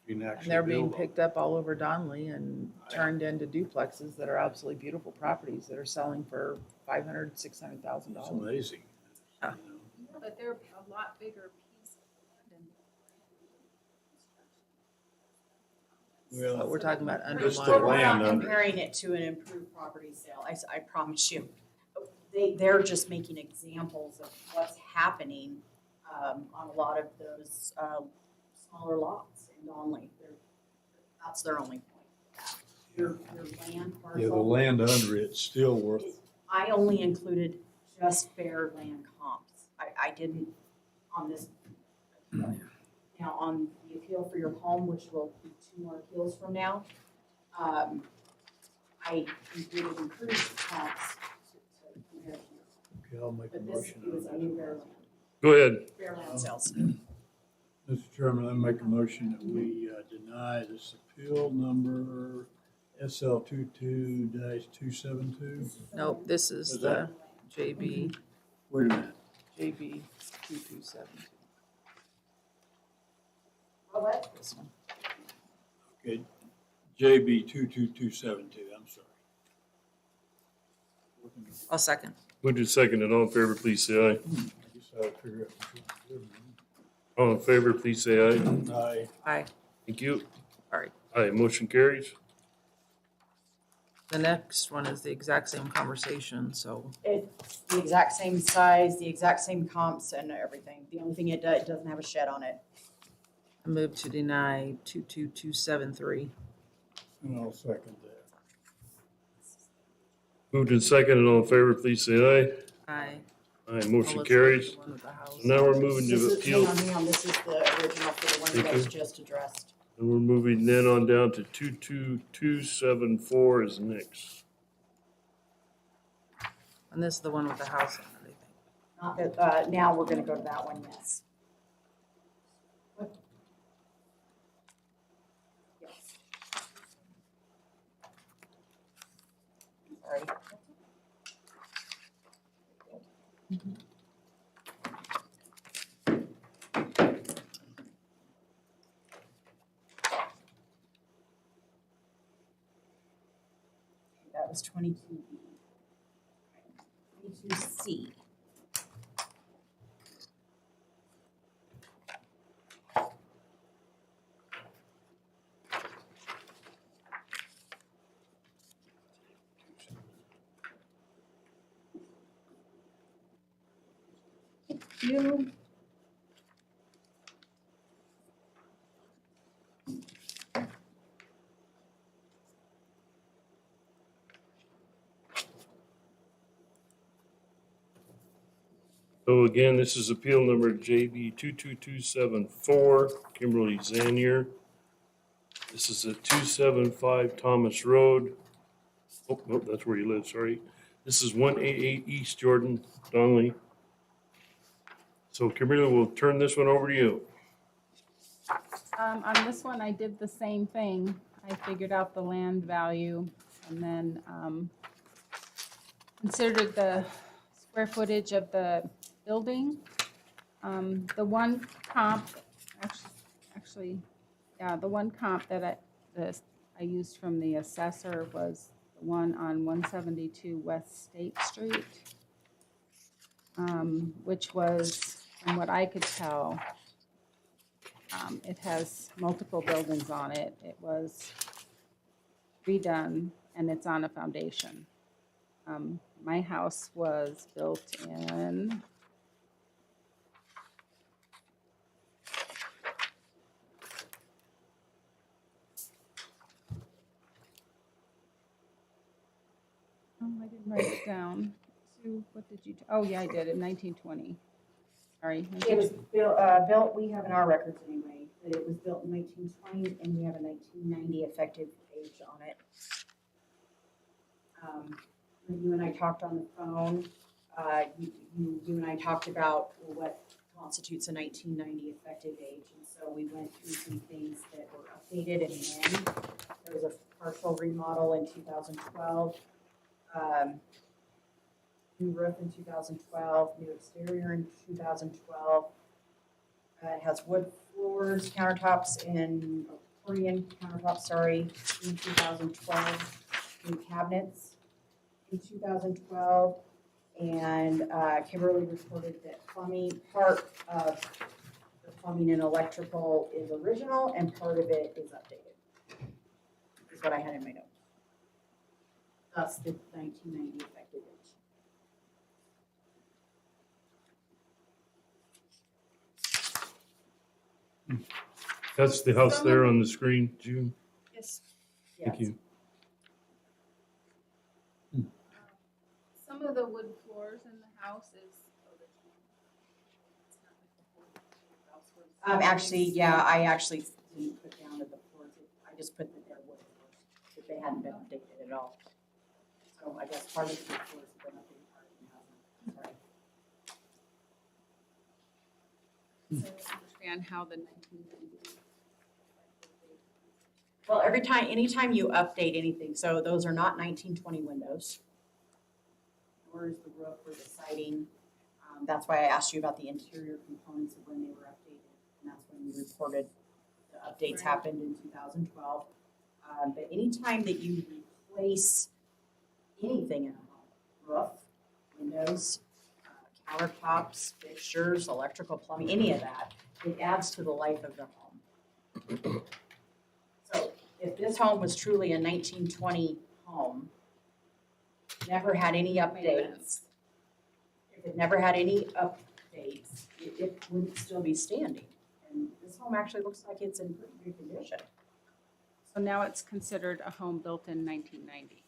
If you can And actually they're being build on it. picked up all over Donley and turned into duplexes that are absolutely beautiful properties that are selling for $500,000, $600,000. It's amazing. Yeah. You know. Yeah, but they're a lot bigger piece of land Well, But we're talking about Just the underlying. we're land not under it. comparing it to an improved property sale, I promise you. They're just making examples of what's happening on a lot of those smaller lots in Donley. That's their only point. Your land parcel. Yeah, the land under it's still worth, I only included just fair land comps. I didn't on this. Now, on the appeal for your home, which will be 2 more appeals from now, I included improved comps to compare to yours. okay, I'll make a But this motion. was only Go ahead. fair land sales. Mr. Chairman, I make a motion that we deny this appeal number SL 22-272. Nope, this is Is the that- JB, Wait a minute. JB 2272. What? This one. Okay, JB 22272, I'm sorry. I'll second. Moved and seconded. All in favor, please say aye. I guess I'll figure out. All in favor, please say aye. Aye. Aye. Thank you. All right. Aye, motion carries. The next one is the exact same conversation, so It's the exact same size, the exact same comps and everything. The only thing it does, it doesn't have a shed on it. I move to deny 22273. And I'll second that. Moved and seconded. All in favor, please say aye. Aye. Aye, Oh, let's motion look at carries. the one with the house. So now we're moving This to is, appeal, hang on, this is the original for the one you Thank guys you. just addressed. and we're moving then on down to 22274 is next. And this is the one with the house on it, I think. Not that, now we're gonna go to that one, yes. Yes. Sorry. That was 22B. 22C. You. So again, this is appeal number JB 22274, Kimberly Zanier. This is at 275 Thomas Road. Oh, no, that's where you live, sorry. This is 188 East Jordan, Donley. So Kimberly, we'll turn this one over to you. On this one, I did the same thing. I figured out the land value and then considered the square footage of the building. The one comp, the one comp that I used from the assessor was the one on 172 West State Street, which was, from what I could tell, it has multiple buildings on it. It was redone and it's on a foundation. My house was built in I didn't write it down. Sue, what did you, oh yeah, I did, in 1920. Sorry. It was built, we have in our records anyway, that it was built in 1920 and we have a 1990 effective age on it. When you and I talked on the phone, you and I talked about what constitutes a 1990 effective age. And so we went through some things that were updated and then there was a partial remodel in 2012. New roof in 2012, new exterior in 2012. It has wood floors, countertops and Korean countertops, sorry, in 2012. New cabinets in 2012. And Kimberly reported that plumbing, part of the plumbing and electrical is original and part of it is updated. Is what I had in my notes. Thus the 1990 effective age. That's the house there on the screen, June. Yes. Thank you. some of the wood floors in the house is original. It's not like the whole house was- Actually, yeah, I actually didn't put down that the floors, I just put that they're wood floors, that they hadn't been updated at all. So I guess part of the floors have been updated, part of them hasn't, sorry. So I understand how the 1990s. Well, anytime you update anything, so those are not 1920 windows. Nor is the roof or the siding. That's why I asked you about the interior components of when they were updated. And that's when you reported the updates Right. happened in 2012. But anytime that you replace anything in a home, roof, windows, countertops, fixtures, electrical, plumbing, any of that. It adds to the life of the home. So if this home was truly a 1920 home, never had any updates, if it never had any updates, it wouldn't still be standing. And this home actually looks like it's in pretty good condition. So now it's considered a home built in 1990.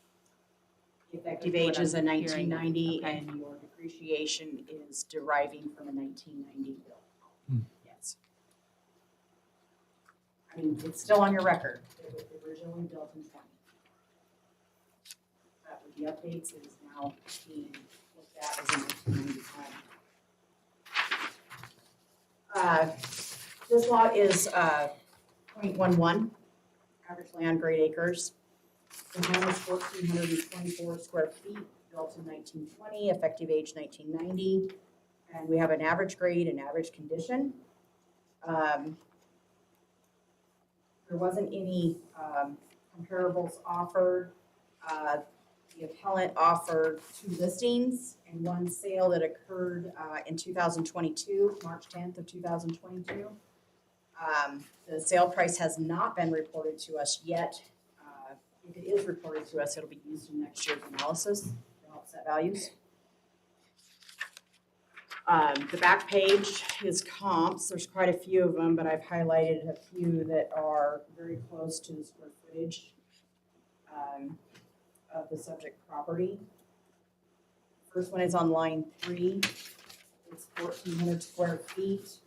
Effective That's what age is a I'm hearing. 1990 Okay. and your depreciation is deriving from a 1990 bill. Yes. I mean, it's still on your record. It was originally built in 20. But with the updates, it is now being looked at as a 1990 home. This lot is 0.11 average land grade acres. The home is 1,424 square feet, built in 1920, effective age 1990. And we have an average grade and average condition. There wasn't any comparables offered. The appellant offered 2 listings and 1 sale that occurred in 2022, March 10th of 2022. The sale price has not been reported to us yet. If it is reported to us, it'll be used in next year's analysis to help set values. The back page is comps. There's quite a few of them, but I've highlighted a few that are very close to the square footage of the subject property. First one is on line 3. It's 1,400 square feet,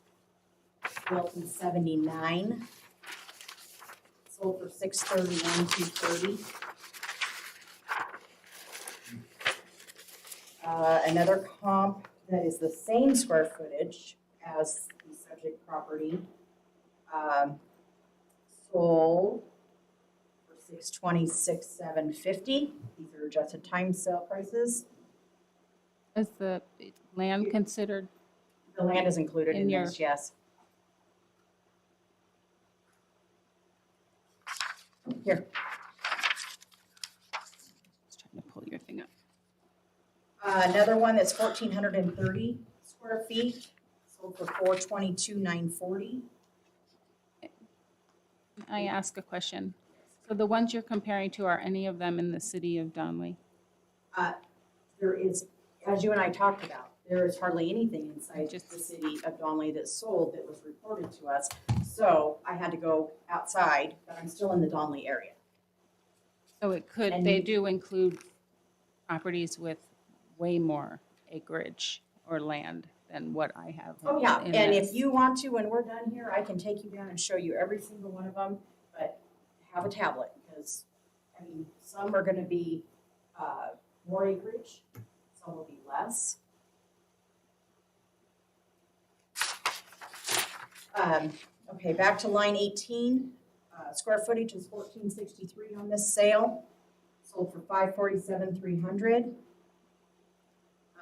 built in 79. Sold for $631,230. Another comp that is the same square footage as the subject property, sold for $626,750. These are adjusted time sale prices. Is the land considered? The land is included in your- this, yes. Here. Just trying to pull your thing up. Another one that's 1,430 square feet, sold for $422,940. I ask a question. So the ones you're comparing to, are any of them in the city of Donley? There is, as you and I talked about, there is hardly anything inside Just- the city of Donley that's sold that was reported to us. So I had to go outside, but I'm still in the Donley area. So it could, And they you- do include properties with way more acreage or land than what I have. Oh, yeah, in and this. if you want to, when we're done here, I can take you down and show you every single one of them, but have a tablet, because, I mean, some are gonna be, more acreage, some will be less. Okay, back to line 18, square footage is 1,463 on this sale, sold for $547,300.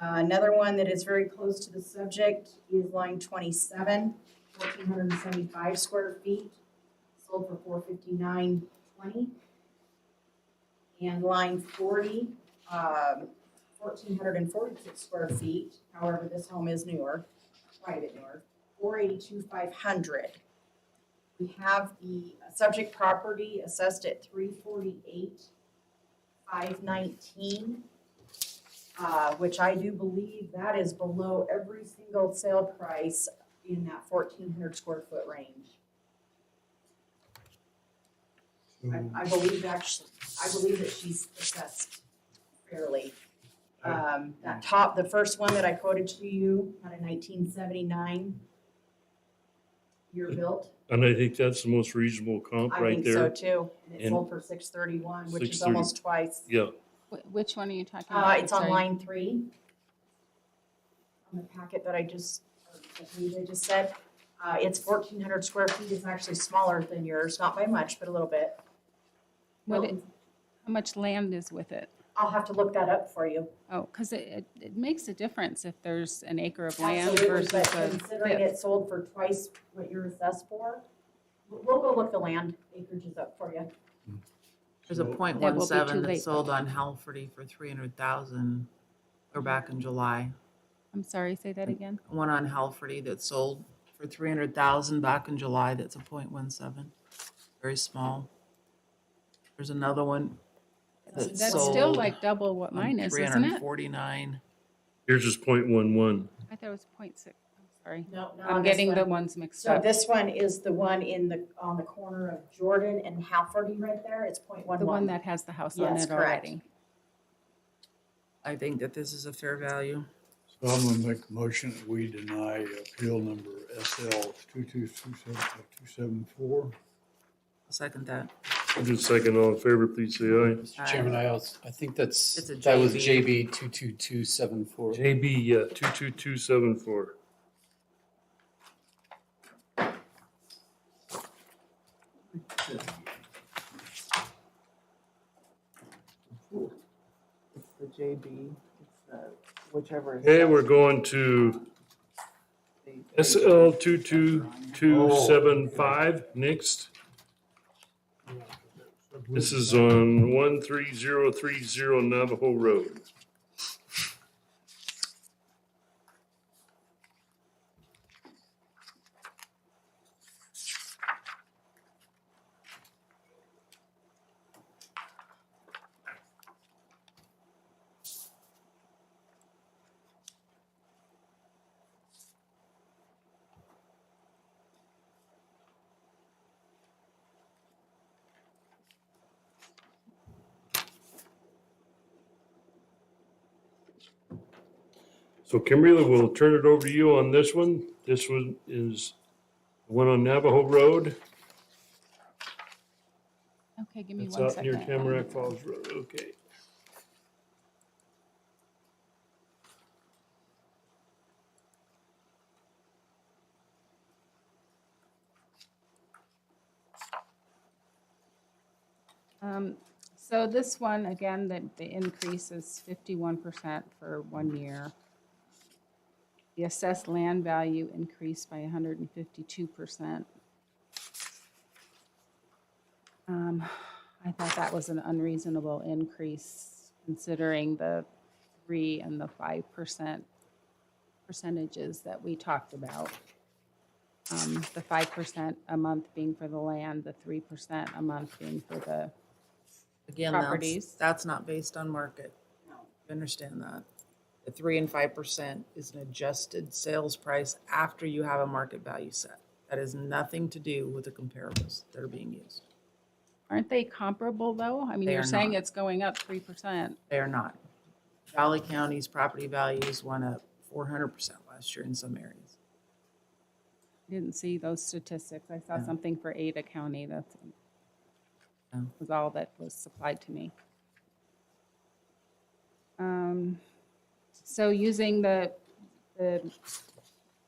Another one that is very close to the subject is line 27, 1,475 square feet, sold for $459,20. And line 40, 1,446 square feet, however, this home is newer, quite a bit newer, $482,500. We have the subject property assessed at $348,519. Which I do believe that is below every single sale price in that 1,400 square foot range. I believe that she's assessed fairly. The first one that I quoted to you, out of 1979, year built. And I think that's the most reasonable comp I right think so there. too. And it And- sold for $631, which is 630. almost twice. Yeah, Which one are you talking about? It's on Sorry. line 3. On the packet that I just, or the page I just said. It's 1,400 square feet. It's actually smaller than yours, not by much, but a little bit. How much land is with it? I'll have to look that up for you. Oh, because it makes a difference if there's an acre of land Absolutely, versus but a considering fifth. it sold for twice what you're assessed for, we'll go look the land acreages up for you. There's a So- point That one will be too seven late, that's sold though. on Halfordy for 300,000. or back in July. I'm sorry, say that again? One on Halfordy that sold for 300,000 back in July. That's a .17, very small. There's another one that That's sold still like double what on mine is, isn't it? 349. Here's just 0.11. I thought it was 0.6. I'm sorry. No, not I'm on this getting the one. ones mixed So up. this one is the one on the corner of Jordan and Halfordy right there. It's 0.11. The one that has the house on Yes, it correct. already. I think that this is a fair value. So I'm gonna make a motion that we deny appeal number SL 274. I'll second that. Just a second, all in favor, please say aye. Mr. Chairman, I think It's a that was JB. JB 22274. JB, yeah, 22274. It's the JB, whichever is. Okay, we're going to SL 22275 next. This is on 13030 Navajo Road. So Kimberly, we'll turn it over to you on this one. This one is the one on Navajo Road. Okay, give me It's one out second. near Tamarack Falls Road, okay. So this one, again, the increase is 51% for 1 year. The assessed land value increased by 152%. I thought that was an unreasonable increase considering the 3 and the 5% percentages that we talked about. The 5% a month being for the land, the 3% a month being for the Again, properties. that's not based on market. You understand that. The 3 and 5% is an adjusted sales price after you have a market value set. That has nothing to do with the comparables that are being used. Aren't they comparable though? I mean, They you're are saying not. it's going up 3%. They are not. Valley County's property values went up 400% last year in some areas. Didn't see those statistics. I saw Yeah. something for Ada County. That Yeah. was all that was supplied to me. So using the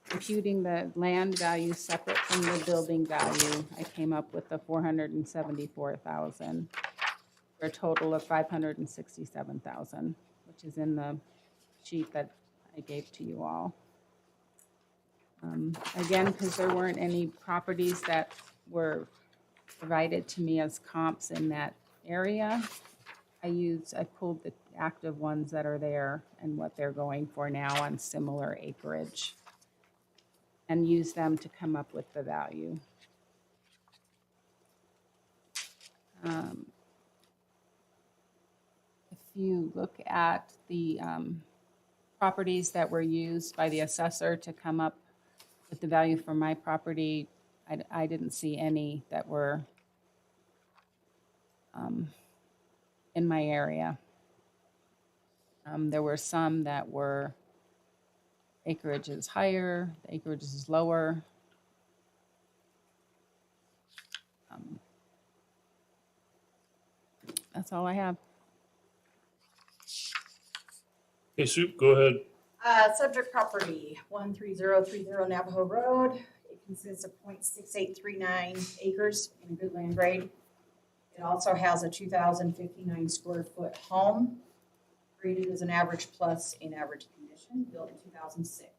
computing the land value separate from the building value, I came up with the 474,000 for a total of 567,000, which is in the sheet that I gave to you all. Again, because there weren't any properties that were provided to me as comps in that area, I pulled the active ones that are there and what they're going for now on similar acreage and used them to come up with the value. If you look at the properties that were used by the assessor to come up with the value for my property, I didn't see any that were in my area. There were some that were acreage is higher, the acreage is lower. That's all I have. Hey, Soup, go ahead. Subject property, 13030 Navajo Road. It consists of 0.6839 acres in good land grade. It also has a 2,059 square foot home, rated as an average plus in average condition, built in 2006.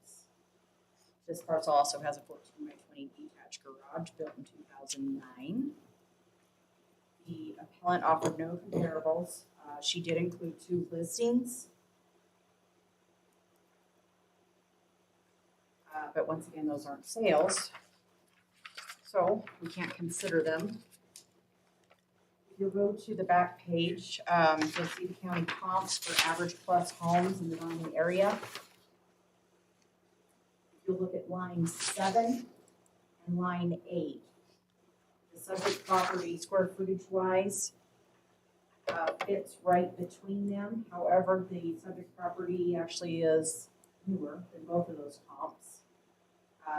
This parcel also has a 14 by 20 detached garage, built in 2009. The appellant offered no comparables. She did include 2 listings. but once again, those aren't sales. So we can't consider them. If you go to the back page, you'll see the county comps for average plus homes in the Donley area. If you look at line 7 and line 8, the subject property square footage wise fits right between them. However, the subject property actually is newer than both of those comps.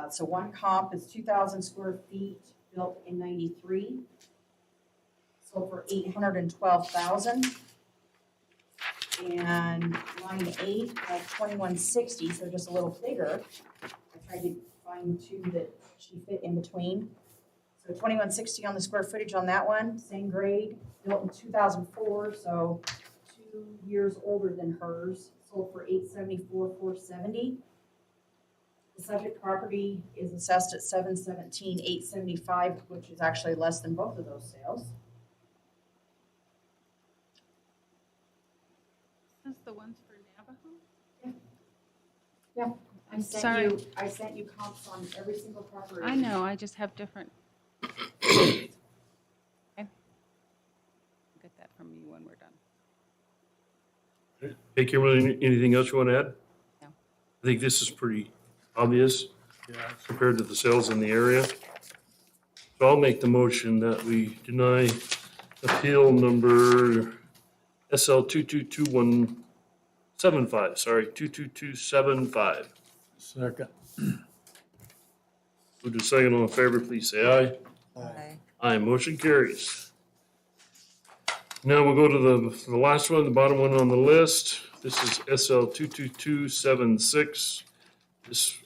So one comp is 2,000 square feet, built in 93, sold for 812,000. And line 8 has 2160, so just a little bigger. I tried to find two that she fit in between. So 2160 on the square footage on that one, same grade, built in 2004, so 2 years older than hers, sold for 874,470. The subject property is assessed at 717,875, which is actually less than both of those sales. This is the ones for Navajo? Yeah. I'm sorry. I sent you comps on every single property. I know, I just have different. Okay. I'll get that from you when we're done. Hey, Kimberly, anything else you want to add? No. I think this is pretty obvious Yeah, compared to the sales in the area. So I'll make the motion that we deny appeal number SL 222175, 22275. second. Move to second, all in favor, please say aye. Aye. Aye, motion carries. Now we'll go to the last one, the bottom one on the list. This is SL 22276. This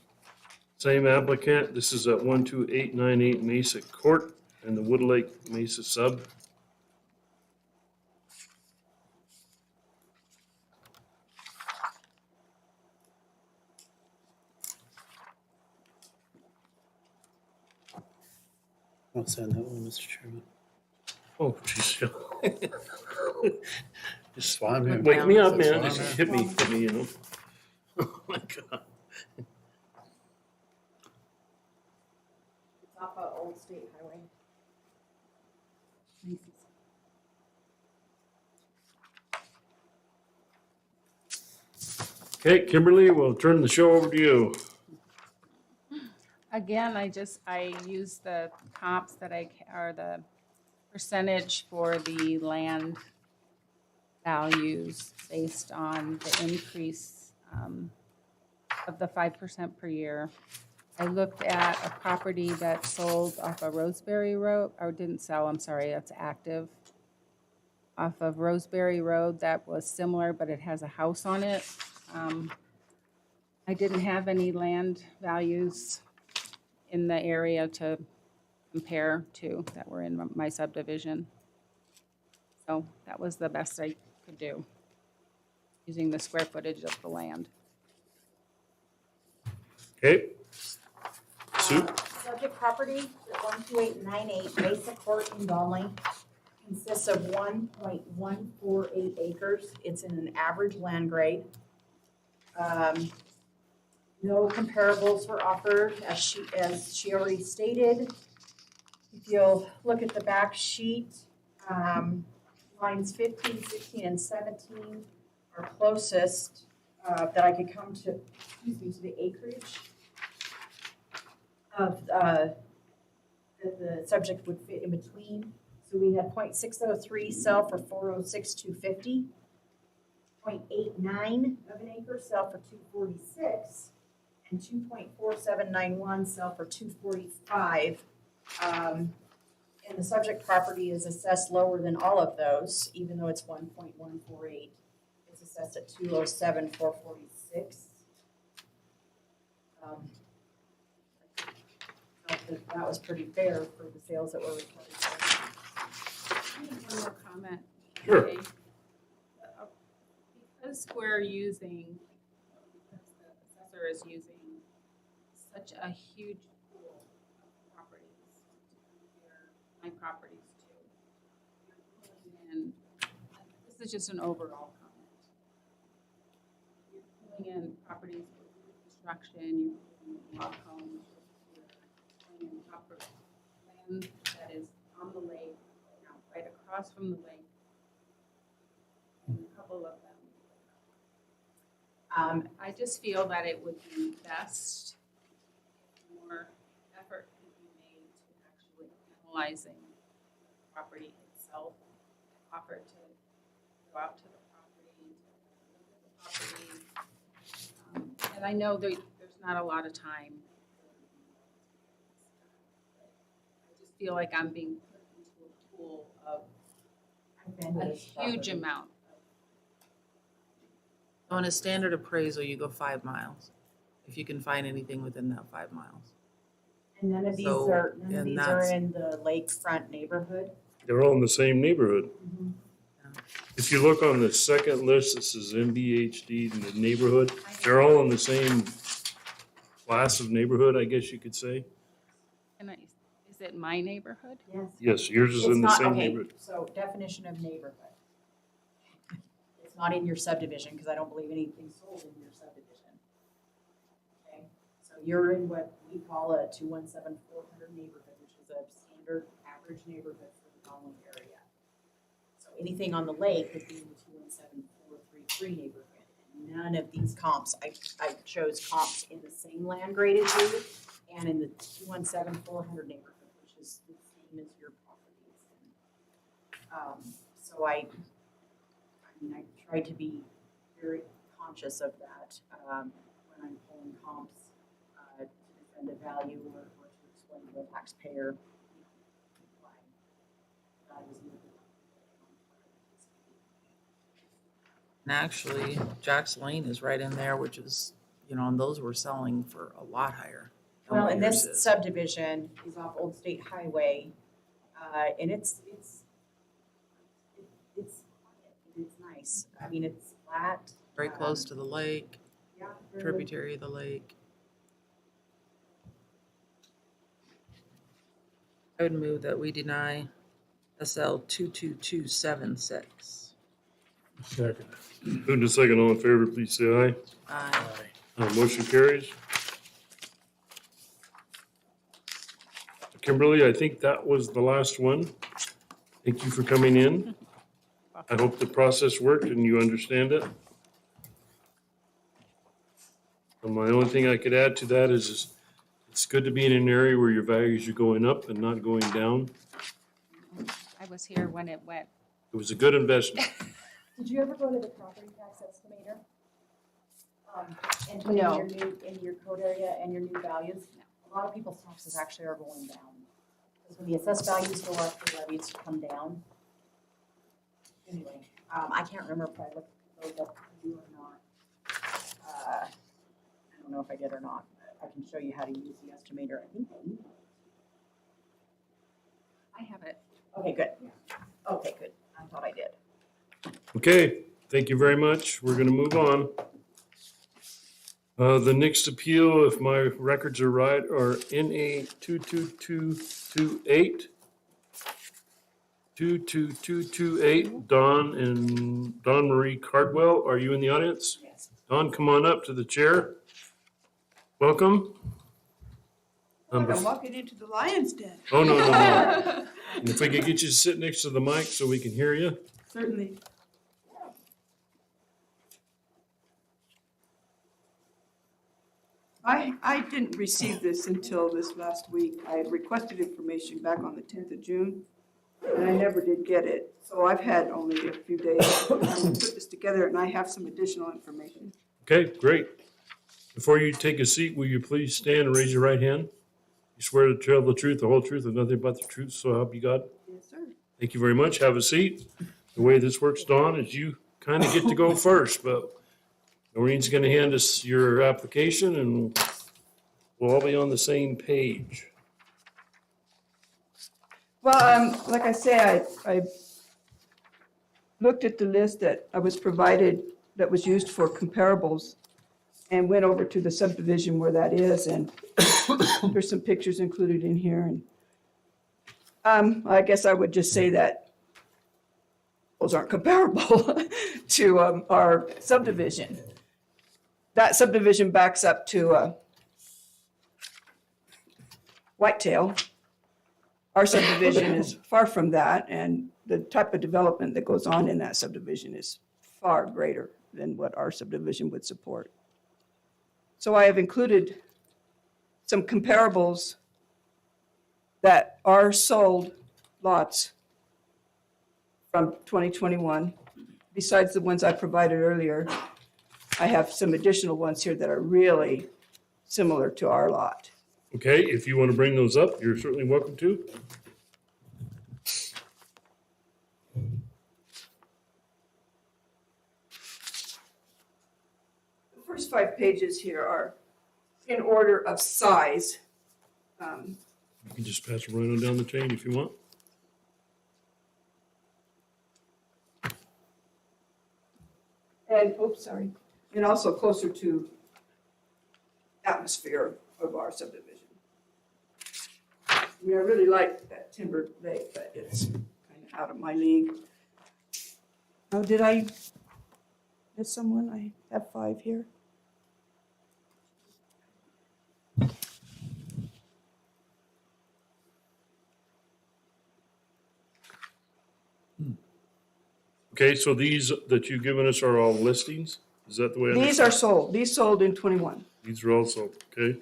same applicant, this is at 12898 Mesa Court in the Woodlake Mesa sub. I'll send that one, Mr. Chairman. Oh, jeez. Just Fine, man. wake me up, That's man. fine, Just man. hit me, you know. Oh, my God. It's off of Old State Highway. Okay, Kimberly, we'll turn the show over to you. Again, I use the comps that or the percentage for the land values based on the increase of the 5% per year. I looked at a property that sold off of Roseberry Road, or didn't sell, I'm sorry, that's active. Off of Roseberry Road that was similar, but it has a house on it. I didn't have any land values in the area to compare to that were in my subdivision. So that was the best I could do, using the square footage of the land. Okay. Sue? Subject property at 12898 Mesa Court in Donley consists of 1.148 acres. It's in an average land grade. No comparables were offered, as she already stated. If you'll look at the back sheet, lines 15, 16, and 17 are closest that I could come to, to the acreage of that the subject would fit in between. So we had 0.603 sell for 406,250, 0.89 of an acre sell for 246, and 2.4791 sell for 245. And the subject property is assessed lower than all of those, even though it's 1.148. It's assessed at 207,446. I think that was pretty fair for the sales that were recorded. I have one more comment. Sure. Okay. Because we're using, because the assessor is using such a huge pool of properties to compare my properties to, you're pulling in, this is just an overall comment. You're pulling in properties with construction, you're pulling the walk home, if you're going in proper land that is on the lake, you know, right across from the lake. And a couple of them. I just feel that it would be best if more effort could be made to actually analyzing the property itself. Offer to go out to the property, to look at the property. And I know there's not a lot of time. I just feel like I'm being put into a pool of a huge amount. On a standard appraisal, you go 5 miles, if you can find anything within that 5 miles. And none of these So, are, and are that's- in the lakefront neighborhood? They're all in the same neighborhood. If you look on the second list, this is MBHD in the neighborhood. They're all in the same class of neighborhood, I guess you could say. And is it my neighborhood? Yes. Yes, yours is It's in the not, same okay, neighborhood. so definition of neighborhood. It's not in your subdivision, because I don't believe anything's sold in your subdivision. Okay, so you're in what we call a 217-400 neighborhood, which is a standard average neighborhood for the Donald area. So anything on the lake would be in the 217-433 neighborhood. And none of these comps, I chose comps in the same land graded area and in the 217-400 neighborhood, which is the same as your properties. So I try to be very conscious of that when I'm pulling comps to defend a value or to explain to a taxpayer why that is moving. And actually, Jack's Lane is right in there, which is, and those were selling for a lot higher. than Well, what and yours this is. subdivision is off Old State Highway, and it's quiet, it's nice. I mean, it's flat. Very close to the lake, Yeah, very- tributary of the lake. I would move that we deny SL 22276. Second. Moved and second, all in favor, please say aye. Aye. Motion carries. Kimberly, I think that was the last one. Thank you for coming in. I hope the process worked and you understand it. And my only thing I could add to that is it's good to be in an area where your values are going up and not going down. I was here when it went. It was a good investment. Did you ever go to the property tax estimator? And put No. in your code area and your new values? A lot of people's taxes actually are going down. Because when the assessed values go up, the levies come down. Anyway, I can't remember if I looked those up for you or not. I don't know if I did or not. I can show you how to use the estimator. I think I emailed it. I have it. Okay, good. Okay, good. I thought I did. Okay, thank you very much. We're gonna move on. The next appeal, if my records are right, are NA 22228. 22228, Don Marie Cardwell. Are you in the audience? Yes. Don, come on up to the chair. Welcome. I'm walking into the lion's den. Oh, no. And if we could get you to sit next to the mic so we can hear you. Certainly. I didn't receive this until this last week. I had requested information back on the 10th of June, and I never did get it. So I've had only a few days to put this together, and I have some additional information. Okay, great. Before you take a seat, will you please stand and raise your right hand? You swear to tell the truth, the whole truth, and nothing but the truth, so help you God? Yes, sir. Thank you very much. Have a seat. The way this works, Dawn, is you kind of get to go first, but Noreen's going to hand us your application and we'll all be on the same page. Well, like I say, I looked at the list that I was provided that was used for comparables and went over to the subdivision where that is, and there's some pictures included in here. And I guess I would just say that those aren't comparable to our subdivision. That subdivision backs up to whitetail. Our subdivision is far from that, and the type of development that goes on in that subdivision is far greater than what our subdivision would support. So I have included some comparables that are sold lots from 2021. Besides the ones I provided earlier, I have some additional ones here that are really similar to our lot. Okay, if you want to bring those up, you're certainly welcome to. The first 5 pages here are in order of size. You can just pass it right on down the chain if you want. And, oops, sorry, and also closer to atmosphere of our subdivision. I mean, I really like that Timber Lake, but it's kind of out of my league. Oh, did I miss someone? I have 5 here. Okay, so these that you've given us are all listings? Is that the way I These understand? are sold. These sold in 21. These are also, okay?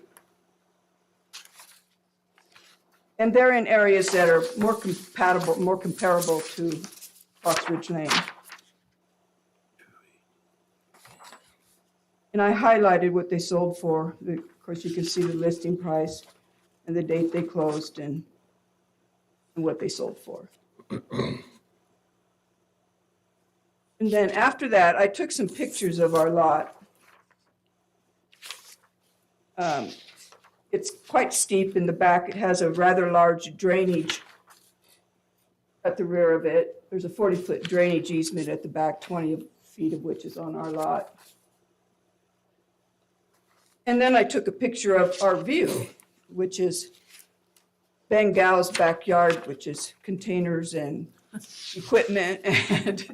And they're in areas that are more comparable to Fox Ridge Lane. And I highlighted what they sold for. Of course, you can see the listing price and the date they closed and what they sold for. And then after that, I took some pictures of our lot. It's quite steep in the back. It has a rather large drainage at the rear of it. There's a 40-foot drainage easement at the back, 20 feet of which is on our lot. And then I took a picture of our view, which is Bengal's backyard, which is containers and equipment. And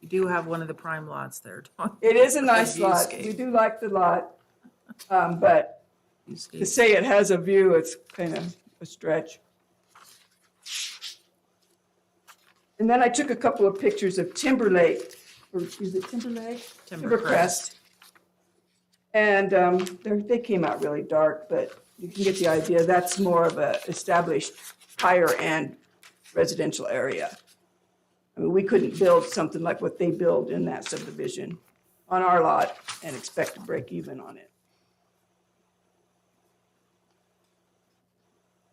You do have one of the prime lots there. it is a nice The lot. viewscape. We do like the lot. But to say it has a view, it's kind of a stretch. And then I took a couple of pictures of Timber Lake, or is it Timber Lake? Timbercrest. And they came out really dark, but you can get the idea. That's more of a established higher end residential area. I mean, we couldn't build something like what they build in that subdivision on our lot and expect to break even on it.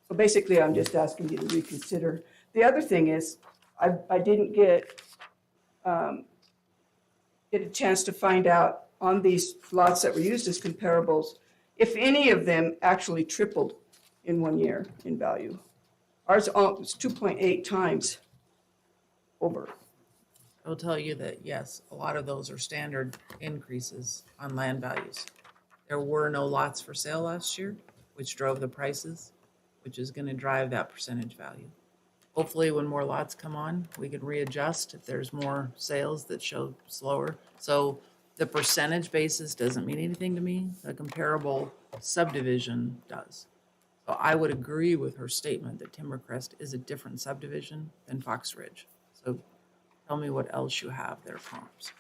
So basically, I'm just asking you to reconsider. The other thing is, I didn't get a chance to find out on these lots that were used as comparables, if any of them actually tripled in 1 year in value. Ours was 2.8 times over. I'll tell you that, yes, a lot of those are standard increases on land values. There were no lots for sale last year, which drove the prices, which is gonna drive that percentage value. Hopefully, when more lots come on, we can readjust if there's more sales that show slower. So the percentage basis doesn't mean anything to me. A comparable subdivision does. So I would agree with her statement that Timbercrest is a different subdivision than Fox Ridge. So tell me what else you have there, comps.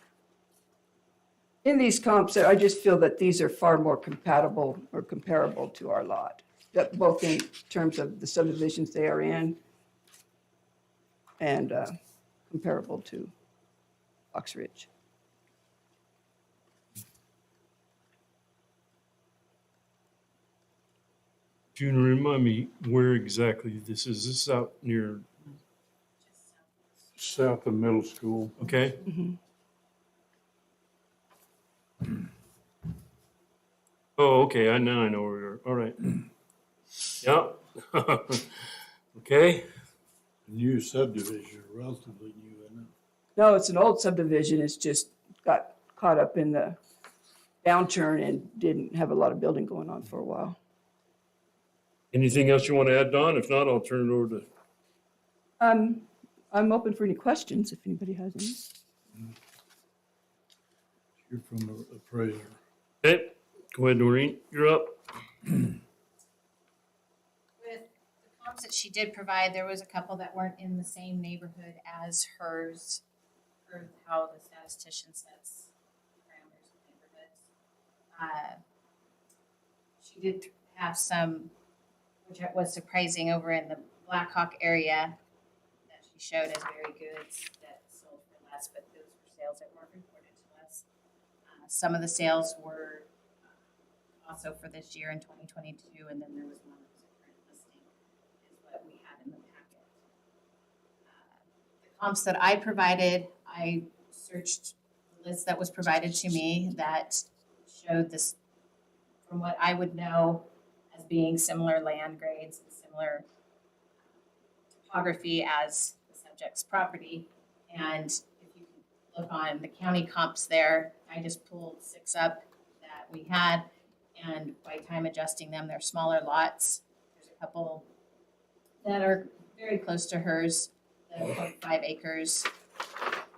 In these comps, I just feel that these are far more compatible or comparable to our lot, that both in terms of the subdivisions they are in and comparable to Fox Ridge. June, remind me where exactly this is. This is out near, South of middle school. okay? Oh, okay, I know where we are. All right. Yeah. Okay. New subdivision, relatively new, isn't it? No, it's an old subdivision. It's just got caught up in the downturn and didn't have a lot of building going on for a while. Anything else you want to add, Don? If not, I'll turn it over to, I'm open for any questions if anybody has any. You're from the appraiser. okay, go ahead, Noreen, you're up. comps that she did provide, there was a couple that weren't in the same neighborhood as hers, or how the statistician sets parameters of neighborhoods. She did have some, which was surprising, over in the Blackhawk area that she showed as very goods that sold for less, but those were sales that weren't reported to us. Some of the sales were also for this year in 2022, and then there was one that was a current listing, is what we had in the packet. The comps that I provided, I searched the list that was provided to me that showed this, from what I would know as being similar land grades and similar topography as the subject's property. And if you look on the county comps there, I just pulled 6 up that we had. And by time adjusting them, they're smaller lots. There's a couple that are very close to hers, the 0.5 acres,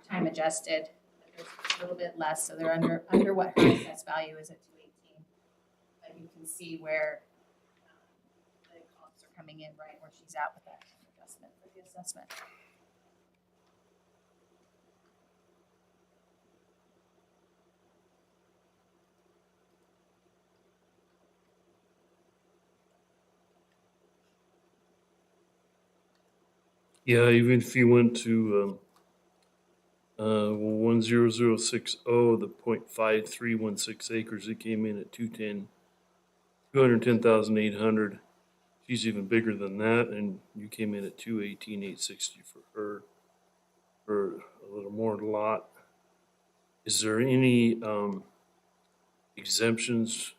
time adjusted. But there's a little bit less, so they're under what her assessed value is at 218. But you can see where the comps are coming in right where she's at with that time adjustment for the assessment. Yeah, even if you went to 10060, the 0.5316 acres, it came in at 210,800. She's even bigger than that, and you came in at 218,860 for her, for a little more lot. Is there any exemptions?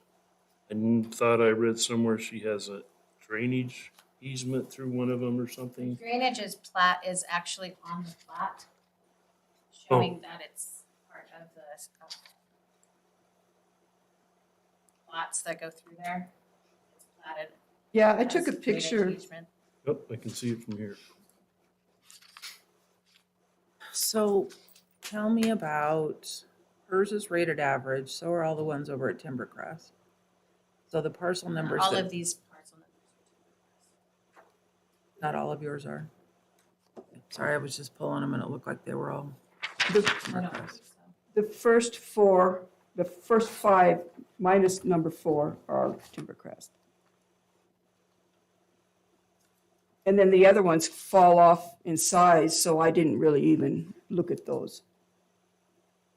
I thought I read somewhere she has a drainage easement through one of them or something. Drainage plat is actually on the plat, showing that it's part of the lots that go through there. It's platted. Yeah, I took a as drainage picture. easement. Yep, I can see it from here. So tell me about, hers is rated average, so are all the ones over at Timbercrest. So the parcel numbers All that, of these parcel numbers. not all of yours are. Sorry, I was just pulling them and it looked like they were all The, I don't Timbercrest. think so. the first 5 minus number 4 are Timbercrest. And then the other ones fall off in size, so I didn't really even look at those.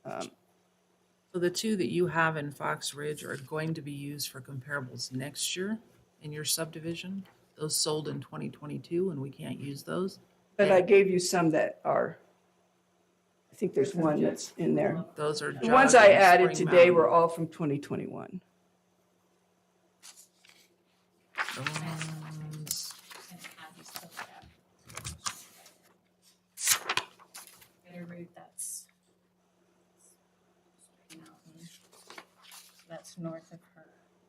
So the 2 that you have in Fox Ridge are going to be used for comparables next year in your subdivision. Those sold in 2022 and we can't use those. But I gave you some that are, I think there's one that's in there. Those are The ones Jug I and added Spring today Mountain. were all from 2021. The ones- And have these looked at. Better route, that's Mountain. That's north of her.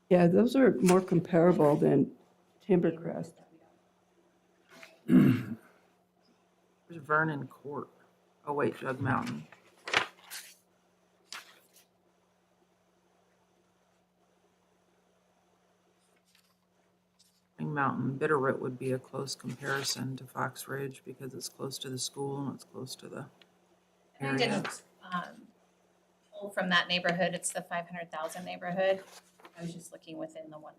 Yeah, those are more comparable than Timbercrest. There's Vernon Court. Oh wait, Jug Mountain. Spring Mountain, Bitterroot would be a close comparison to Fox Ridge because it's close to the school and it's close to the And I area. didn't pull from that neighborhood, it's the 500,000 neighborhood. I was just looking within the 100,000.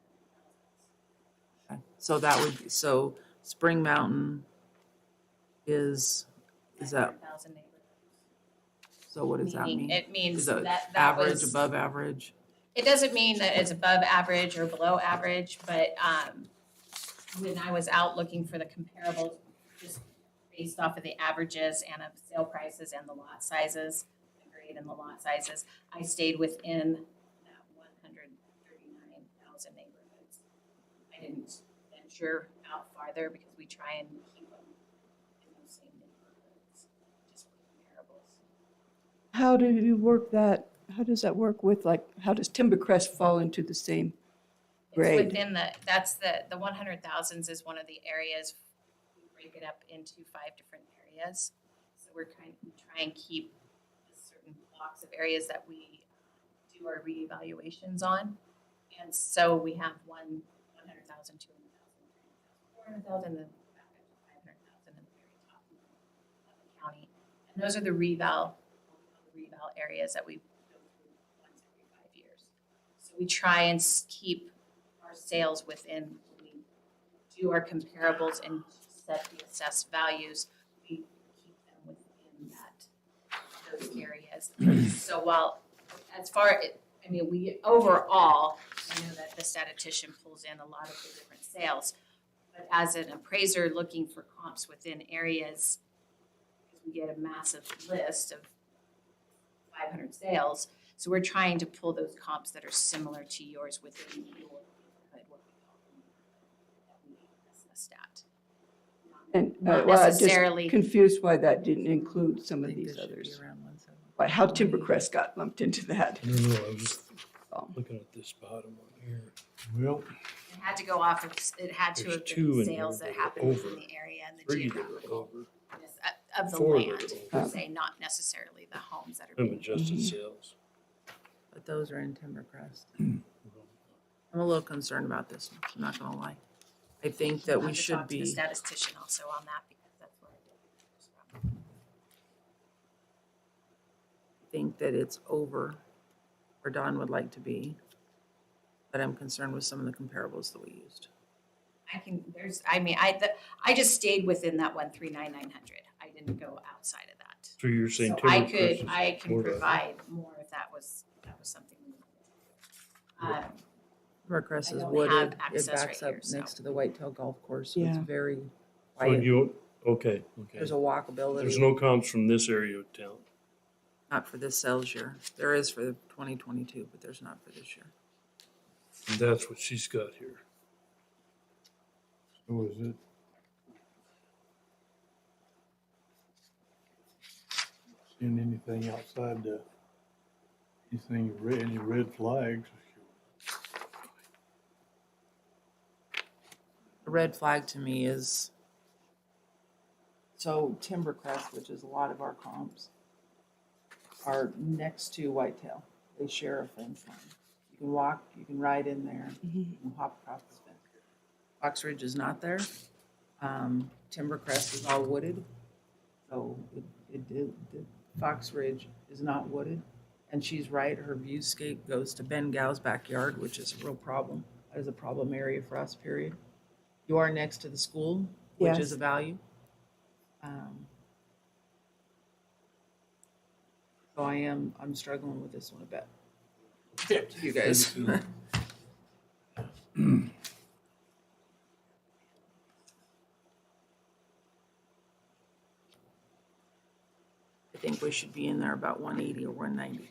Okay. So that would be, so Spring Mountain is that, 500,000 neighborhood. so what does that Meaning, mean? it means Is it that average, was. above average? It doesn't mean that it's above average or below average, but when I was out looking for the comparables, just based off of the averages and of sale prices and the lot sizes, the grade and the lot sizes, I stayed within that 139,000 neighborhoods. I didn't venture out farther because we try and keep them in those same neighborhoods, just for comparables. How do you work that? How does that work with, like, how does Timbercrest fall into the same grade? It's within that's the 100,000s is one of the areas, we break it up into 5 different areas. So we try and keep certain blocks of areas that we do our reevaluations on. And so we have 100,000, 200,000, 300,000, 400,000 and then back up to 500,000 in the very top of the county. And those are the reval areas that we go through once every 5 years. So we try and keep our sales within, we do our comparables and set the assessed values, we keep them within those areas. So while, as far, I mean, we overall, I know that the statistician pulls in a lot of the different sales, but as an appraiser looking for comps within areas, because we get a massive list of 500 sales, so we're trying to pull those comps that are similar to yours within your neighborhood, what we call the neighborhood that we assessed at. And, Not well, I'm just necessarily- confused why that didn't include some I of think these this should be others. around 170. Like how Timbercrest got lumped into that. I don't know, I was just Oh. looking at this bottom one here. Well, It had to go off of, it had to There's have two been in sales there that that are happened within over. the area and the 3 that are geographical over, of the 4 that land, are per over, se, not necessarily the homes that are have being. adjusted sales. But those are in Timbercrest. I'm a little concerned about this one, I'm not gonna lie. I think that I'll we have to should talk to the be, statistician also on that because that's where I did. think that it's over where Don would like to be. But I'm concerned with some of the comparables that we used. I just stayed within that 139,900. I didn't go outside of that. So you're saying So I Timbercrest is I can more than- provide more if that was something we wanted to do. Timbercrest I is don't wooded, have it access backs right up here, so. next to the Whitetail Golf Course, so it's Yeah. very So quiet. you, okay, There's okay. a walkability. There's no comps from this area of town. Not for this sales year. There is for 2022, but there's not for this year. And that's what she's got here. so is it? Seeing anything outside the, any red flags? The red flag to me is, so Timbercrest, which is a lot of our comps, are next to Whitetail. They share a fence line. You can walk, you can ride in there, you can hop across the fence. Fox Ridge is not there. Timbercrest is all wooded. So Fox Ridge is not wooded. And she's right, her viewscape goes to Ben Gow's backyard, which is a real problem. That is a problem area for us, period. You are next to the school, which is Yes. a value. So I'm struggling with this one a bit. It's up to you guys. I think we should be in there about 180 or 190.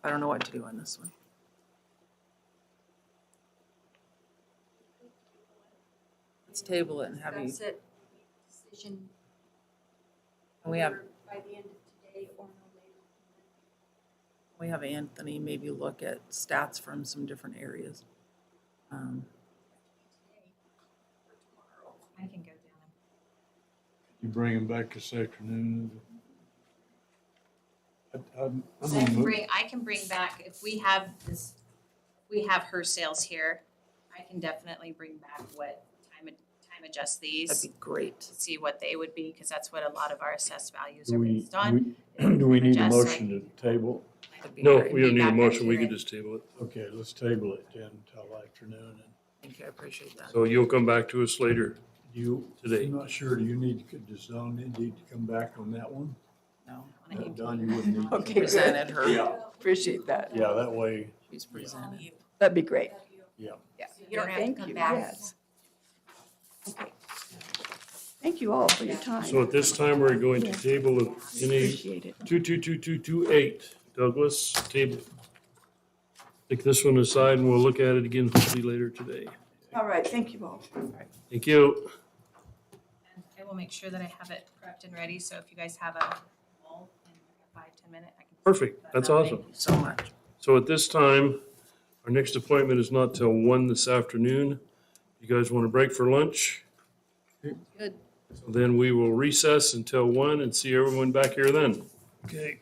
I don't know what to do on this one. Let's table it and have you, That's it. Decision. and we have, either by the end of today or no later. we have Anthony maybe look at stats from some different areas. I can go down. You bring them back this afternoon? I'm I can bring back, if we have this, we have her sales here, I can definitely bring back what time adjust That'd these, be great. to see what they would be, because that's what a lot of our assessed values Do are we, based on. do we need a Adjust, motion to table? That'd be No, great. we don't need a Back motion, we can accurate. just table it. Okay, let's table it then until afternoon. And Thank you, I appreciate that. So you'll come back to us later you, today. I'm not sure, do you need, does Don need to come back on that one? No, Don, you wouldn't need. to. Okay, good. presented her, Yeah, Appreciate that. yeah, that way, she's presented. That'd be great. yeah. You don't have to Thank come you, back. yes. Okay. Thank you all for your time. So at this time, we're going to table any Appreciate it. 222228. Douglas, table. Take this one aside and we'll look at it again hopefully later today. All right, thank you all. Thank you. And I will make sure that I have it prepped and ready, so if you guys have a poll in a 5-10 minute, I can. Perfect. That's awesome. Thank you so much. So at this time, our next appointment is not till 1 this afternoon. You guys want to break for lunch? Good. So then we will recess until 1 and see everyone back here then. Okay.